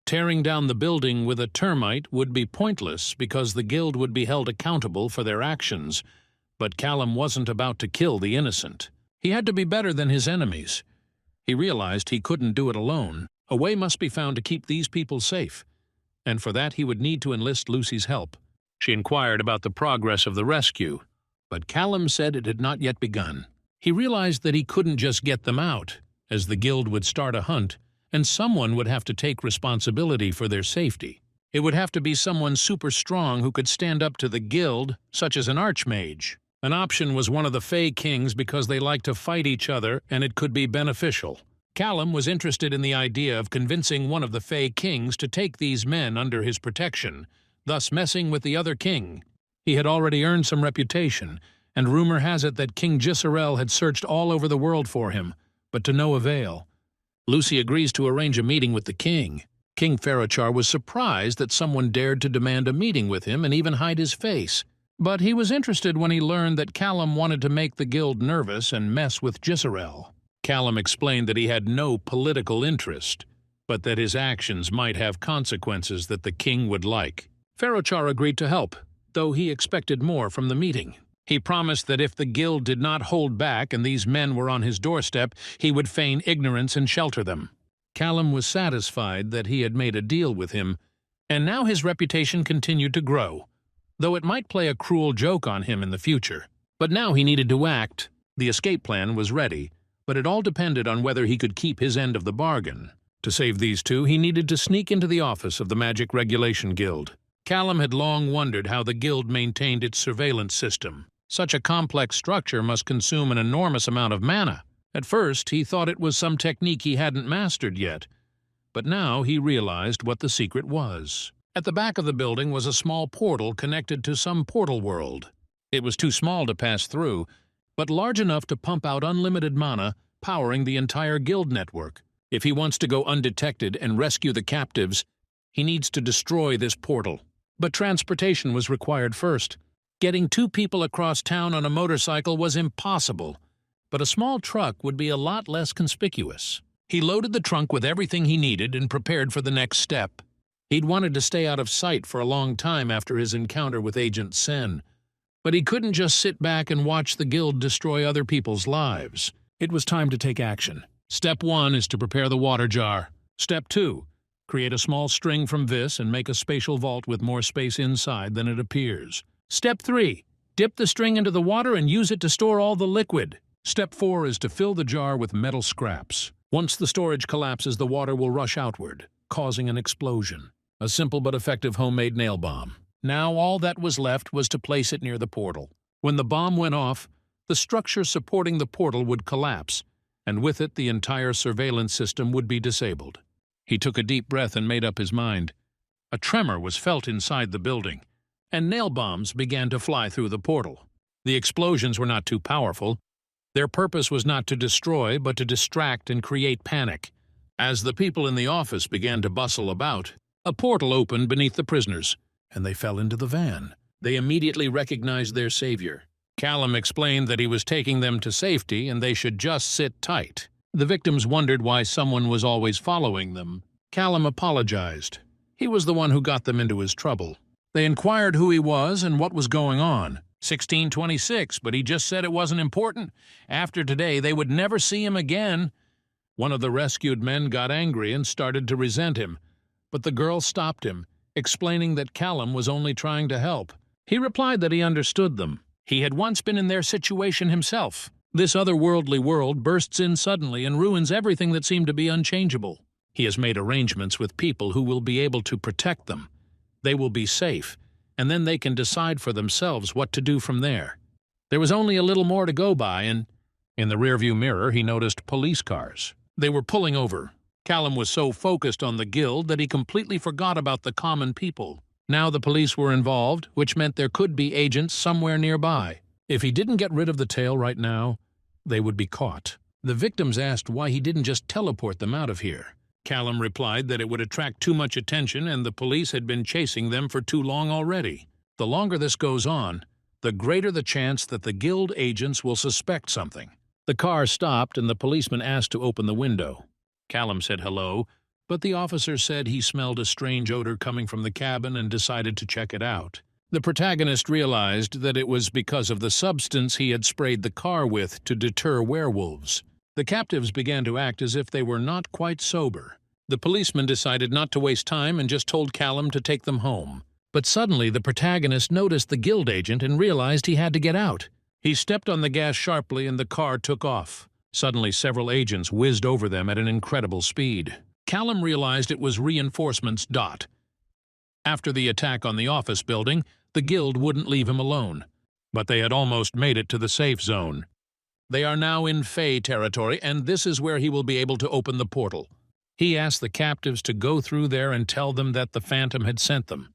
Tearing down the building with a termite would be pointless because the guild would be held accountable for their actions. But Callum wasn't about to kill the innocent. He had to be better than his enemies. He realized he couldn't do it alone. A way must be found to keep these people safe, and for that he would need to enlist Lucy's help. She inquired about the progress of the rescue, but Callum said it had not yet begun. He realized that he couldn't just get them out, as the guild would start a hunt, and someone would have to take responsibility for their safety. It would have to be someone super strong who could stand up to the guild, such as an archmage. An option was one of the Fae Kings because they like to fight each other and it could be beneficial. Callum was interested in the idea of convincing one of the Fae Kings to take these men under his protection, thus messing with the other king. He had already earned some reputation, and rumor has it that King Gisarel had searched all over the world for him, but to no avail. Lucy agrees to arrange a meeting with the king. King Ferrochar was surprised that someone dared to demand a meeting with him and even hide his face. But he was interested when he learned that Callum wanted to make the guild nervous and mess with Gisarel. Callum explained that he had no political interest, but that his actions might have consequences that the king would like. Ferrochar agreed to help, though he expected more from the meeting. He promised that if the guild did not hold back and these men were on his doorstep, he would feign ignorance and shelter them. Callum was satisfied that he had made a deal with him, and now his reputation continued to grow, though it might play a cruel joke on him in the future. But now he needed to act. The escape plan was ready, but it all depended on whether he could keep his end of the bargain. To save these two, he needed to sneak into the office of the Magic Regulation Guild. Callum had long wondered how the guild maintained its surveillance system. Such a complex structure must consume an enormous amount of mana. At first, he thought it was some technique he hadn't mastered yet, but now he realized what the secret was. At the back of the building was a small portal connected to some portal world. It was too small to pass through, but large enough to pump out unlimited mana, powering the entire guild network. If he wants to go undetected and rescue the captives, he needs to destroy this portal. But transportation was required first. Getting two people across town on a motorcycle was impossible, but a small truck would be a lot less conspicuous. He loaded the trunk with everything he needed and prepared for the next step. He'd wanted to stay out of sight for a long time after his encounter with Agent Sen, but he couldn't just sit back and watch the guild destroy other people's lives. It was time to take action. Step 1 is to prepare the water jar. Step 2, create a small string from vis and make a spatial vault with more space inside than it appears. Step 3, dip the string into the water and use it to store all the liquid. Step 4 is to fill the jar with metal scraps. Once the storage collapses, the water will rush outward, causing an explosion. A simple but effective homemade nail bomb. Now all that was left was to place it near the portal. When the bomb went off, the structure supporting the portal would collapse, and with it the entire surveillance system would be disabled. He took a deep breath and made up his mind. A tremor was felt inside the building, and nail bombs began to fly through the portal. The explosions were not too powerful. Their purpose was not to destroy, but to distract and create panic. As the people in the office began to bustle about, a portal opened beneath the prisoners, and they fell into the van. They immediately recognized their savior. Callum explained that he was taking them to safety and they should just sit tight. The victims wondered why someone was always following them. Callum apologized. He was the one who got them into his trouble. They inquired who he was and what was going on. 1626, but he just said it wasn't important. After today, they would never see him again. One of the rescued men got angry and started to resent him, but the girl stopped him, explaining that Callum was only trying to help. He replied that he understood them. He had once been in their situation himself. This otherworldly world bursts in suddenly and ruins everything that seemed to be unchangeable. He has made arrangements with people who will be able to protect them. They will be safe, and then they can decide for themselves what to do from there. There was only a little more to go by, and in the rearview mirror he noticed police cars. They were pulling over. Callum was so focused on the guild that he completely forgot about the common people. Now the police were involved, which meant there could be agents somewhere nearby. If he didn't get rid of the tail right now, they would be caught. The victims asked why he didn't just teleport them out of here. Callum replied that it would attract too much attention and the police had been chasing them for too long already. The longer this goes on, the greater the chance that the guild agents will suspect something. The car stopped and the policeman asked to open the window. Callum said hello, but the officer said he smelled a strange odor coming from the cabin and decided to check it out. The protagonist realized that it was because of the substance he had sprayed the car with to deter werewolves. The captives began to act as if they were not quite sober. The policeman decided not to waste time and just told Callum to take them home. But suddenly the protagonist noticed the guild agent and realized he had to get out. He stepped on the gas sharply and the car took off. Suddenly several agents whizzed over them at an incredible speed. Callum realized it was reinforcements. After the attack on the office building, the guild wouldn't leave him alone. But they had almost made it to the safe zone. They are now in Fey territory, and this is where he will be able to open the portal. He asked the captives to go through there and tell them that the Phantom had sent them.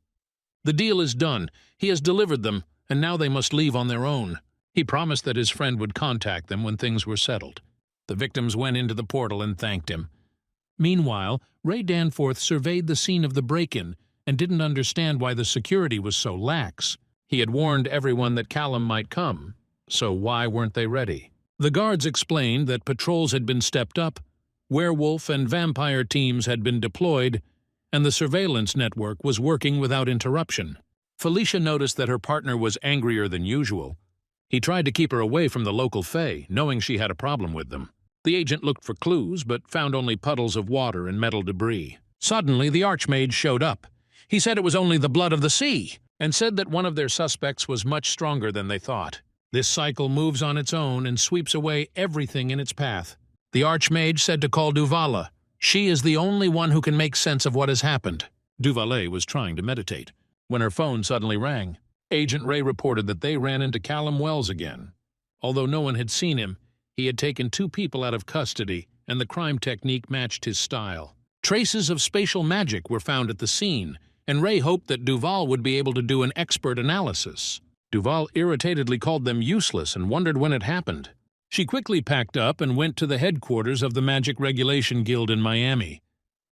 The deal is done. He has delivered them, and now they must leave on their own. He promised that his friend would contact them when things were settled. The victims went into the portal and thanked him. Meanwhile, Ray Danforth surveyed the scene of the break-in and didn't understand why the security was so lax. He had warned everyone that Callum might come, so why weren't they ready? The guards explained that patrols had been stepped up, werewolf and vampire teams had been deployed, and the surveillance network was working without interruption. Felicia noticed that her partner was angrier than usual. He tried to keep her away from the local Fae, knowing she had a problem with them. The agent looked for clues, but found only puddles of water and metal debris. Suddenly, the Archmage showed up. He said it was only the blood of the sea, and said that one of their suspects was much stronger than they thought. This cycle moves on its own and sweeps away everything in its path. The Archmage said to call Duvala. She is the only one who can make sense of what has happened. Duvalet was trying to meditate, when her phone suddenly rang. Agent Ray reported that they ran into Callum Wells again. Although no one had seen him, he had taken 2 people out of custody, and the crime technique matched his style. Traces of spatial magic were found at the scene, and Ray hoped that Duval would be able to do an expert analysis. Duval irritatedly called them useless and wondered when it happened. She quickly packed up and went to the headquarters of the Magic Regulation Guild in Miami.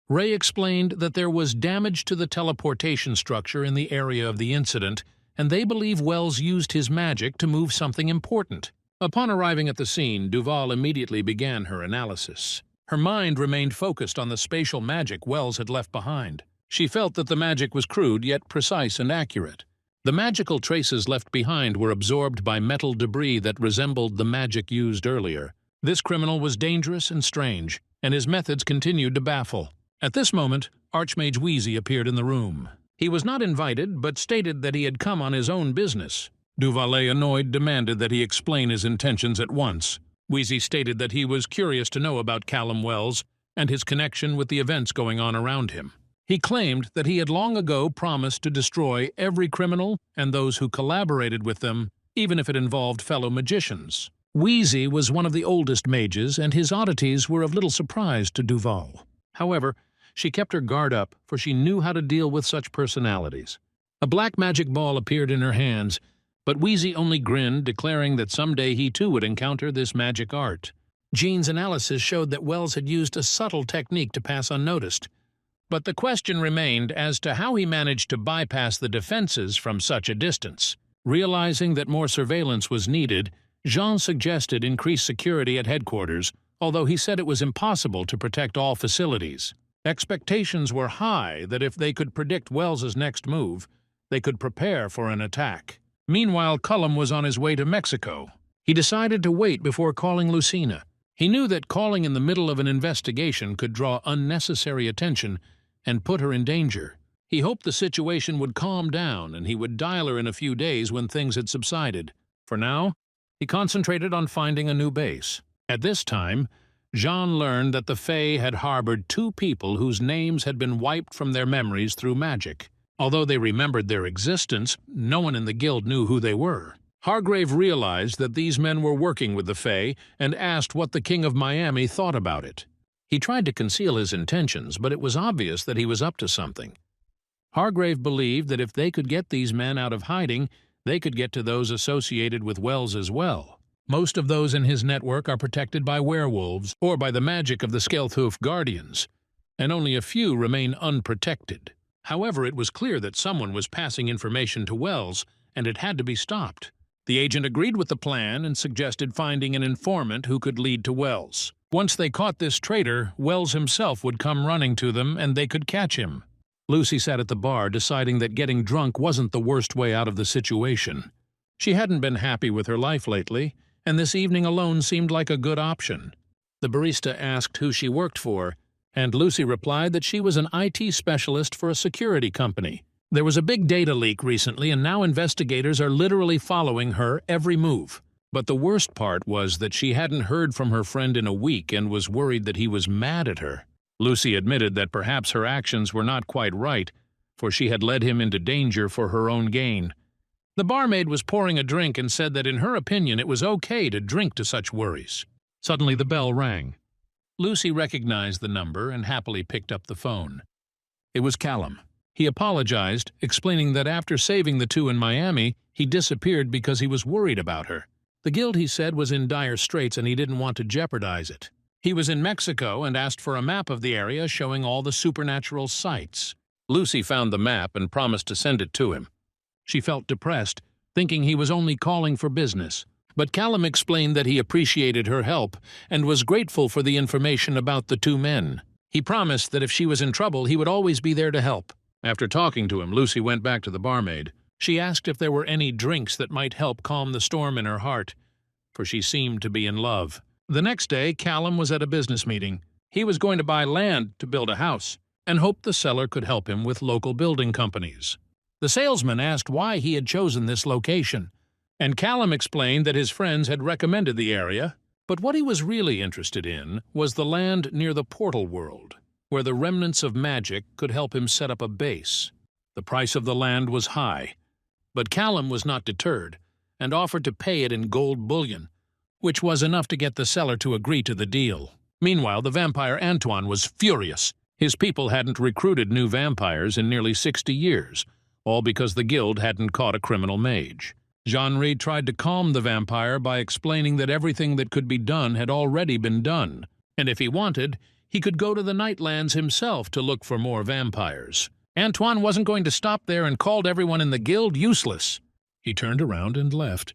Ray explained that there was damage to the teleportation structure in the area of the incident, and they believe Wells used his magic to move something important. Upon arriving at the scene, Duval immediately began her analysis. Her mind remained focused on the spatial magic Wells had left behind. She felt that the magic was crude yet precise and accurate. The magical traces left behind were absorbed by metal debris that resembled the magic used earlier. This criminal was dangerous and strange, and his methods continued to baffle. At this moment, Archmage Wheezy appeared in the room. He was not invited, but stated that he had come on his own business. Duvalet, annoyed, demanded that he explain his intentions at once. Wheezy stated that he was curious to know about Callum Wells and his connection with the events going on around him. He claimed that he had long ago promised to destroy every criminal and those who collaborated with them even if it involved fellow magicians. Wheezy was one of the oldest mages, and his oddities were of little surprise to Duval. However, she kept her guard up, for she knew how to deal with such personalities. A black magic ball appeared in her hands, but Wheezy only grinned, declaring that someday he too would encounter this magic art. Jean's analysis showed that Wells had used a subtle technique to pass unnoticed, but the question remained as to how he managed to bypass the defenses from such a distance. Realizing that more surveillance was needed, Jean suggested increased security at headquarters, although he said it was impossible to protect all facilities. Expectations were high that if they could predict Wells's next move, they could prepare for an attack. Meanwhile, Cullum was on his way to Mexico. He decided to wait before calling Lucina. He knew that calling in the middle of an investigation could draw unnecessary attention and put her in danger. He hoped the situation would calm down and he would dial her in a few days when things had subsided. For now, he concentrated on finding a new base. At this time, Jean learned that the Fae had harbored 2 people whose names had been wiped from their memories through magic. Although they remembered their existence, no one in the guild knew who they were. Hargrave realized that these men were working with the Fae and asked what the King of Miami thought about it. He tried to conceal his intentions, but it was obvious that he was up to something. Hargrave believed that if they could get these men out of hiding, they could get to those associated with Wells as well. Most of those in his network are protected by werewolves or by the magic of the Skelthoof Guardians, and only a few remain unprotected. However, it was clear that someone was passing information to Wells, and it had to be stopped. The agent agreed with the plan and suggested finding an informant who could lead to Wells. Once they caught this traitor, Wells himself would come running to them and they could catch him. Lucy sat at the bar, deciding that getting drunk wasn't the worst way out of the situation. She hadn't been happy with her life lately, and this evening alone seemed like a good option. The barista asked who she worked for, and Lucy replied that she was an IT specialist for a security company. There was a big data leak recently, and now investigators are literally following her every move. But the worst part was that she hadn't heard from her friend in a week and was worried that he was mad at her. Lucy admitted that perhaps her actions were not quite right, for she had led him into danger for her own gain. The barmaid was pouring a drink and said that in her opinion it was okay to drink to such worries. Suddenly the bell rang. Lucy recognized the number and happily picked up the phone. It was Callum. He apologized, explaining that after saving the 2 in Miami, he disappeared because he was worried about her. The guild, he said, was in dire straits and he didn't want to jeopardize it. He was in Mexico and asked for a map of the area showing all the supernatural sites. Lucy found the map and promised to send it to him. She felt depressed, thinking he was only calling for business. But Callum explained that he appreciated her help and was grateful for the information about the 2 men. He promised that if she was in trouble, he would always be there to help. After talking to him, Lucy went back to the barmaid. She asked if there were any drinks that might help calm the storm in her heart, for she seemed to be in love. The next day, Callum was at a business meeting. He was going to buy land to build a house, and hoped the seller could help him with local building companies. The salesman asked why he had chosen this location, and Callum explained that his friends had recommended the area, but what he was really interested in was the land near the portal world, where the remnants of magic could help him set up a base. The price of the land was high, but Callum was not deterred, and offered to pay it in gold bullion, which was enough to get the seller to agree to the deal. Meanwhile, the vampire Antoine was furious. His people hadn't recruited new vampires in nearly 60 years, all because the guild hadn't caught a criminal mage. Jean-Marie tried to calm the vampire by explaining that everything that could be done had already been done, and if he wanted, he could go to the Nightlands himself to look for more vampires. Antoine wasn't going to stop there and called everyone in the guild useless. He turned around and left.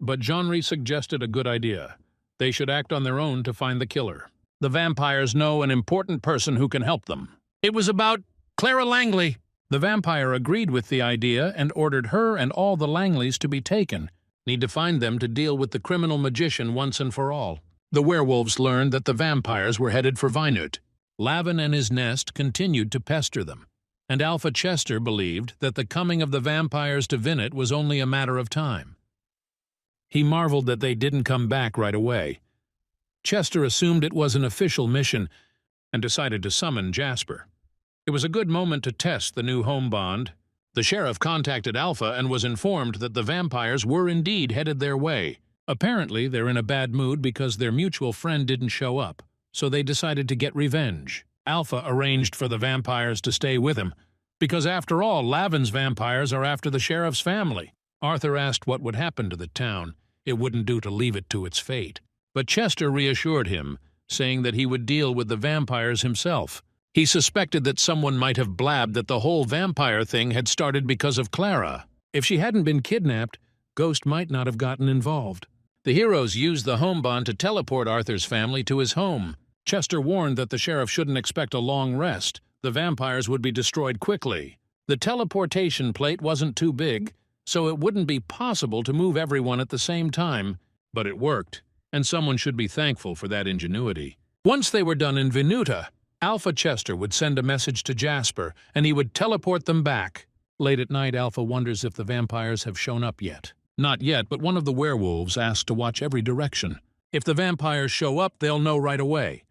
But Jean-Marie suggested a good idea. They should act on their own to find the killer. The vampires know an important person who can help them. It was about Clara Langley. The vampire agreed with the idea and ordered her and all the Langleys to be taken. Need to find them to deal with the criminal magician once and for all. The werewolves learned that the vampires were headed for Vinut. Lavin and his nest continued to pester them, and Alpha Chester believed that the coming of the vampires to Vinut was only a matter of time. He marveled that they didn't come back right away. Chester assumed it was an official mission and decided to summon Jasper. It was a good moment to test the new home bond. The sheriff contacted Alpha and was informed that the vampires were indeed headed their way. Apparently, they're in a bad mood because their mutual friend didn't show up, so they decided to get revenge. Alpha arranged for the vampires to stay with him, because after all, Lavin's vampires are after the sheriff's family. Arthur asked what would happen to the town. It wouldn't do to leave it to its fate. But Chester reassured him, saying that he would deal with the vampires himself. He suspected that someone might have blabbed that the whole vampire thing had started because of Clara. If she hadn't been kidnapped, Ghost might not have gotten involved. The heroes used the home bond to teleport Arthur's family to his home. Chester warned that the sheriff shouldn't expect a long rest. The vampires would be destroyed quickly. The teleportation plate wasn't too big, so it wouldn't be possible to move everyone at the same time, but it worked, and someone should be thankful for that ingenuity. Once they were done in Venuta, Alpha Chester would send a message to Jasper, and he would teleport them back. Late at night, Alpha wonders if the vampires have shown up yet. Not yet, but one of the werewolves asks to watch every direction. If the vampires show up, they'll know right away.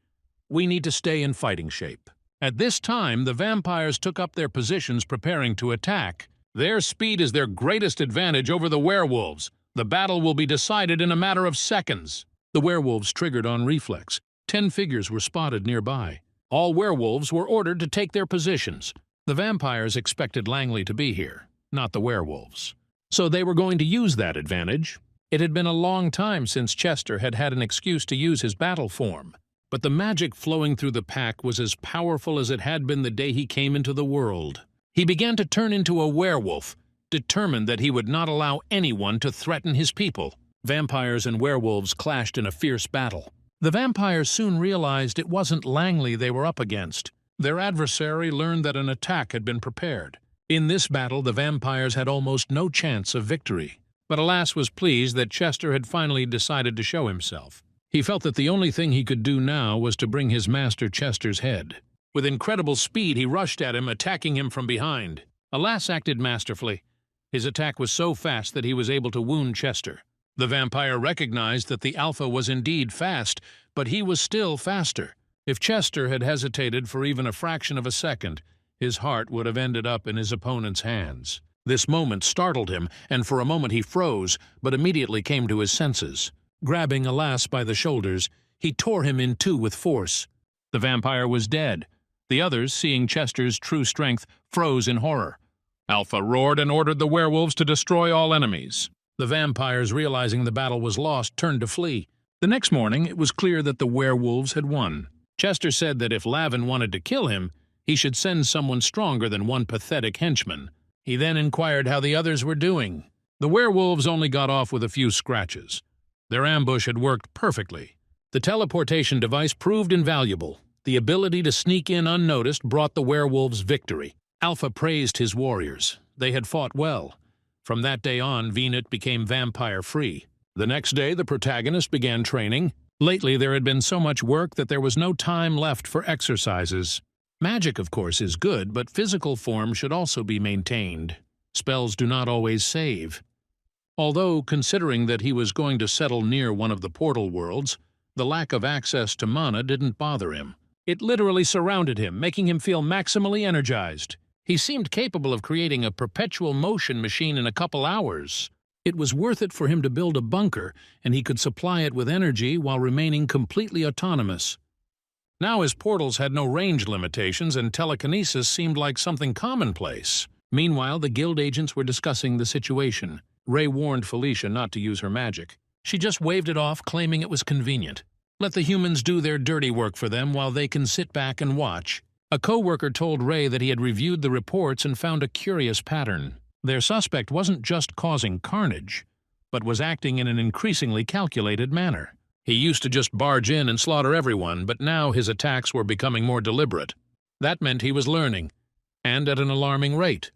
We need to stay in fighting shape. At this time, the vampires took up their positions preparing to attack. Their speed is their greatest advantage over the werewolves. The battle will be decided in a matter of seconds. The werewolves triggered on reflex. 10 figures were spotted nearby. All werewolves were ordered to take their positions. The vampires expected Langley to be here, not the werewolves. So they were going to use that advantage. It had been a long time since Chester had had an excuse to use his battle form. But the magic flowing through the pack was as powerful as it had been the day he came into the world. He began to turn into a werewolf, determined that he would not allow anyone to threaten his people. Vampires and werewolves clashed in a fierce battle. The vampires soon realized it wasn't Langley they were up against. Their adversary learned that an attack had been prepared. In this battle, the vampires had almost no chance of victory. But Alas was pleased that Chester had finally decided to show himself. He felt that the only thing he could do now was to bring his master Chester's head. With incredible speed, he rushed at him, attacking him from behind. Alas acted masterfully. His attack was so fast that he was able to wound Chester. The vampire recognized that the Alpha was indeed fast, but he was still faster. If Chester had hesitated for even a fraction of a second, his heart would have ended up in his opponent's hands. This moment startled him, and for a moment he froze, but immediately came to his senses. Grabbing Alas by the shoulders, he tore him in two with force. The vampire was dead. The others, seeing Chester's true strength, froze in horror. Alpha roared and ordered the werewolves to destroy all enemies. The vampires, realizing the battle was lost, turned to flee. The next morning, it was clear that the werewolves had won. Chester said that if Lavin wanted to kill him, he should send someone stronger than one pathetic henchman. He then inquired how the others were doing. The werewolves only got off with a few scratches. Their ambush had worked perfectly. The teleportation device proved invaluable. The ability to sneak in unnoticed brought the werewolves victory. Alpha praised his warriors. They had fought well. From that day on, Venus became vampire-free. The next day, the protagonist began training. Lately, there had been so much work that there was no time left for exercises. Magic, of course, is good, but physical form should also be maintained. Spells do not always save. Although, considering that he was going to settle near one of the portal worlds, the lack of access to mana didn't bother him. It literally surrounded him, making him feel maximally energized. He seemed capable of creating a perpetual motion machine in a couple hours. It was worth it for him to build a bunker, and he could supply it with energy while remaining completely autonomous. Now his portals had no range limitations, and telekinesis seemed like something commonplace. Meanwhile, the guild agents were discussing the situation. Ray warned Felicia not to use her magic. She just waved it off, claiming it was convenient. Let the humans do their dirty work for them while they can sit back and watch. A co-worker told Ray that he had reviewed the reports and found a curious pattern. Their suspect wasn't just causing carnage, but was acting in an increasingly calculated manner. He used to just barge in and slaughter everyone, but now his attacks were becoming more deliberate. That meant he was learning, and at an alarming rate.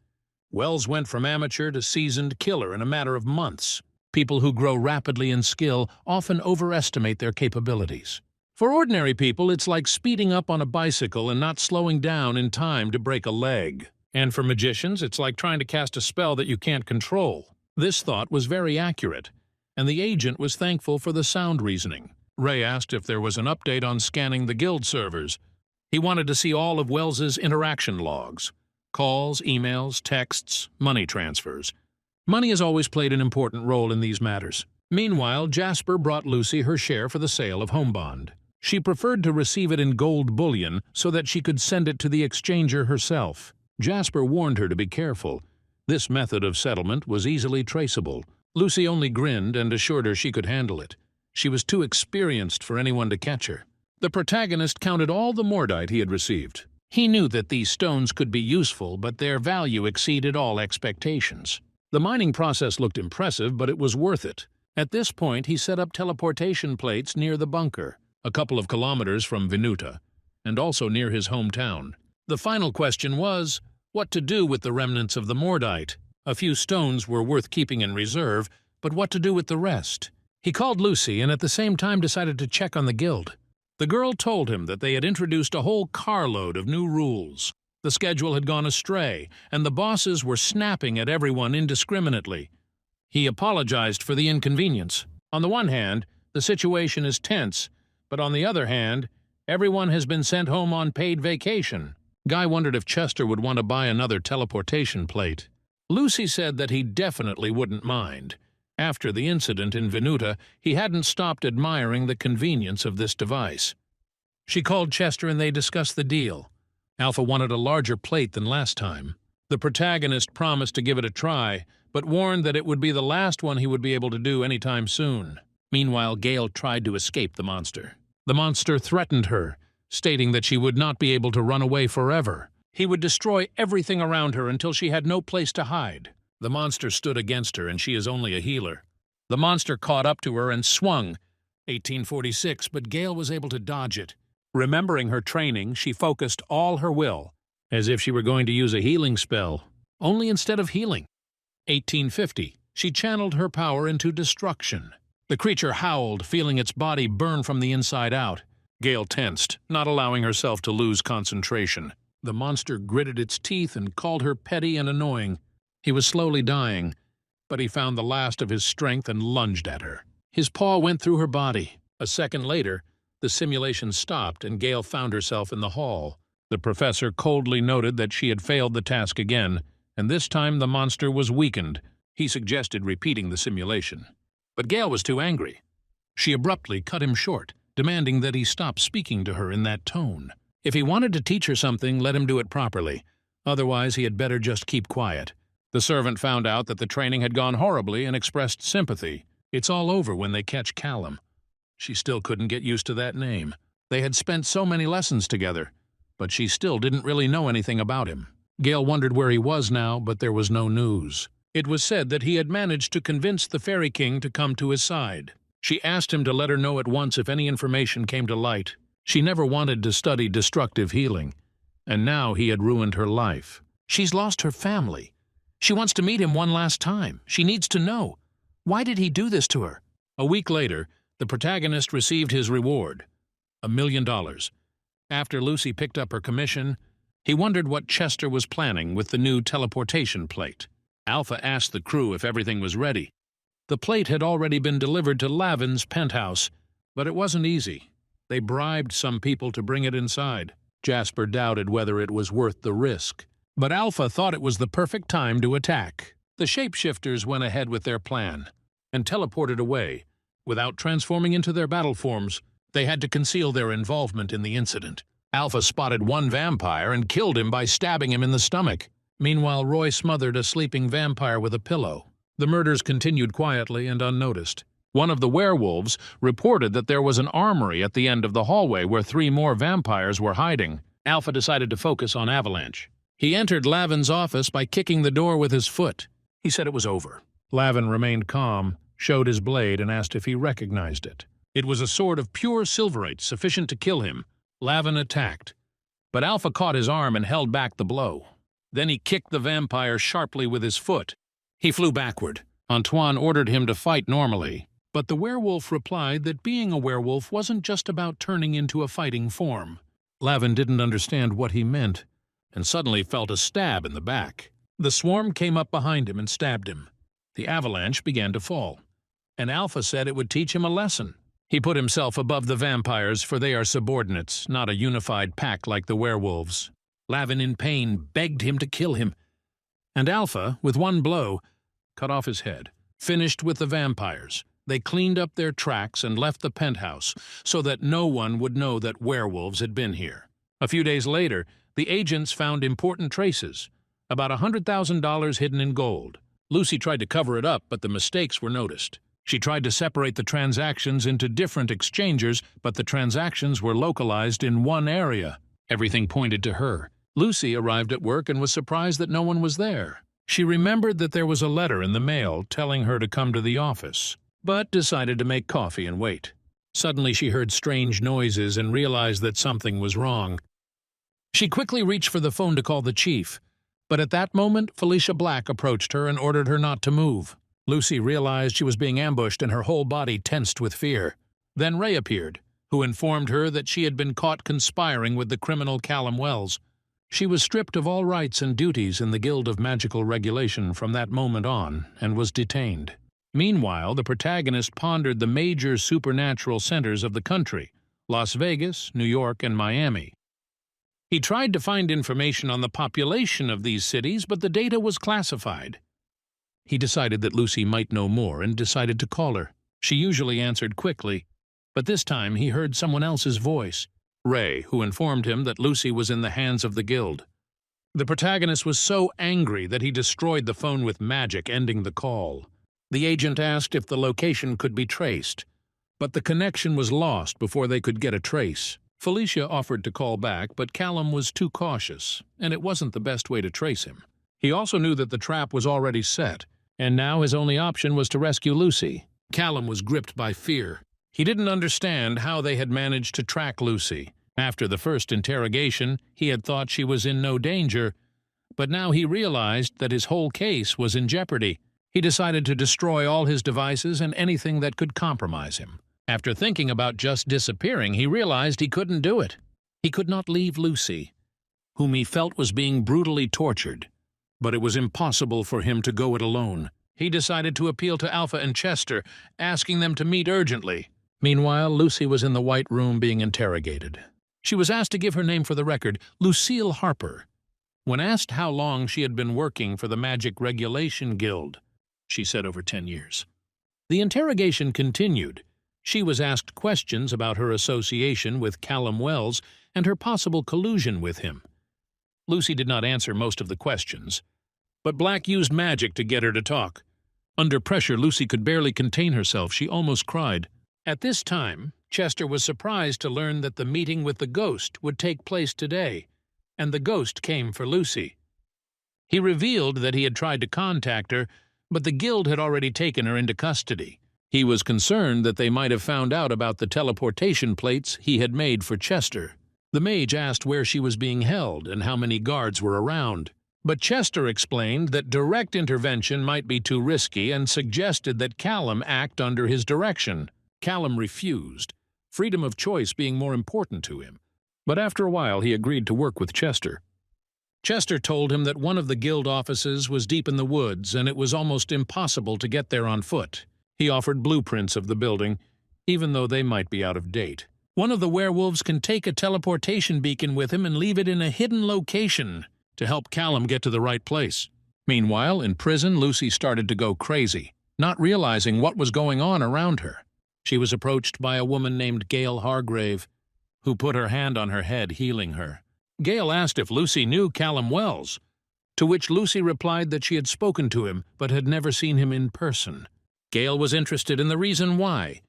Wells went from amateur to seasoned killer in a matter of months. People who grow rapidly in skill often overestimate their capabilities. For ordinary people, it's like speeding up on a bicycle and not slowing down in time to break a leg. And for magicians, it's like trying to cast a spell that you can't control. This thought was very accurate, and the agent was thankful for the sound reasoning. Ray asked if there was an update on scanning the guild servers. He wanted to see all of Wells's interaction logs. calls, emails, texts, money transfers. Money has always played an important role in these matters. Meanwhile, Jasper brought Lucy her share for the sale of home bond. She preferred to receive it in gold bullion so that she could send it to the exchanger herself. Jasper warned her to be careful. This method of settlement was easily traceable. Lucy only grinned and assured her she could handle it. She was too experienced for anyone to catch her. The protagonist counted all the mordite he had received. He knew that these stones could be useful, but their value exceeded all expectations. The mining process looked impressive, but it was worth it. At this point, he set up teleportation plates near the bunker, a couple of kilometers from Venuta, and also near his hometown. The final question was, what to do with the remnants of the mordite? A few stones were worth keeping in reserve, but what to do with the rest? He called Lucy and at the same time decided to check on the guild. The girl told him that they had introduced a whole carload of new rules. The schedule had gone astray, and the bosses were snapping at everyone indiscriminately. He apologized for the inconvenience. On the one hand, the situation is tense, but on the other hand, everyone has been sent home on paid vacation. Guy wondered if Chester would want to buy another teleportation plate. Lucy said that he definitely wouldn't mind. After the incident in Venuta, he hadn't stopped admiring the convenience of this device. She called Chester and they discussed the deal. Alpha wanted a larger plate than last time. The protagonist promised to give it a try, but warned that it would be the last one he would be able to do anytime soon. Meanwhile, Gale tried to escape the monster. The monster threatened her, stating that she would not be able to run away forever. He would destroy everything around her until she had no place to hide. The monster stood against her, and she is only a healer. The monster caught up to her and swung. 1846, but Gale was able to dodge it. Remembering her training, she focused all her will, as if she were going to use a healing spell, only instead of healing. 1850, she channeled her power into destruction. The creature howled, feeling its body burn from the inside out. Gale tensed, not allowing herself to lose concentration. The monster gritted its teeth and called her petty and annoying. He was slowly dying, but he found the last of his strength and lunged at her. His paw went through her body. A second later, the simulation stopped and Gale found herself in the hall. The professor coldly noted that she had failed the task again, and this time the monster was weakened. He suggested repeating the simulation. But Gale was too angry. She abruptly cut him short, demanding that he stop speaking to her in that tone. If he wanted to teach her something, let him do it properly. Otherwise, he had better just keep quiet. The servant found out that the training had gone horribly and expressed sympathy. It's all over when they catch Callum. She still couldn't get used to that name. They had spent so many lessons together, but she still didn't really know anything about him. Gale wondered where he was now, but there was no news. It was said that he had managed to convince the Fairy King to come to his side. She asked him to let her know at once if any information came to light. She never wanted to study destructive healing, and now he had ruined her life. She's lost her family. She wants to meet him one last time. She needs to know. Why did he do this to her? A week later, the protagonist received his reward, $1 million. After Lucy picked up her commission, he wondered what Chester was planning with the new teleportation plate. Alpha asked the crew if everything was ready. The plate had already been delivered to Lavin's penthouse, but it wasn't easy. They bribed some people to bring it inside. Jasper doubted whether it was worth the risk. But Alpha thought it was the perfect time to attack. The shapeshifters went ahead with their plan and teleported away. Without transforming into their battle forms, they had to conceal their involvement in the incident. Alpha spotted one vampire and killed him by stabbing him in the stomach. Meanwhile, Roy smothered a sleeping vampire with a pillow. The murders continued quietly and unnoticed. One of the werewolves reported that there was an armory at the end of the hallway where 3 more vampires were hiding. Alpha decided to focus on Avalanche. He entered Lavin's office by kicking the door with his foot. He said it was over. Lavin remained calm, showed his blade, and asked if he recognized it. It was a sword of pure silverite, sufficient to kill him. Lavin attacked, but Alpha caught his arm and held back the blow. Then he kicked the vampire sharply with his foot. He flew backward. Antoine ordered him to fight normally, but the werewolf replied that being a werewolf wasn't just about turning into a fighting form. Lavin didn't understand what he meant, and suddenly felt a stab in the back. The swarm came up behind him and stabbed him. The avalanche began to fall, and Alpha said it would teach him a lesson. He put himself above the vampires, for they are subordinates, not a unified pack like the werewolves. Lavin, in pain, begged him to kill him. And Alpha, with one blow, cut off his head. Finished with the vampires, they cleaned up their tracks and left the penthouse so that no one would know that werewolves had been here. A few days later, the agents found important traces, about $100,000 hidden in gold. Lucy tried to cover it up, but the mistakes were noticed. She tried to separate the transactions into different exchangers, but the transactions were localized in one area. Everything pointed to her. Lucy arrived at work and was surprised that no one was there. She remembered that there was a letter in the mail telling her to come to the office, but decided to make coffee and wait. Suddenly she heard strange noises and realized that something was wrong. She quickly reached for the phone to call the chief, but at that moment Felicia Black approached her and ordered her not to move. Lucy realized she was being ambushed and her whole body tensed with fear. Then Ray appeared, who informed her that she had been caught conspiring with the criminal Callum Wells. She was stripped of all rights and duties in the Guild of Magical Regulation from that moment on and was detained. Meanwhile, the protagonist pondered the major supernatural centers of the country: Las Vegas, New York, and Miami. He tried to find information on the population of these cities, but the data was classified. He decided that Lucy might know more and decided to call her. She usually answered quickly, but this time he heard someone else's voice, Ray, who informed him that Lucy was in the hands of the guild. The protagonist was so angry that he destroyed the phone with magic, ending the call. The agent asked if the location could be traced, but the connection was lost before they could get a trace. Felicia offered to call back, but Callum was too cautious, and it wasn't the best way to trace him. He also knew that the trap was already set, and now his only option was to rescue Lucy. Callum was gripped by fear. He didn't understand how they had managed to track Lucy. After the first interrogation, he had thought she was in no danger, but now he realized that his whole case was in jeopardy. He decided to destroy all his devices and anything that could compromise him. After thinking about just disappearing, he realized he couldn't do it. He could not leave Lucy, whom he felt was being brutally tortured, but it was impossible for him to go it alone. He decided to appeal to Alpha and Chester, asking them to meet urgently. Meanwhile, Lucy was in the White Room being interrogated. She was asked to give her name for the record, Lucille Harper. When asked how long she had been working for the Magic Regulation Guild, she said over 10 years. The interrogation continued. She was asked questions about her association with Callum Wells and her possible collusion with him. Lucy did not answer most of the questions, but Black used magic to get her to talk. Under pressure, Lucy could barely contain herself. She almost cried. At this time, Chester was surprised to learn that the meeting with the ghost would take place today, and the ghost came for Lucy. He revealed that he had tried to contact her, but the guild had already taken her into custody. He was concerned that they might have found out about the teleportation plates he had made for Chester. The mage asked where she was being held and how many guards were around. But Chester explained that direct intervention might be too risky and suggested that Callum act under his direction. Callum refused, freedom of choice being more important to him. But after a while he agreed to work with Chester. Chester told him that one of the guild offices was deep in the woods and it was almost impossible to get there on foot. He offered blueprints of the building, even though they might be out of date. One of the werewolves can take a teleportation beacon with him and leave it in a hidden location to help Callum get to the right place. Meanwhile, in prison, Lucy started to go crazy, not realizing what was going on around her. She was approached by a woman named Gail Hargrave, who put her hand on her head, healing her. Gail asked if Lucy knew Callum Wells, to which Lucy replied that she had spoken to him but had never seen him in person. Gail was interested in the reason why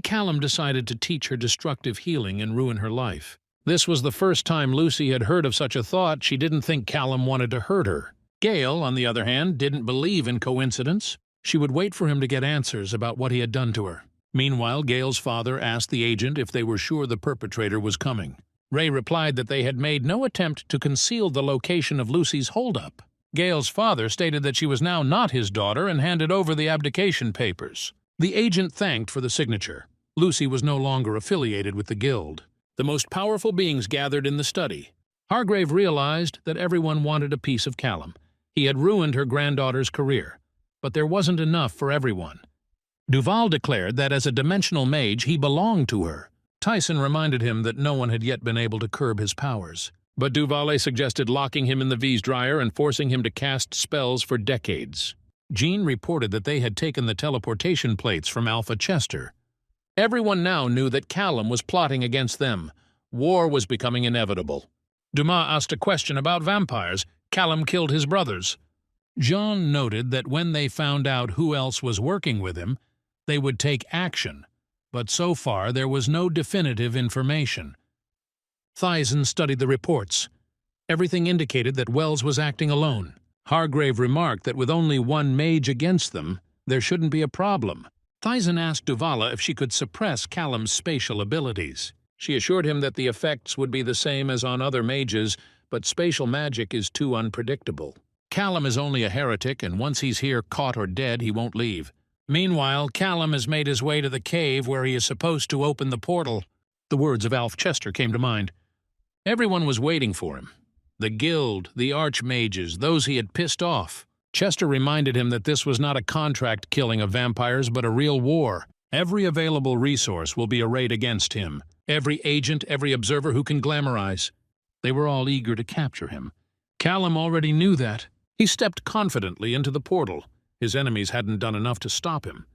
Callum decided to teach her destructive healing and ruin her life. This was the first time Lucy had heard of such a thought. She didn't think Callum wanted to hurt her. Gail, on the other hand, didn't believe in coincidence. She would wait for him to get answers about what he had done to her. Meanwhile, Gail's father asked the agent if they were sure the perpetrator was coming. Ray replied that they had made no attempt to conceal the location of Lucy's holdup. Gail's father stated that she was now not his daughter and handed over the abdication papers. The agent thanked for the signature. Lucy was no longer affiliated with the guild. The most powerful beings gathered in the study. Hargrave realized that everyone wanted a piece of Callum. He had ruined her granddaughter's career, but there wasn't enough for everyone. Duval declared that as a dimensional mage, he belonged to her. Tyson reminded him that no one had yet been able to curb his powers. But Duvalle suggested locking him in the V's dryer and forcing him to cast spells for decades. Jean reported that they had taken the teleportation plates from Alpha Chester. Everyone now knew that Callum was plotting against them. War was becoming inevitable. Dumas asked a question about vampires. Callum killed his brothers. Jean noted that when they found out who else was working with him, they would take action, but so far there was no definitive information. Thyssen studied the reports. Everything indicated that Wells was acting alone. Hargrave remarked that with only one mage against them, there shouldn't be a problem. Thyssen asked Duvala if she could suppress Callum's spatial abilities. She assured him that the effects would be the same as on other mages, but spatial magic is too unpredictable. Callum is only a heretic, and once he's here caught or dead, he won't leave. Meanwhile, Callum has made his way to the cave where he is supposed to open the portal. The words of Alf Chester came to mind. Everyone was waiting for him. The guild, the archmages, those he had pissed off. Chester reminded him that this was not a contract killing of vampires, but a real war. Every available resource will be arrayed against him. Every agent, every observer who can glamorize. They were all eager to capture him. Callum already knew that. He stepped confidently into the portal. His enemies hadn't done enough to stop him.